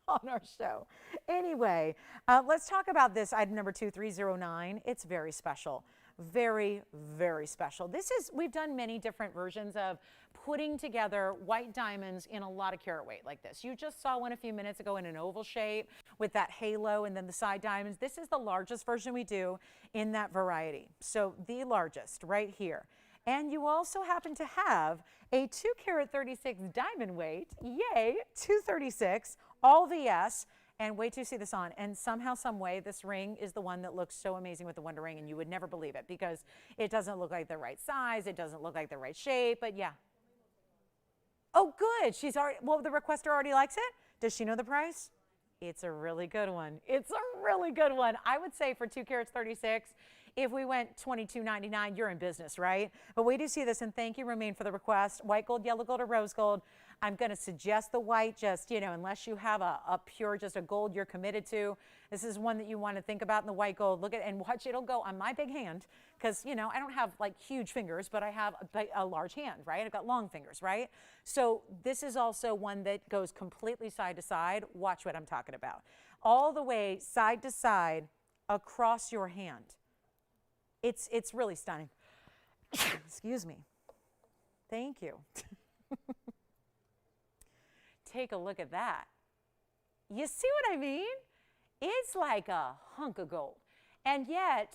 On our show. Anyway, let's talk about this item number 2309. It's very special. Very, very special. We've done many different versions of putting together white diamonds in a lot of carat weight like this. You just saw one a few minutes ago in an oval shape with that halo and then the side diamonds. This is the largest version we do in that variety. So the largest right here. And you also happen to have a 2 karat 36 diamond weight. Yay, 236. All VS, and wait till you see this on. And somehow, some way, this ring is the one that looks so amazing with the Wonder Ring, and you would never believe it because it doesn't look like the right size, it doesn't look like the right shape, but yeah. Oh, good. She's already, well, the requester already likes it. Does she know the price? It's a really good one. It's a really good one. I would say for 2 carats 36, if we went $22.99, you're in business, right? But we do see this, and thank you, Romaine, for the request. White gold, yellow gold, or rose gold. I'm going to suggest the white, just, unless you have a pure, just a gold you're committed to. This is one that you want to think about in the white gold. Look at and watch, it'll go on my big hand because, I don't have like huge fingers, but I have a large hand, right? I've got long fingers, right? So this is also one that goes completely side to side. Watch what I'm talking about. All the way side to side across your hand. It's really stunning. Excuse me. Thank you. Take a look at that. You see what I mean? It's like a hunk of gold. And yet,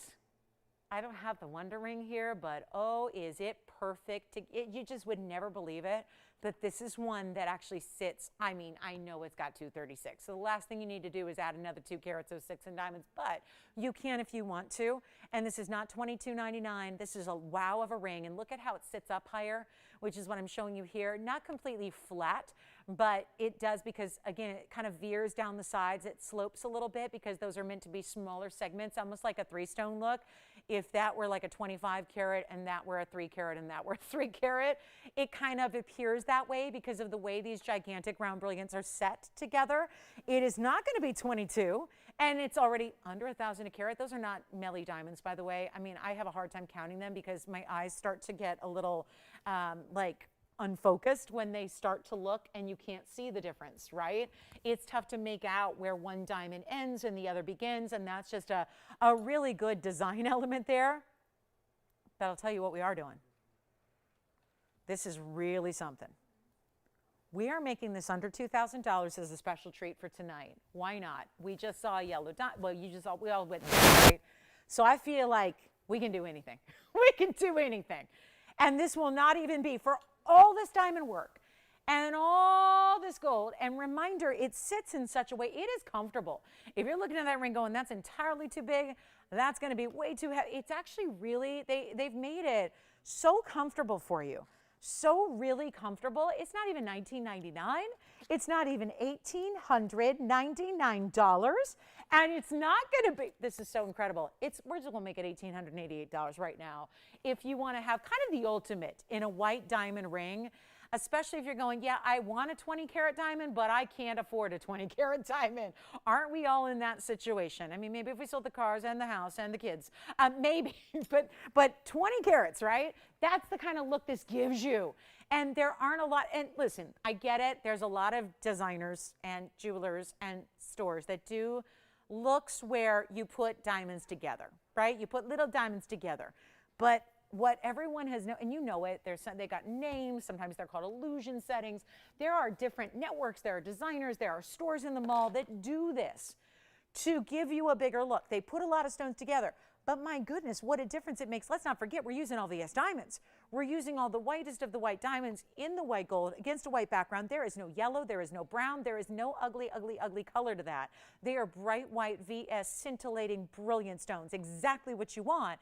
I don't have the Wonder Ring here, but oh, is it perfect. You just would never believe it. But this is one that actually sits, I know it's got 236. So the last thing you need to do is add another 2 carats 06 in diamonds, but you can if you want to. And this is not $22.99. This is a wow of a ring. And look at how it sits up higher, which is what I'm showing you here. Not completely flat, but it does because, again, it kind of veers down the sides. It slopes a little bit because those are meant to be smaller segments, almost like a 3-stone look. If that were like a 25 carat and that were a 3 carat and that were a 3 carat, it kind of appears that way because of the way these gigantic round brilliants are set together. It is not going to be 22, and it's already under 1,000 a carat. Those are not Melly diamonds, by the way. I have a hard time counting them because my eyes start to get a little like unfocused when they start to look and you can't see the difference, right? It's tough to make out where one diamond ends and the other begins, and that's just a really good design element there. But I'll tell you what we are doing. This is really something. We are making this under $2,000 as a special treat for tonight. Why not? We just saw a yellow diamond. Well, we all witnessed it, right? So I feel like we can do anything. We can do anything. And this will not even be for all this diamond work and all this gold. And reminder, it sits in such a way, it is comfortable. If you're looking at that ring going, that's entirely too big, that's going to be way too heavy. It's actually really, they've made it so comfortable for you. So really comfortable. It's not even $19.99. It's not even $1,899. And it's not going to be, this is so incredible. We're just going to make it $1,888 right now. If you want to have kind of the ultimate in a white diamond ring, especially if you're going, yeah, I want a 20 karat diamond, but I can't afford a 20 karat diamond. Aren't we all in that situation? I mean, maybe if we sold the cars and the house and the kids, maybe, but 20 carats, right? That's the kind of look this gives you. And there aren't a lot, and listen, I get it. There's a lot of designers and jewelers and stores that do looks where you put diamonds together, right? You put little diamonds together. But what everyone has known, and you know it, they got names, sometimes they're called illusion settings. There are different networks, there are designers, there are stores in the mall that do this to give you a bigger look. They put a lot of stones together. But my goodness, what a difference it makes. Let's not forget, we're using all VS diamonds. We're using all the whitest of the white diamonds in the white gold against a white background. There is no yellow, there is no brown, there is no ugly, ugly, ugly color to that. They are bright white VS scintillating brilliant stones, exactly what you want.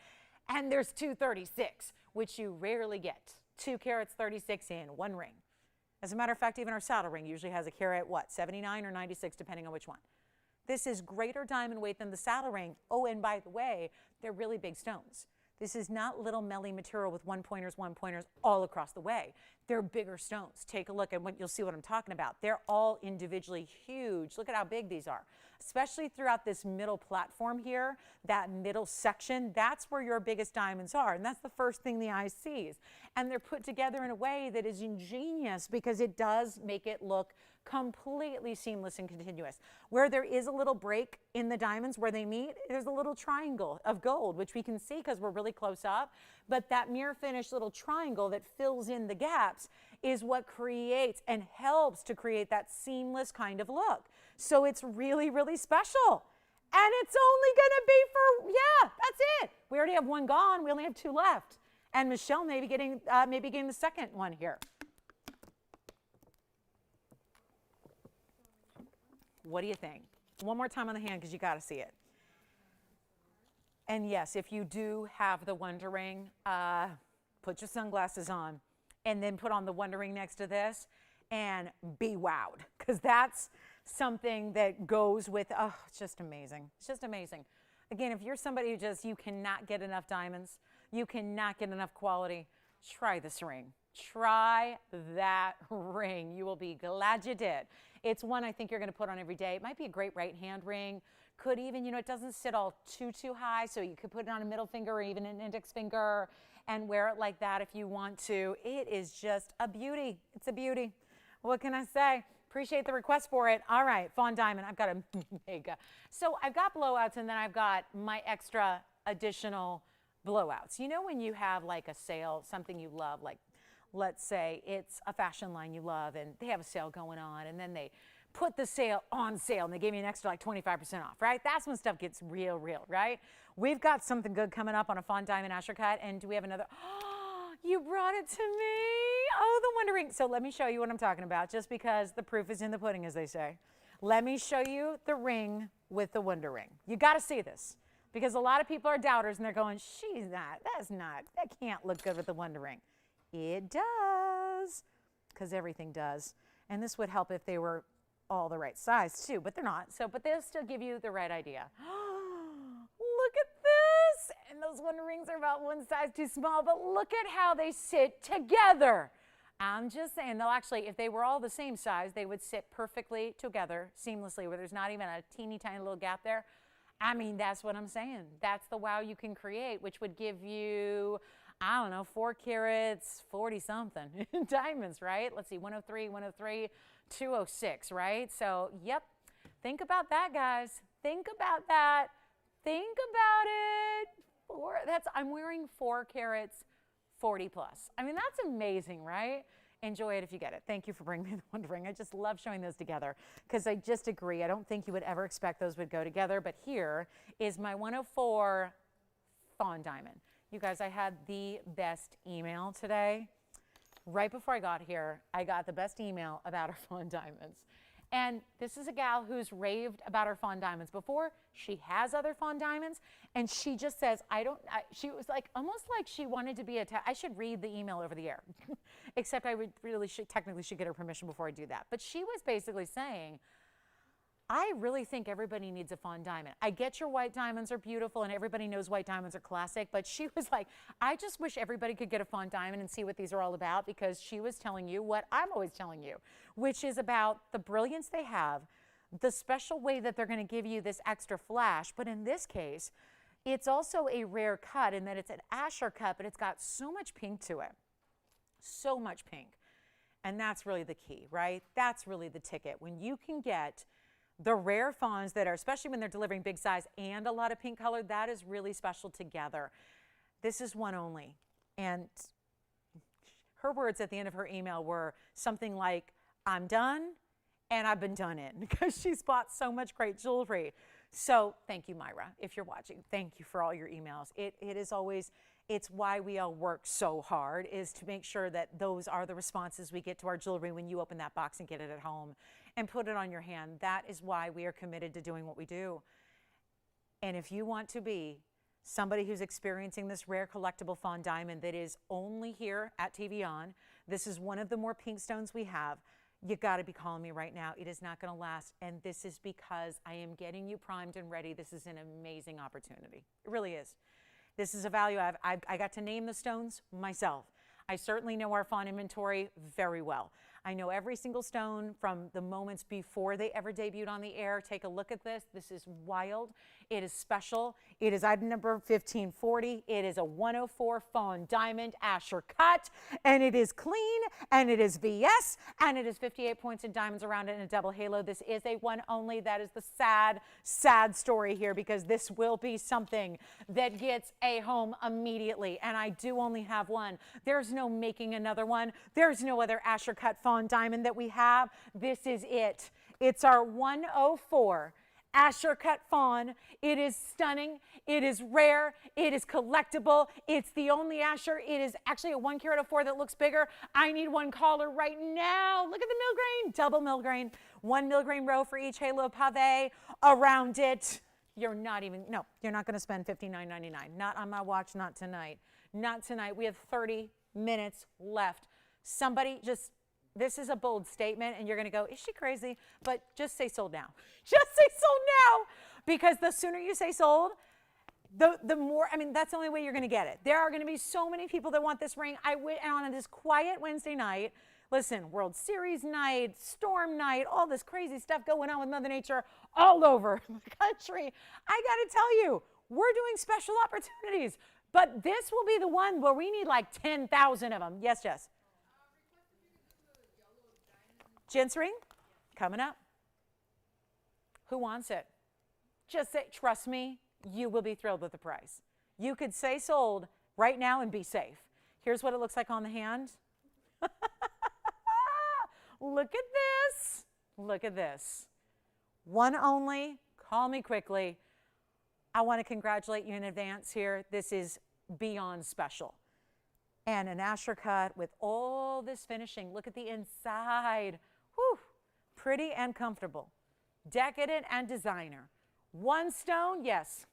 And there's 236, which you rarely get. 2 carats 36 in one ring. As a matter of fact, even our saddle ring usually has a carat, 79 or 96, depending on which one. This is greater diamond weight than the saddle ring. Oh, and by the way, they're really big stones. This is not little melly material with one pointers all across the way. They're bigger stones. Take a look and you'll see what I'm talking about. They're all individually huge. Look at how big these are, especially throughout this middle platform here, that middle section. That's where your biggest diamonds are, and that's the first thing the eye sees. And they're put together in a way that is ingenious because it does make it look completely seamless and continuous. Where there is a little break in the diamonds where they meet, there's a little triangle of gold, which we can see because we're really close up. But that mirror finish little triangle that fills in the gaps is what creates and helps to create that seamless kind of look. So it's really, really special. And it's only going to be for, yeah, that's it. We already have one gone. We only have 2 left. And Michelle may be getting the second one here. What do you think? One more time on the hand because you got to see it. And yes, if you do have the Wonder Ring, put your sunglasses on and then put on the Wonder Ring next to this and be wowed, because that's something that goes with, oh, it's just amazing. It's just amazing. Again, if you're somebody who just, you cannot get enough diamonds, you cannot get enough quality, try this ring. Try that ring. You will be glad you did. It's one I think you're going to put on every day. It might be a great right hand ring. Could even, it doesn't sit all too high, so you could put it on a middle finger or even an index finger and wear it like that if you want to. It is just a beauty. It's a beauty. What can I say? Appreciate the request for it. All right, Fawn Diamond. I've got a mega. So I've got blowouts, and then I've got my extra additional blowouts. You know when you have like a sale, something you love, like let's say it's a fashion line you love and they have a sale going on, and then they put the sale on sale and they gave you an extra like 25% off, right? That's when stuff gets real, right? We've got something good coming up on a Fawn Diamond Asher Cut, and do we have another? Oh, you brought it to me. Oh, the Wonder Ring. So let me show you what I'm talking about, just because the proof is in the pudding, as they say. Let me show you the ring with the Wonder Ring. You got to see this, because a lot of people are doubters and they're going, that can't look good with the Wonder Ring. It does, because everything does. And this would help if they were all the right size too, but they're not. So, but they'll still give you the right idea. Look at this. And those Wonder Rings are about one size too small, but look at how they sit together. I'm just saying, they'll actually, if they were all the same size, they would sit perfectly together, seamlessly, where there's not even a teeny tiny little gap there. I mean, that's what I'm saying. That's the wow you can create, which would give you I don't know, 4 carats, 40 something diamonds, right? Let's see, 103, 103, 206, right? So, yep. Think about that, guys. Think about that. Think about it. I'm wearing 4 carats, 40 plus. I mean, that's amazing, right? Enjoy it if you get it. Thank you for bringing me the wondering. I just love showing those together because I just agree. I don't think you would ever expect those would go together, but here is my 104 fawn diamond. You guys, I had the best email today. Right before I got here, I got the best email about our fawn diamonds. And this is a gal who's raved about her fawn diamonds before. She has other fawn diamonds, and she just says, she was like, almost like she wanted to be I should read the email over the air, except I would technically should get her permission before I do that. But she was basically saying, I really think everybody needs a fawn diamond. I get your white diamonds are beautiful and everybody knows white diamonds are classic, but she was like, I just wish everybody could get a fawn diamond and see what these are all about, because she was telling you what I'm always telling you, which is about the brilliance they have, the special way that they're going to give you this extra flash. But in this case, it's also a rare cut in that it's an Asher cut, but it's got so much pink to it. So much pink. And that's really the key, right? That's really the ticket. When you can get the rare fawns that are, especially when they're delivering big size and a lot of pink color, that is really special together. This is one only. And her words at the end of her email were something like, I'm done and I've been done in, because she's bought so much great jewelry. So thank you, Myra, if you're watching. Thank you for all your emails. It is always, it's why we all work so hard, is to make sure that those are the responses we get to our jewelry when you open that box and get it at home and put it on your hand. That is why we are committed to doing what we do. And if you want to be somebody who's experiencing this rare collectible fawn diamond that is only here at TVON, this is one of the more pink stones we have, you got to be calling me right now. It is not going to last. And this is because I am getting you primed and ready. This is an amazing opportunity. It really is. This is a value. I got to name the stones myself. I certainly know our fawn inventory very well. I know every single stone from the moments before they ever debuted on the air. Take a look at this. This is wild. It is special. It is item number 1540. It is a 104 fawn diamond Asher cut, and it is clean, and it is VS, and it is 58 points in diamonds around it in a double halo. This is a one only. That is the sad, sad story here, because this will be something that gets a home immediately, and I do only have one. There's no making another one. There's no other Asher cut fawn diamond that we have. This is it. It's our 104 Asher cut fawn. It is stunning. It is rare. It is collectible. It's the only Asher. It is actually a 1 carat 04 that looks bigger. I need one caller right now. Look at the millgrain, double millgrain, 1 millgrain row for each halo pave around it. You're not even, no, you're not going to spend $59.99. Not on my watch, not tonight. Not tonight. We have 30 minutes left. Somebody just, this is a bold statement, and you're going to go, is she crazy? But just say sold now. Just say sold now, because the sooner you say sold, the more, I mean, that's the only way you're going to get it. There are going to be so many people that want this ring. And on this quiet Wednesday night, listen, World Series night, storm night, all this crazy stuff going on with Mother Nature all over the country. I got to tell you, we're doing special opportunities, but this will be the one where we need like 10,000 of them. Yes, Jess. Gents ring coming up. Who wants it? Just say, trust me, you will be thrilled with the price. You could say sold right now and be safe. Here's what it looks like on the hand. Look at this. Look at this. One only. Call me quickly. I want to congratulate you in advance here. This is beyond special. And an Asher cut with all this finishing. Look at the inside. Whew. Pretty and comfortable. Decadent and designer. One stone, yes.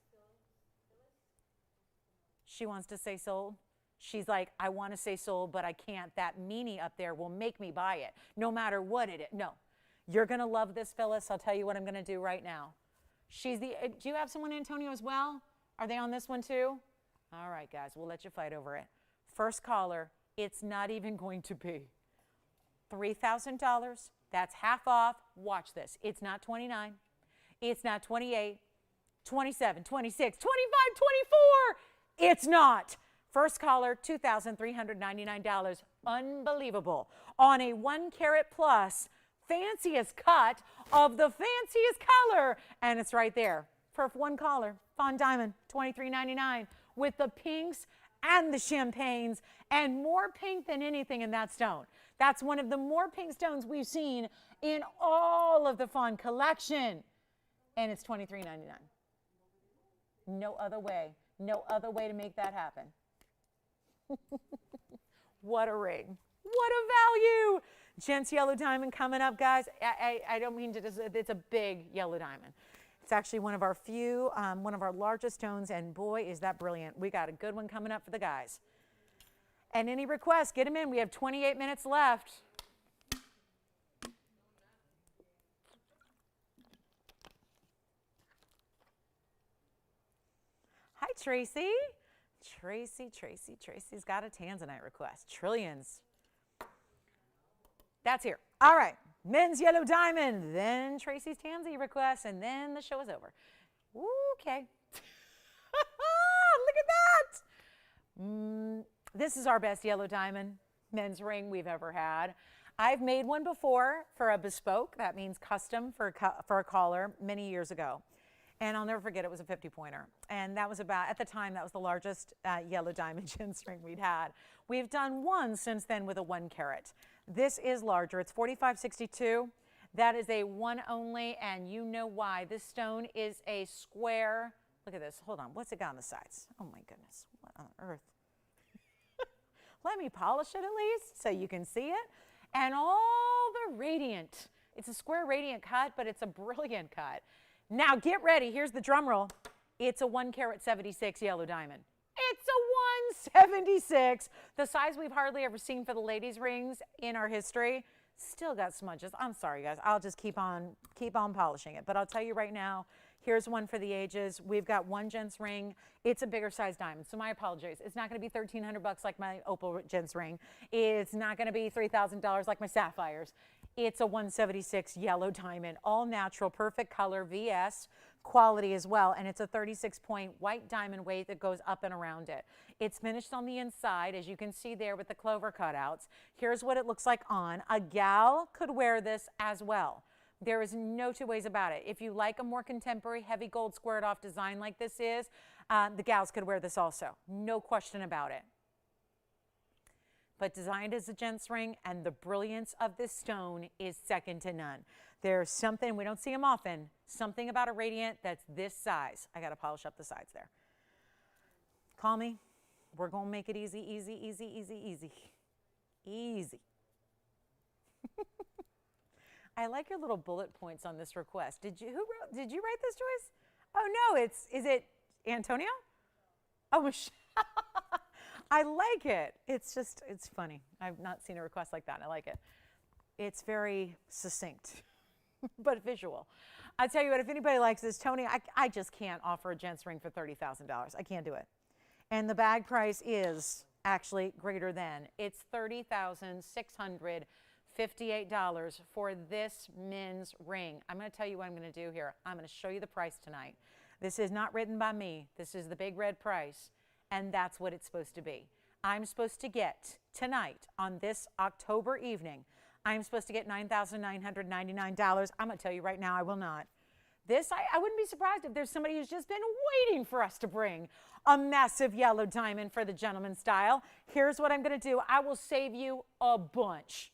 She wants to say sold. She's like, I want to say sold, but I can't. That meanie up there will make me buy it, no matter what it is. No, you're going to love this, Phyllis. I'll tell you what I'm going to do right now. Do you have someone, Antonio, as well? Are they on this one too? All right, guys, we'll let you fight over it. First caller, it's not even going to be $3,000. That's half off. Watch this. It's not 29. It's not 28, 27, 26, 25, 24. It's not First caller, $2,399. Unbelievable. On a 1 carat plus fanciest cut of the fanciest color. And it's right there for one caller. Fine diamond, $23.99 with the pinks and the champagnes and more pink than anything in that stone. That's one of the more pink stones we've seen in all of the Fawn collection. And it's $23.99. No other way. No other way to make that happen. What a ring. What a value. Gents yellow diamond coming up, guys. I don't mean to, it's a big yellow diamond. It's actually one of our few, one of our largest stones, and boy, is that brilliant. We got a good one coming up for the guys. And any requests, get them in. We have 28 minutes left. Hi, Tracy. Tracy's got a Tanzanite request. Trillions. That's here. All right. Men's yellow diamond, then Tracy's Tansy request, and then the show is over. Okay. Look at that. This is our best yellow diamond men's ring we've ever had. I've made one before for a bespoke. That means custom for a caller many years ago. And I'll never forget, it was a 50-pointer. And that was about, at the time, that was the largest yellow diamond gents ring we'd had. We've done one since then with a 1 carat. This is larger. It's 4562. That is a one only, and you know why. This stone is a square. Look at this. Hold on. What's it got on the sides? Oh, my goodness. What on earth? Let me polish it at least so you can see it. And all the radiant. It's a square radiant cut, but it's a brilliant cut. Now get ready. Here's the drum roll. It's a 1 carat 76 yellow diamond. It's a 176. The size we've hardly ever seen for the ladies' rings in our history. Still got smudges. I'm sorry, guys. I'll just keep on polishing it. But I'll tell you right now, here's one for the ages. We've got one gents ring. It's a bigger size diamond, so my apologies. It's not going to be $1,300 like my Opal gents ring. It's not going to be $3,000 like my Sapphires. It's a 176 yellow diamond, all natural, perfect color, VS quality as well, and it's a 36-point white diamond weight that goes up and around it. It's finished on the inside, as you can see there with the clover cutouts. Here's what it looks like on. A gal could wear this as well. There is no two ways about it. If you like a more contemporary, heavy gold squared off design like this is, the gals could wear this also. No question about it. But designed as a gents ring, and the brilliance of this stone is second to none. There's something, we don't see them often, something about a radiant that's this size. I got to polish up the sides there. Call me. We're going to make it easy, easy, easy, easy, easy. Easy. I like your little bullet points on this request. Did you write this, Joyce? Oh, no, is it Antonio? Oh, Michelle. I like it. It's funny. I've not seen a request like that. I like it. It's very succinct, but visual. I tell you what, if anybody likes this, Tony, I just can't offer a gents ring for $30,000. I can't do it. And the bag price is actually greater than. It's $30,658 for this men's ring. I'm going to tell you what I'm going to do here. I'm going to show you the price tonight. This is not written by me. This is the big red price. And that's what it's supposed to be. I'm supposed to get tonight on this October evening, I'm supposed to get $9,999. I'm going to tell you right now, I will not. This, I wouldn't be surprised if there's somebody who's just been waiting for us to bring a massive yellow diamond for the gentleman style. Here's what I'm going to do. I will save you a bunch.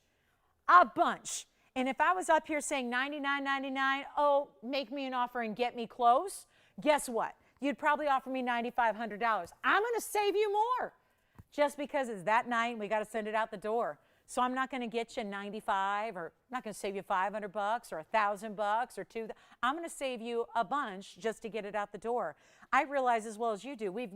A bunch. And if I was up here saying $99.99, oh, make me an offer and get me close, guess what? You'd probably offer me $9,500. I'm going to save you more just because it's that night and we got to send it out the door. So I'm not going to get you 95, or I'm not going to save you $500 or $1,000 or $2,000. I'm going to save you a bunch just to get it out the door. I realize as well as you do, we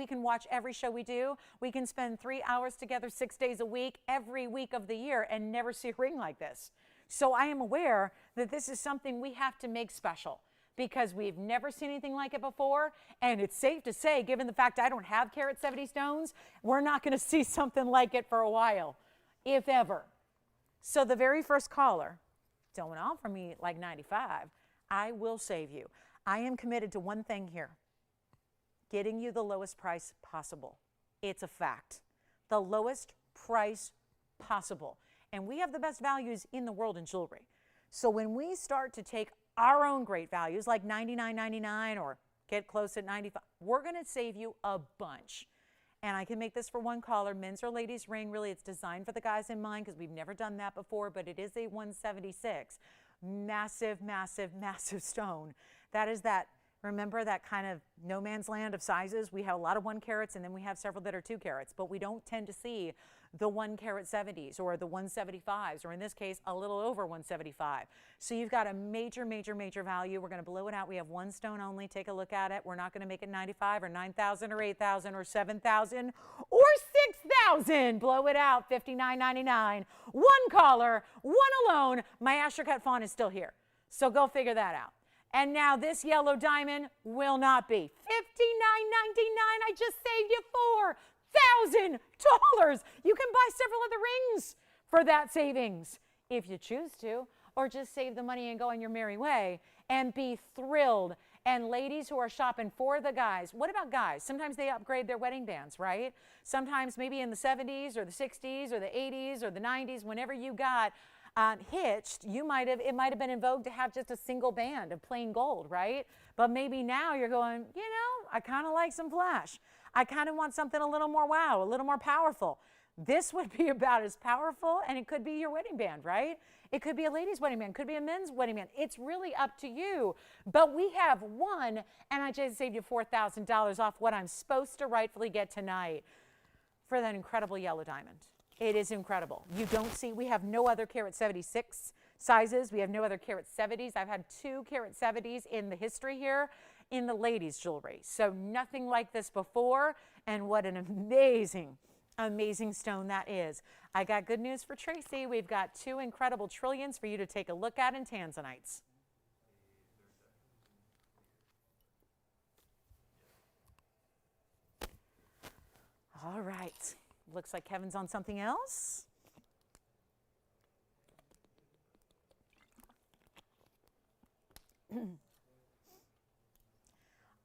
can watch every show we do. We can spend 3 hours together 6 days a week, every week of the year, and never see a ring like this. So I am aware that this is something we have to make special, because we've never seen anything like it before, and it's safe to say, given the fact I don't have carat 70 stones, we're not going to see something like it for a while, if ever. So the very first caller, don't offer me like 95, I will save you. I am committed to one thing here, getting you the lowest price possible. It's a fact. The lowest price possible. And we have the best values in the world in jewelry. So when we start to take our own great values like $99.99 or get close at $95, we're going to save you a bunch. And I can make this for one caller, men's or ladies ring. Really, it's designed for the guys in mind because we've never done that before, but it is a 176. Massive, massive, massive stone. That is that, remember that kind of no man's land of sizes? We have a lot of 1 carats and then we have several that are 2 carats, but we don't tend to see the 1 carat 70s or the 175s, or in this case, a little over 175. So you've got a major, major, major value. We're going to blow it out. We have 1 stone only. Take a look at it. We're not going to make it 95 or 9,000 or 8,000 or 7,000 or 6,000. Blow it out. $59.99. 1 caller, 1 alone. My Astrocut fawn is still here. So go figure that out. And now this yellow diamond will not be $59.99. I just saved you $4,000. You can buy several other rings for that savings if you choose to, or just save the money and go on your merry way and be thrilled. And ladies who are shopping for the guys, what about guys? Sometimes they upgrade their wedding bands, right? Sometimes maybe in the 70s or the 60s or the 80s or the 90s, whenever you got hitched, it might have been in vogue to have just a single band of plain gold, right? But maybe now you're going, you know, I kind of like some flash. I kind of want something a little more wow, a little more powerful. This would be about as powerful, and it could be your wedding band, right? It could be a ladies' wedding band, could be a men's wedding band. It's really up to you. But we have one, and I just saved you $4,000 off what I'm supposed to rightfully get tonight for that incredible yellow diamond. It is incredible. You don't see, we have no other carat 76 sizes. We have no other carat 70s. I've had 2 carat 70s in the history here in the ladies' jewelry. So nothing like this before, and what an amazing, amazing stone that is. I got good news for Tracy. We've got 2 incredible trillions for you to take a look at in Tanzanites. All right. Looks like Kevin's on something else.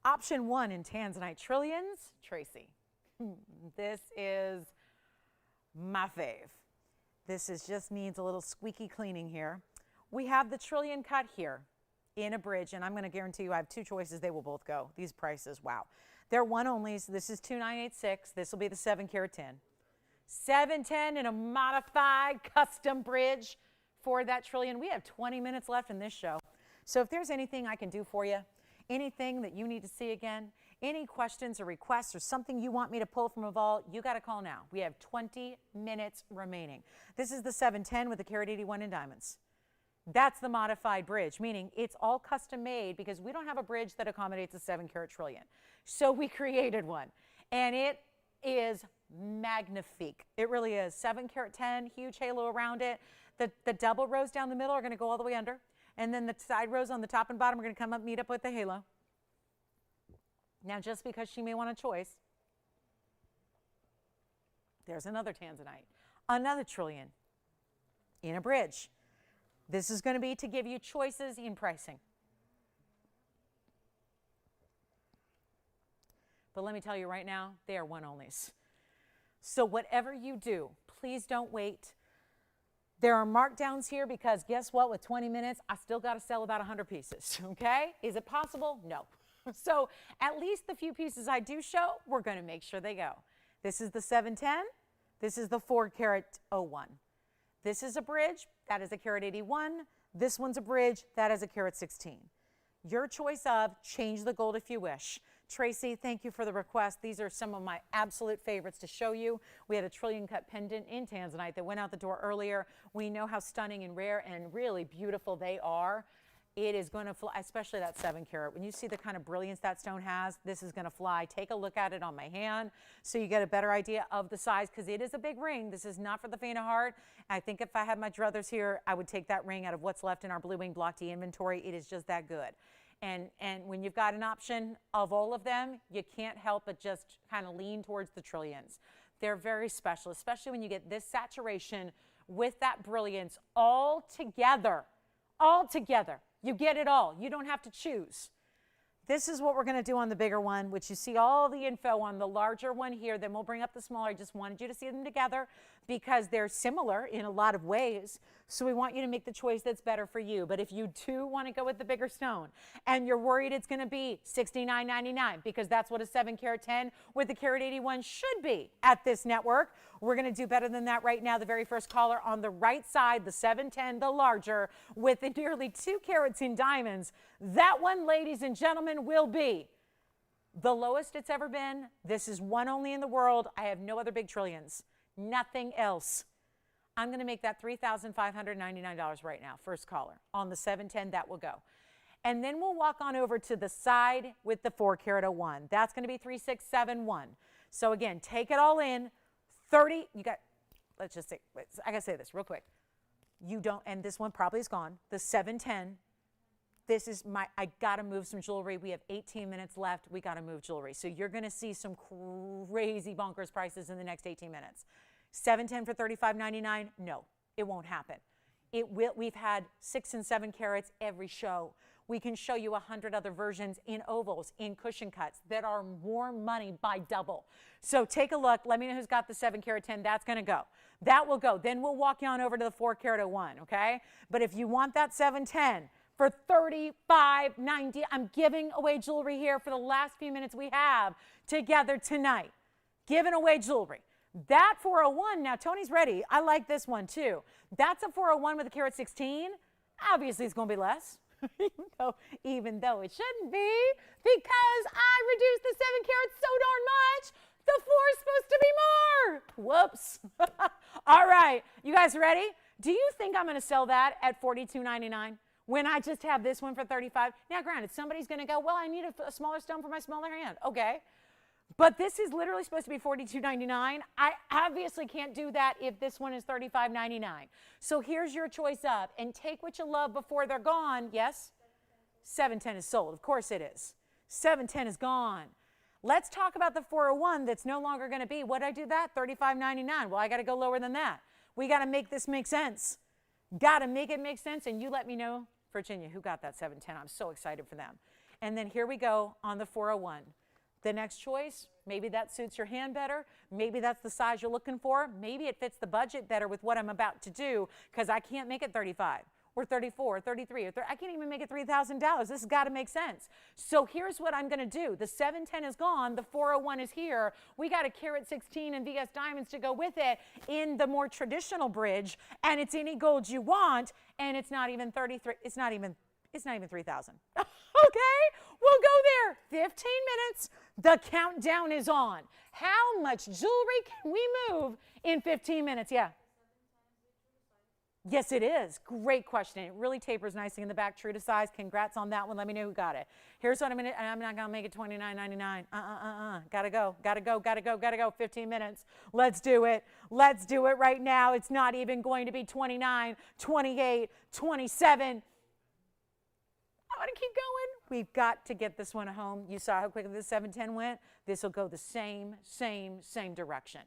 Option 1 in Tanzanite trillions, Tracy. This is my fave. This just needs a little squeaky cleaning here. We have the trillion cut here in a bridge, and I'm going to guarantee you I have 2 choices. They will both go. These prices, wow. They're one onlys. This is 2986. This will be the 7 carat 10. 710 in a modified custom bridge for that trillion. We have 20 minutes left in this show. So if there's anything I can do for you, anything that you need to see again, any questions or requests or something you want me to pull from a vault, you got to call now. We have 20 minutes remaining. This is the 710 with the carat 81 in diamonds. That's the modified bridge, meaning it's all custom made because we don't have a bridge that accommodates a 7 carat trillion. So we created one, and it is magnifique. It really is. 7 carat 10, huge halo around it. The double rows down the middle are going to go all the way under, and then the side rows on the top and bottom are going to come up, meet up with the halo. Now, just because she may want a choice, there's another Tanzanite, another trillion in a bridge. This is going to be to give you choices in pricing. But let me tell you right now, they are one onlys. So whatever you do, please don't wait. There are markdowns here because guess what? With 20 minutes, I still got to sell about 100 pieces, okay? Is it possible? No. So at least the few pieces I do show, we're going to make sure they go. This is the 710. This is the 4 carat 01. This is a bridge. That is a carat 81. This one's a bridge. That is a carat 16. Your choice of change the gold if you wish. Tracy, thank you for the request. These are some of my absolute favorites to show you. We had a trillion cut pendant in Tanzanite that went out the door earlier. We know how stunning and rare and really beautiful they are. It is going to fly, especially that 7 carat. When you see the kind of brilliance that stone has, this is going to fly. Take a look at it on my hand so you get a better idea of the size because it is a big ring. This is not for the faint of heart. I think if I had my druthers here, I would take that ring out of what's left in our Blue Wing Block D inventory. It is just that good. And when you've got an option of all of them, you can't help but just kind of lean towards the trillions. They're very special, especially when you get this saturation with that brilliance all together. All together. You get it all. You don't have to choose. this is what we're going to do on the bigger one, which you see all the info on the larger one here. Then we'll bring up the smaller. I just wanted you to see them together because they're similar in a lot of ways. So we want you to make the choice that's better for you. But if you do want to go with the bigger stone and you're worried it's going to be $69.99 because that's what a 7 carat 10 with the carat 81 should be at this network, we're going to do better than that right now. The very first caller on the right side, the 710, the larger, with the nearly 2 carats in diamonds. That one, ladies and gentlemen, will be the lowest it's ever been. This is one only in the world. I have no other big trillions. Nothing else. I'm going to make that $3,599 right now. First caller on the 710, that will go. And then we'll walk on over to the side with the 4 carat 01. That's going to be 3671. So again, take it all in. 30, you got, let's just say, I got to say this real quick. You don't, and this one probably is gone. The 710, this is my, I got to move some jewelry. We have 18 minutes left. We got to move jewelry. So you're going to see some crazy bonkers prices in the next 18 minutes. 710 for $35.99? No, it won't happen. It will. We've had 6 and 7 carats every show. We can show you 100 other versions in ovals, in cushion cuts that are more money by double. So take a look. Let me know who's got the 7 carat 10. That's going to go. That will go. Then we'll walk you on over to the 4 carat 01, okay? But if you want that 710 for $35.90, I'm giving away jewelry here for the last few minutes we have together tonight. Giving away jewelry. That 401, now Tony's ready. I like this one too. That's a 401 with a carat 16. Obviously it's going to be less. even though it shouldn't be, because I reduced the 7 carats so darn much, the 4 is supposed to be more. Whoops. All right, you guys ready? Do you think I'm going to sell that at $42.99 when I just have this one for $35? Now, granted, somebody's going to go, well, I need a smaller stone for my smaller hand. Okay. But this is literally supposed to be $42.99. I obviously can't do that if this one is $35.99. So here's your choice up, and take what you love before they're gone. Yes? 710 is sold. Of course it is. 710 is gone. Let's talk about the 401 that's no longer going to be. What did I do that? $35.99. Well, I got to go lower than that. We got to make this make sense. Got to make it make sense, and you let me know, Virginia, who got that 710. I'm so excited for them. And then here we go on the 401. The next choice, maybe that suits your hand better. Maybe that's the size you're looking for. Maybe it fits the budget better with what I'm about to do, because I can't make it 35 or 34 or 33 or 30. I can't even make it $3,000. This has got to make sense. So here's what I'm going to do. The 710 is gone. The 401 is here. We got a carat 16 and VS diamonds to go with it in the more traditional bridge, and it's any gold you want, and it's not even 33. It's not even 3,000. Okay, we'll go there. 15 minutes. The countdown is on. How much jewelry can we move in 15 minutes? Yeah. Yes, it is. Great question. It really tapers nicely in the back, true to size. Congrats on that one. Let me know who got it. Here's what I'm going to, I'm not going to make it $29.99. Gotta go. 15 minutes. Let's do it. Let's do it right now. It's not even going to be 29, 28, 27. I want to keep going. We've got to get this one home. You saw how quickly the 710 went. This will go the same direction.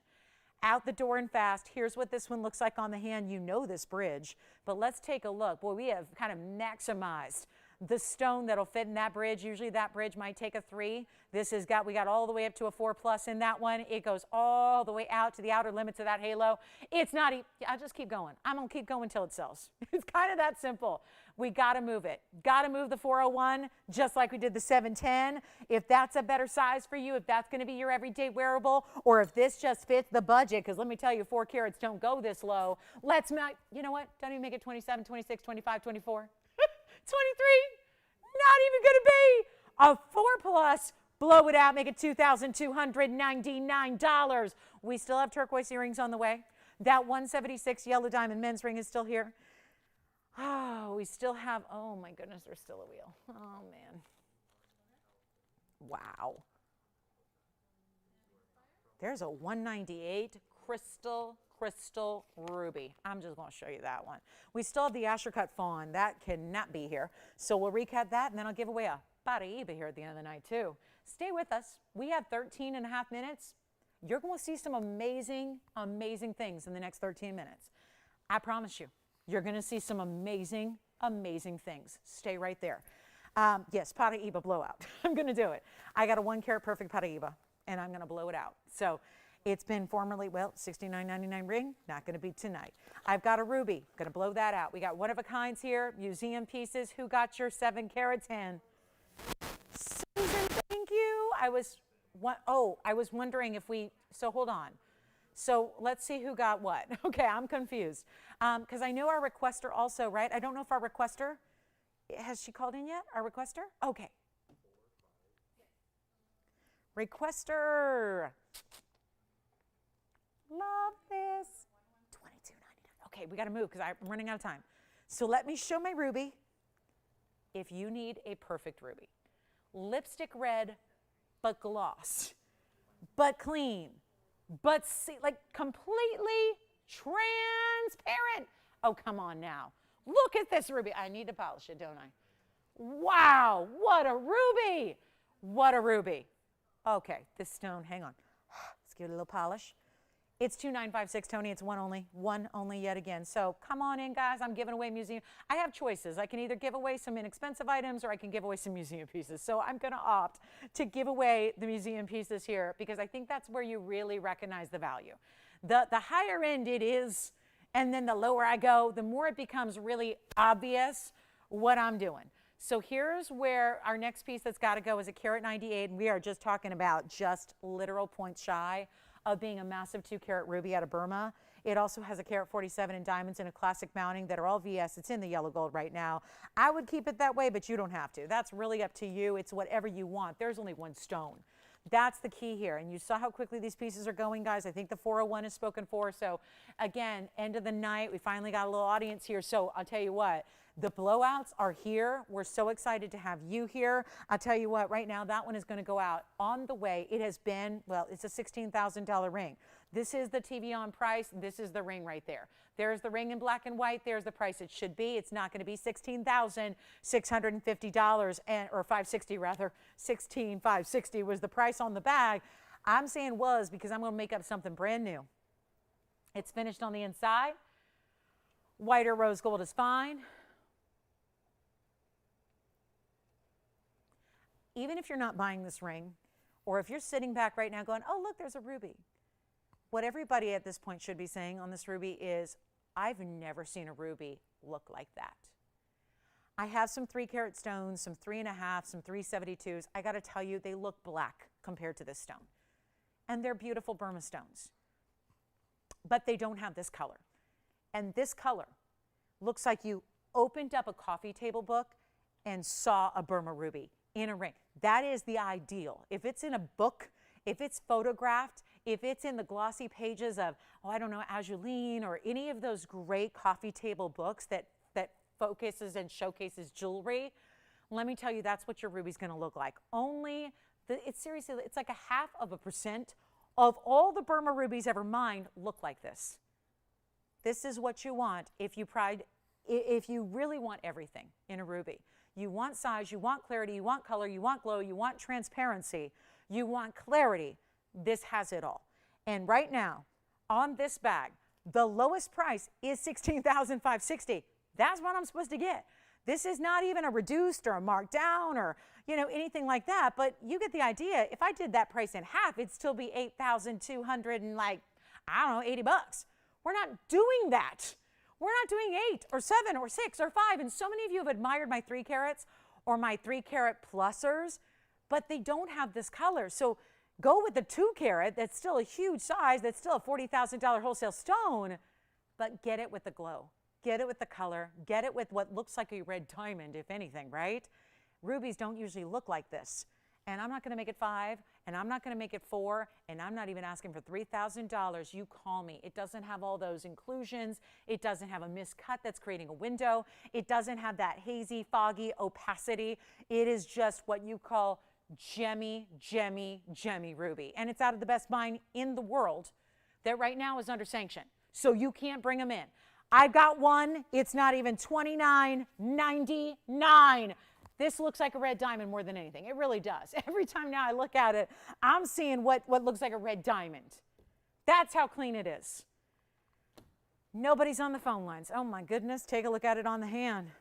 Out the door and fast. Here's what this one looks like on the hand. You know this bridge, but let's take a look. Boy, we have kind of maximized the stone that'll fit in that bridge. Usually that bridge might take a 3. This has got, we got all the way up to a 4+ in that one. It goes all the way out to the outer limits of that halo. It's not, I'll just keep going. I'm going to keep going till it sells. It's kind of that simple. We got to move it. Got to move the 401 just like we did the 710. If that's a better size for you, if that's going to be your everyday wearable, or if this just fits the budget, because let me tell you, 4 carats don't go this low. Let's make, you know what? Don't even make it 27, 26, 25, 24. 23, not even going to be a 4+. Blow it out, make it $2,299. We still have turquoise earrings on the way. That 176 yellow diamond men's ring is still here. Oh, we still have, oh my goodness, there's still a wheel. Oh man. Wow. There's a 198 crystal ruby. I'm just going to show you that one. We still have the Asher cut fawn. That cannot be here. So we'll recut that, and then I'll give away a Paraíba here at the end of the night too. Stay with us. We have 13 and a half minutes. You're going to see some amazing things in the next 13 minutes. I promise you. You're going to see some amazing things. Stay right there. Yes, Paraíba blowout. I'm going to do it. I got a 1 carat perfect Paraíba, and I'm going to blow it out. So it's been formerly, well, $69.99 ring. Not going to be tonight. I've got a ruby. Going to blow that out. We got one-of-a-kinds here, museum pieces. Who got your 7 carat 10? Susan, thank you. I was wondering if we, so hold on. So let's see who got what. Okay, I'm confused. Because I know our requester also, right? I don't know if our requester, has she called in yet? Our requester? Okay. Requester. Love this. $22.99. Okay, we got to move because I'm running out of time. So let me show my ruby. If you need a perfect ruby, lipstick red, but gloss, but clean, but see, like completely transparent. Oh, come on now. Look at this ruby. I need to polish it, don't I? Wow, what a ruby. What a ruby. Okay, this stone, hang on. Let's give it a little polish. It's 2956, Tony. It's one only yet again. So come on in, guys. I'm giving away museum. I have choices. I can either give away some inexpensive items or I can give away some museum pieces. So I'm going to opt to give away the museum pieces here because I think that's where you really recognize the value. The higher end it is, and then the lower I go, the more it becomes really obvious what I'm doing. So here's where our next piece that's got to go is a carat 98, and we are just talking about just literal points shy of being a massive 2 carat ruby out of Burma. It also has a carat 47 in diamonds and a classic mounting that are all VS. It's in the yellow gold right now. I would keep it that way, but you don't have to. That's really up to you. It's whatever you want. There's only one stone. That's the key here. And you saw how quickly these pieces are going, guys. I think the 401 is spoken for. So again, end of the night, we finally got a little audience here. So I'll tell you what, the blowouts are here. We're so excited to have you here. I'll tell you what, right now, that one is going to go out on the way. It has been, well, it's a $16,000 ring. This is the TVON price. This is the ring right there. There's the ring in black and white. There's the price it should be. It's not going to be $16,650 or $560 rather. $16,560 was the price on the bag. I'm saying was because I'm going to make up something brand new. It's finished on the inside. Whiter rose gold is fine. Even if you're not buying this ring, or if you're sitting back right now going, oh, look, there's a ruby. What everybody at this point should be saying on this ruby is, I've never seen a ruby look like that. I have some 3 carat stones, some 3.5, some 372s. I got to tell you, they look black compared to this stone. And they're beautiful Burma stones. But they don't have this color. And this color looks like you opened up a coffee table book and saw a Burma ruby in a ring. That is the ideal. If it's in a book, if it's photographed, if it's in the glossy pages of, oh, I don't know, Azuline or any of those great coffee table books that focuses and showcases jewelry, let me tell you, that's what your ruby's going to look like. It's seriously, it's like 0.5% of all the Burma rubies ever mined look like this. This is what you want if you really want everything in a ruby. You want size, you want clarity, you want color, you want glow, you want transparency, you want clarity. This has it all. And right now, on this bag, the lowest price is $16,560. That's what I'm supposed to get. This is not even a reduced or a marked down or, anything like that, but you get the idea. If I did that price in half, it'd still be $8,200 and $80. We're not doing that. We're not doing 8 or 7 or 6 or 5. And so many of you have admired my 3 carats or my 3 carat plusers, but they don't have this color. So go with the 2 carat. That's still a huge size. That's still a $40,000 wholesale stone, but get it with the glow. Get it with the color. Get it with what looks like a red diamond, if anything, right? Rubies don't usually look like this. And I'm not going to make it 5, and I'm not going to make it 4, and I'm not even asking for $3,000. You call me. It doesn't have all those inclusions. It doesn't have a miscut that's creating a window. It doesn't have that hazy, foggy opacity. It is just what you call gemmy, gemmy, gemmy ruby. And it's out of the best mine in the world that right now is under sanction. So you can't bring them in. I've got one. It's not even $29.99. This looks like a red diamond more than anything. It really does. Every time now I look at it, I'm seeing what looks like a red diamond. That's how clean it is. Nobody's on the phone lines. Oh my goodness, take a look at it on the hand.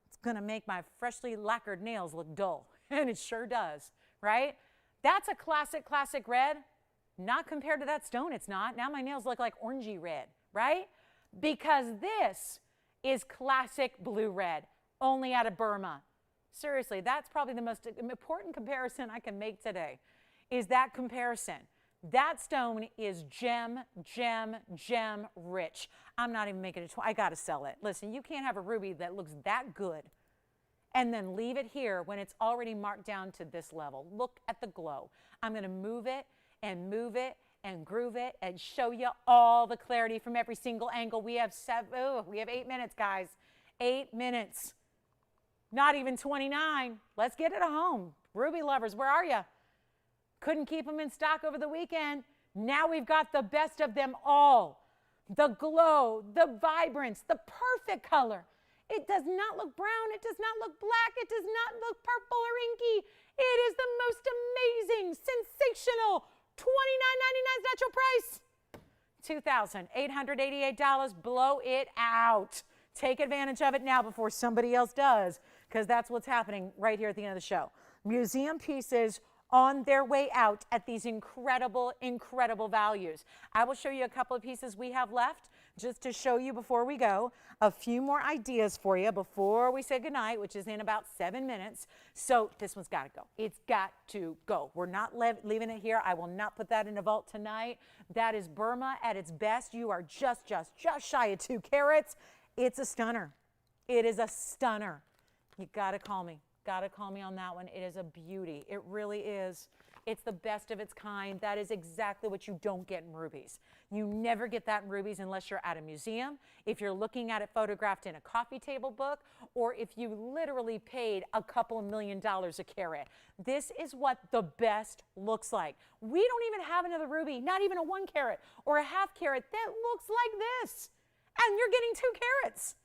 It's gonna make my freshly lacquered nails look dull. And it sure does, right? That's a classic, classic red. Not compared to that stone, it's not. Now my nails look like orangey red, right? Because this is classic blue red, only out of Burma. Seriously, that's probably the most important comparison I can make today, is that comparison. That stone is gem, gem, gem rich. I'm not even making it, I gotta sell it. Listen, you can't have a ruby that looks that good and then leave it here when it's already marked down to this level. Look at the glow. I'm gonna move it and groove it and show you all the clarity from every single angle. We have 8 minutes, guys. 8 minutes. Not even 29. Let's get it home. Ruby lovers, where are you? Couldn't keep them in stock over the weekend. Now we've got the best of them all. The glow, the vibrance, the perfect color. It does not look brown. It does not look black. It does not look purple or inky. It is the most amazing, sensational $29.99 natural price. $2,888. Blow it out. Take advantage of it now before somebody else does, because that's what's happening right here at the end of the show. Museum pieces on their way out at these incredible, incredible values. I will show you a couple of pieces we have left just to show you before we go. A few more ideas for you before we say goodnight, which is in about 7 minutes. So this one's got to go. It's got to go. We're not leaving it here. I will not put that in a vault tonight. That is Burma at its best. You are just shy of 2 carats. It's a stunner. It is a stunner. You got to call me. Got to call me on that one. It is a beauty. It really is. It's the best of its kind. That is exactly what you don't get in rubies. You never get that in rubies unless you're at a museum, if you're looking at it photographed in a coffee table book, or if you literally paid a couple of $1 million a carat. This is what the best looks like. We don't even have another ruby, not even a 1 carat or a ½ carat that looks like this. And you're getting 2 carats.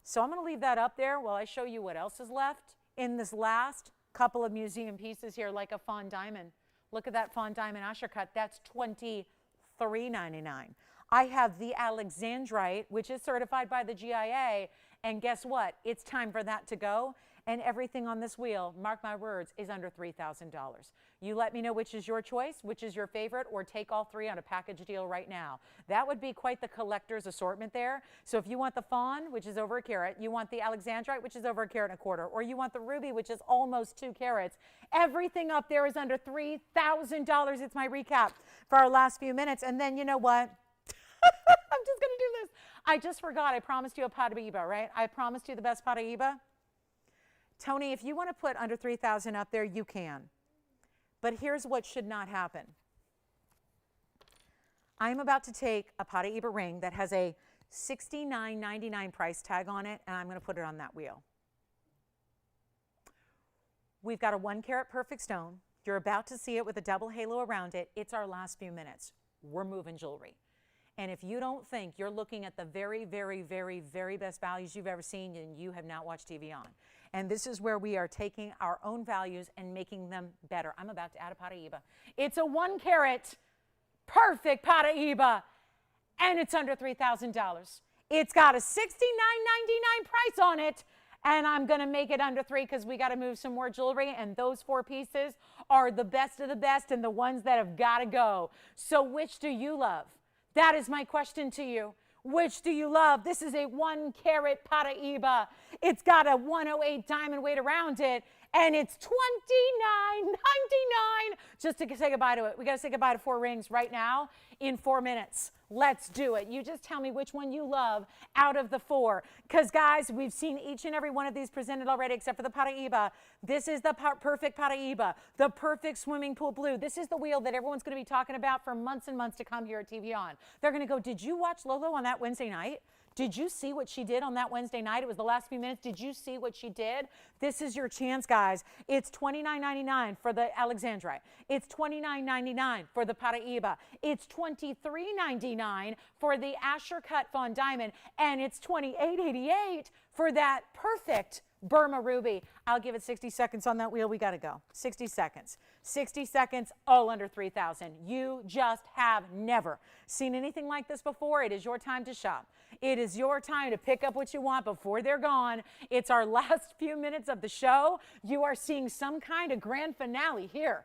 So I'm going to leave that up there while I show you what else is left in this last couple of museum pieces here, like a fawn diamond. Look at that fawn diamond Asher cut. That's $23.99. I have the Alexandrite, which is certified by the GIA, and guess what? It's time for that to go. And everything on this wheel, mark my words, is under $3,000. You let me know which is your choice, which is your favorite, or take all 3 on a package deal right now. That would be quite the collector's assortment there. So if you want the fawn, which is over a carat, you want the Alexandrite, which is over a carat and a quarter, or you want the ruby, which is almost 2 carats, everything up there is under $3,000. It's my recap for our last few minutes. And then you know what? I'm just going to do this. I just forgot. I promised you a Paraíba, right? I promised you the best Paraíba. Tony, if you want to put under 3,000 up there, you can. But here's what should not happen. I'm about to take a Paraíba ring that has a $69.99 price tag on it, and I'm going to put it on that wheel. We've got a 1 carat perfect stone. You're about to see it with a double halo around it. It's our last few minutes. We're moving jewelry. And if you don't think you're looking at the very, very, very, very best values you've ever seen, then you have not watched TVON. And this is where we are taking our own values and making them better. I'm about to add a Paraíba. It's a 1 carat perfect Paraíba, and it's under $3,000. It's got a $69.99 price on it, and I'm going to make it under 3 because we got to move some more jewelry, and those 4 pieces are the best of the best and the ones that have got to go. So which do you love? That is my question to you. Which do you love? This is a 1 carat Paraíba. It's got a 108 diamond weight around it, and it's $29.99 just to say goodbye to it. We got to say goodbye to 4 rings right now in 4 minutes. Let's do it. You just tell me which one you love out of the 4. Because, guys, we've seen each and every one of these presented already except for the Paraíba. This is the perfect Paraíba, the perfect swimming pool blue. This is the wheel that everyone's going to be talking about for months and months to come here at TVON. They're going to go, did you watch Lolo on that Wednesday night? Did you see what she did on that Wednesday night? It was the last few minutes. Did you see what she did? This is your chance, guys. It's $29.99 for the Alexandrite. It's $29.99 for the Paraíba. It's $23.99 for the Asher Cut Fawn Diamond. And it's $28.88 for that perfect Burma ruby. I'll give it 60 seconds on that wheel. We got to go. 60 seconds. 60 seconds, all under 3,000. You just have never seen anything like this before. It is your time to shop. It is your time to pick up what you want before they're gone. It's our last few minutes of the show. You are seeing some kind of grand finale here.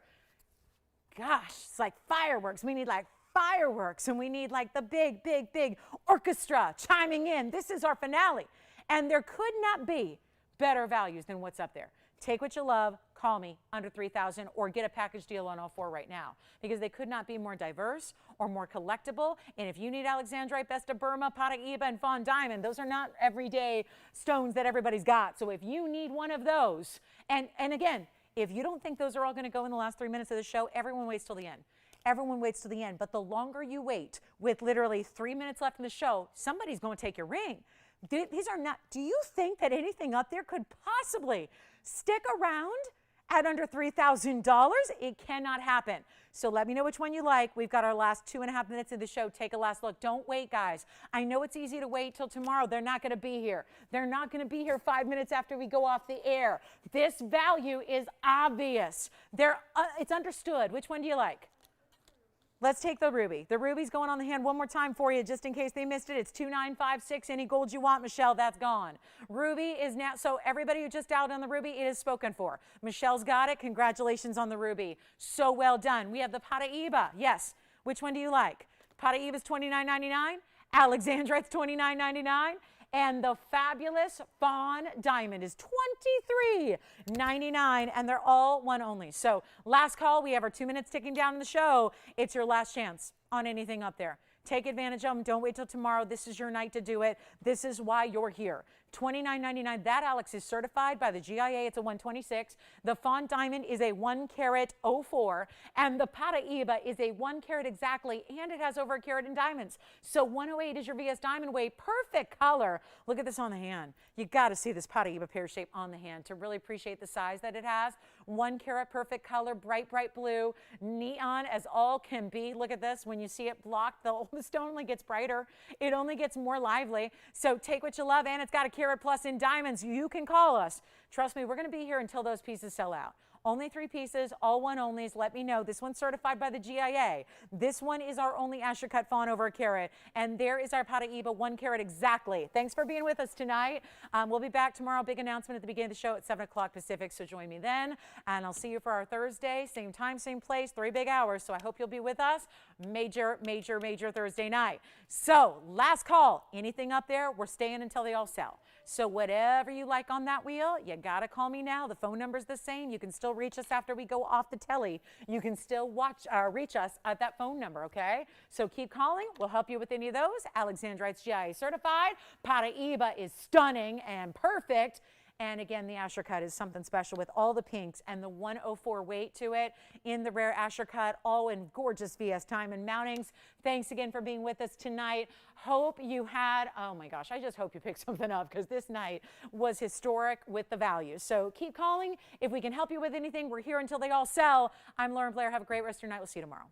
Gosh, it's like fireworks. We need like fireworks, and we need like the big, big, big orchestra chiming in. This is our finale. And there could not be better values than what's up there. Take what you love, call me, under 3,000, or get a package deal on all four right now, because they could not be more diverse or more collectible. And if you need Alexandrite, Best of Burma, Paraiba, and Fawn Diamond, those are not everyday stones that everybody's got. So if you need one of those, and again, if you don't think those are all going to go in the last 3 minutes of the show, everyone waits till the end. Everyone waits till the end. But the longer you wait, with literally 3 minutes left in the show, somebody's going to take your ring. These are not, do you think that anything up there could possibly stick around at under $3,000? It cannot happen. So let me know which one you like. We've got our last 2.5 minutes of the show. Take a last look. Don't wait, guys. I know it's easy to wait till tomorrow. They're not going to be here. They're not going to be here 5 minutes after we go off the air. This value is obvious. It's understood. Which one do you like? Let's take the ruby. The ruby's going on the hand one more time for you, just in case they missed it. It's 2956. Any gold you want, Michelle, that's gone. Ruby is now, so everybody who just dialed on the ruby, it is spoken for. Michelle's got it. Congratulations on the ruby. So well done. We have the Paraiba. Yes. Which one do you like? Paraiba's $29.99. Alexandrite's $29.99. And the fabulous Fawn Diamond is $23.99, and they're all one only. So last call, we have our 2 minutes ticking down in the show. It's your last chance on anything up there. Take advantage of them. Don't wait till tomorrow. This is your night to do it. This is why you're here. $29.99. That, Alex, is certified by the GIA. It's a 126. The Fawn Diamond is a 1 carat 04, and the Paraiba is a 1 carat exactly, and it has over a carat in diamonds. So 108 is your VS Diamond weight. Perfect color. Look at this on the hand. You got to see this Paraiba pear shape on the hand to really appreciate the size that it has. 1 carat perfect color, bright, bright blue, neon as all can be. Look at this. When you see it blocked, the stone only gets brighter. It only gets more lively. So take what you love, and it's got a carat plus in diamonds. You can call us. Trust me, we're going to be here until those pieces sell out. Only 3 pieces, all one onlys. Let me know. This one's certified by the GIA. This one is our only Asher cut fawn over a carat. And there is our Paraiba 1 carat exactly. Thanks for being with us tonight. We'll be back tomorrow. Big announcement at the beginning of the show at 7 o'clock Pacific. So join me then. And I'll see you for our Thursday. Same time, same place, 3 big hours. So I hope you'll be with us. Major, major, major Thursday night. So last call. Anything up there, we're staying until they all sell. So whatever you like on that wheel, you got to call me now. The phone number's the same. You can still reach us after we go off the telly. You can still reach us at that phone number, okay? So keep calling. We'll help you with any of those. Alexandrite's GIA certified. Paraiba is stunning and perfect. And again, the Asher cut is something special with all the pinks and the 104 weight to it in the rare Asher cut, all in gorgeous VS diamond mountings. Thanks again for being with us tonight. Hope you had, oh my gosh, I just hope you picked something up, because this night was historic with the value. So keep calling. If we can help you with anything, we're here until they all sell. I'm Lauren Blair. Have a great rest of your night. We'll see you tomorrow.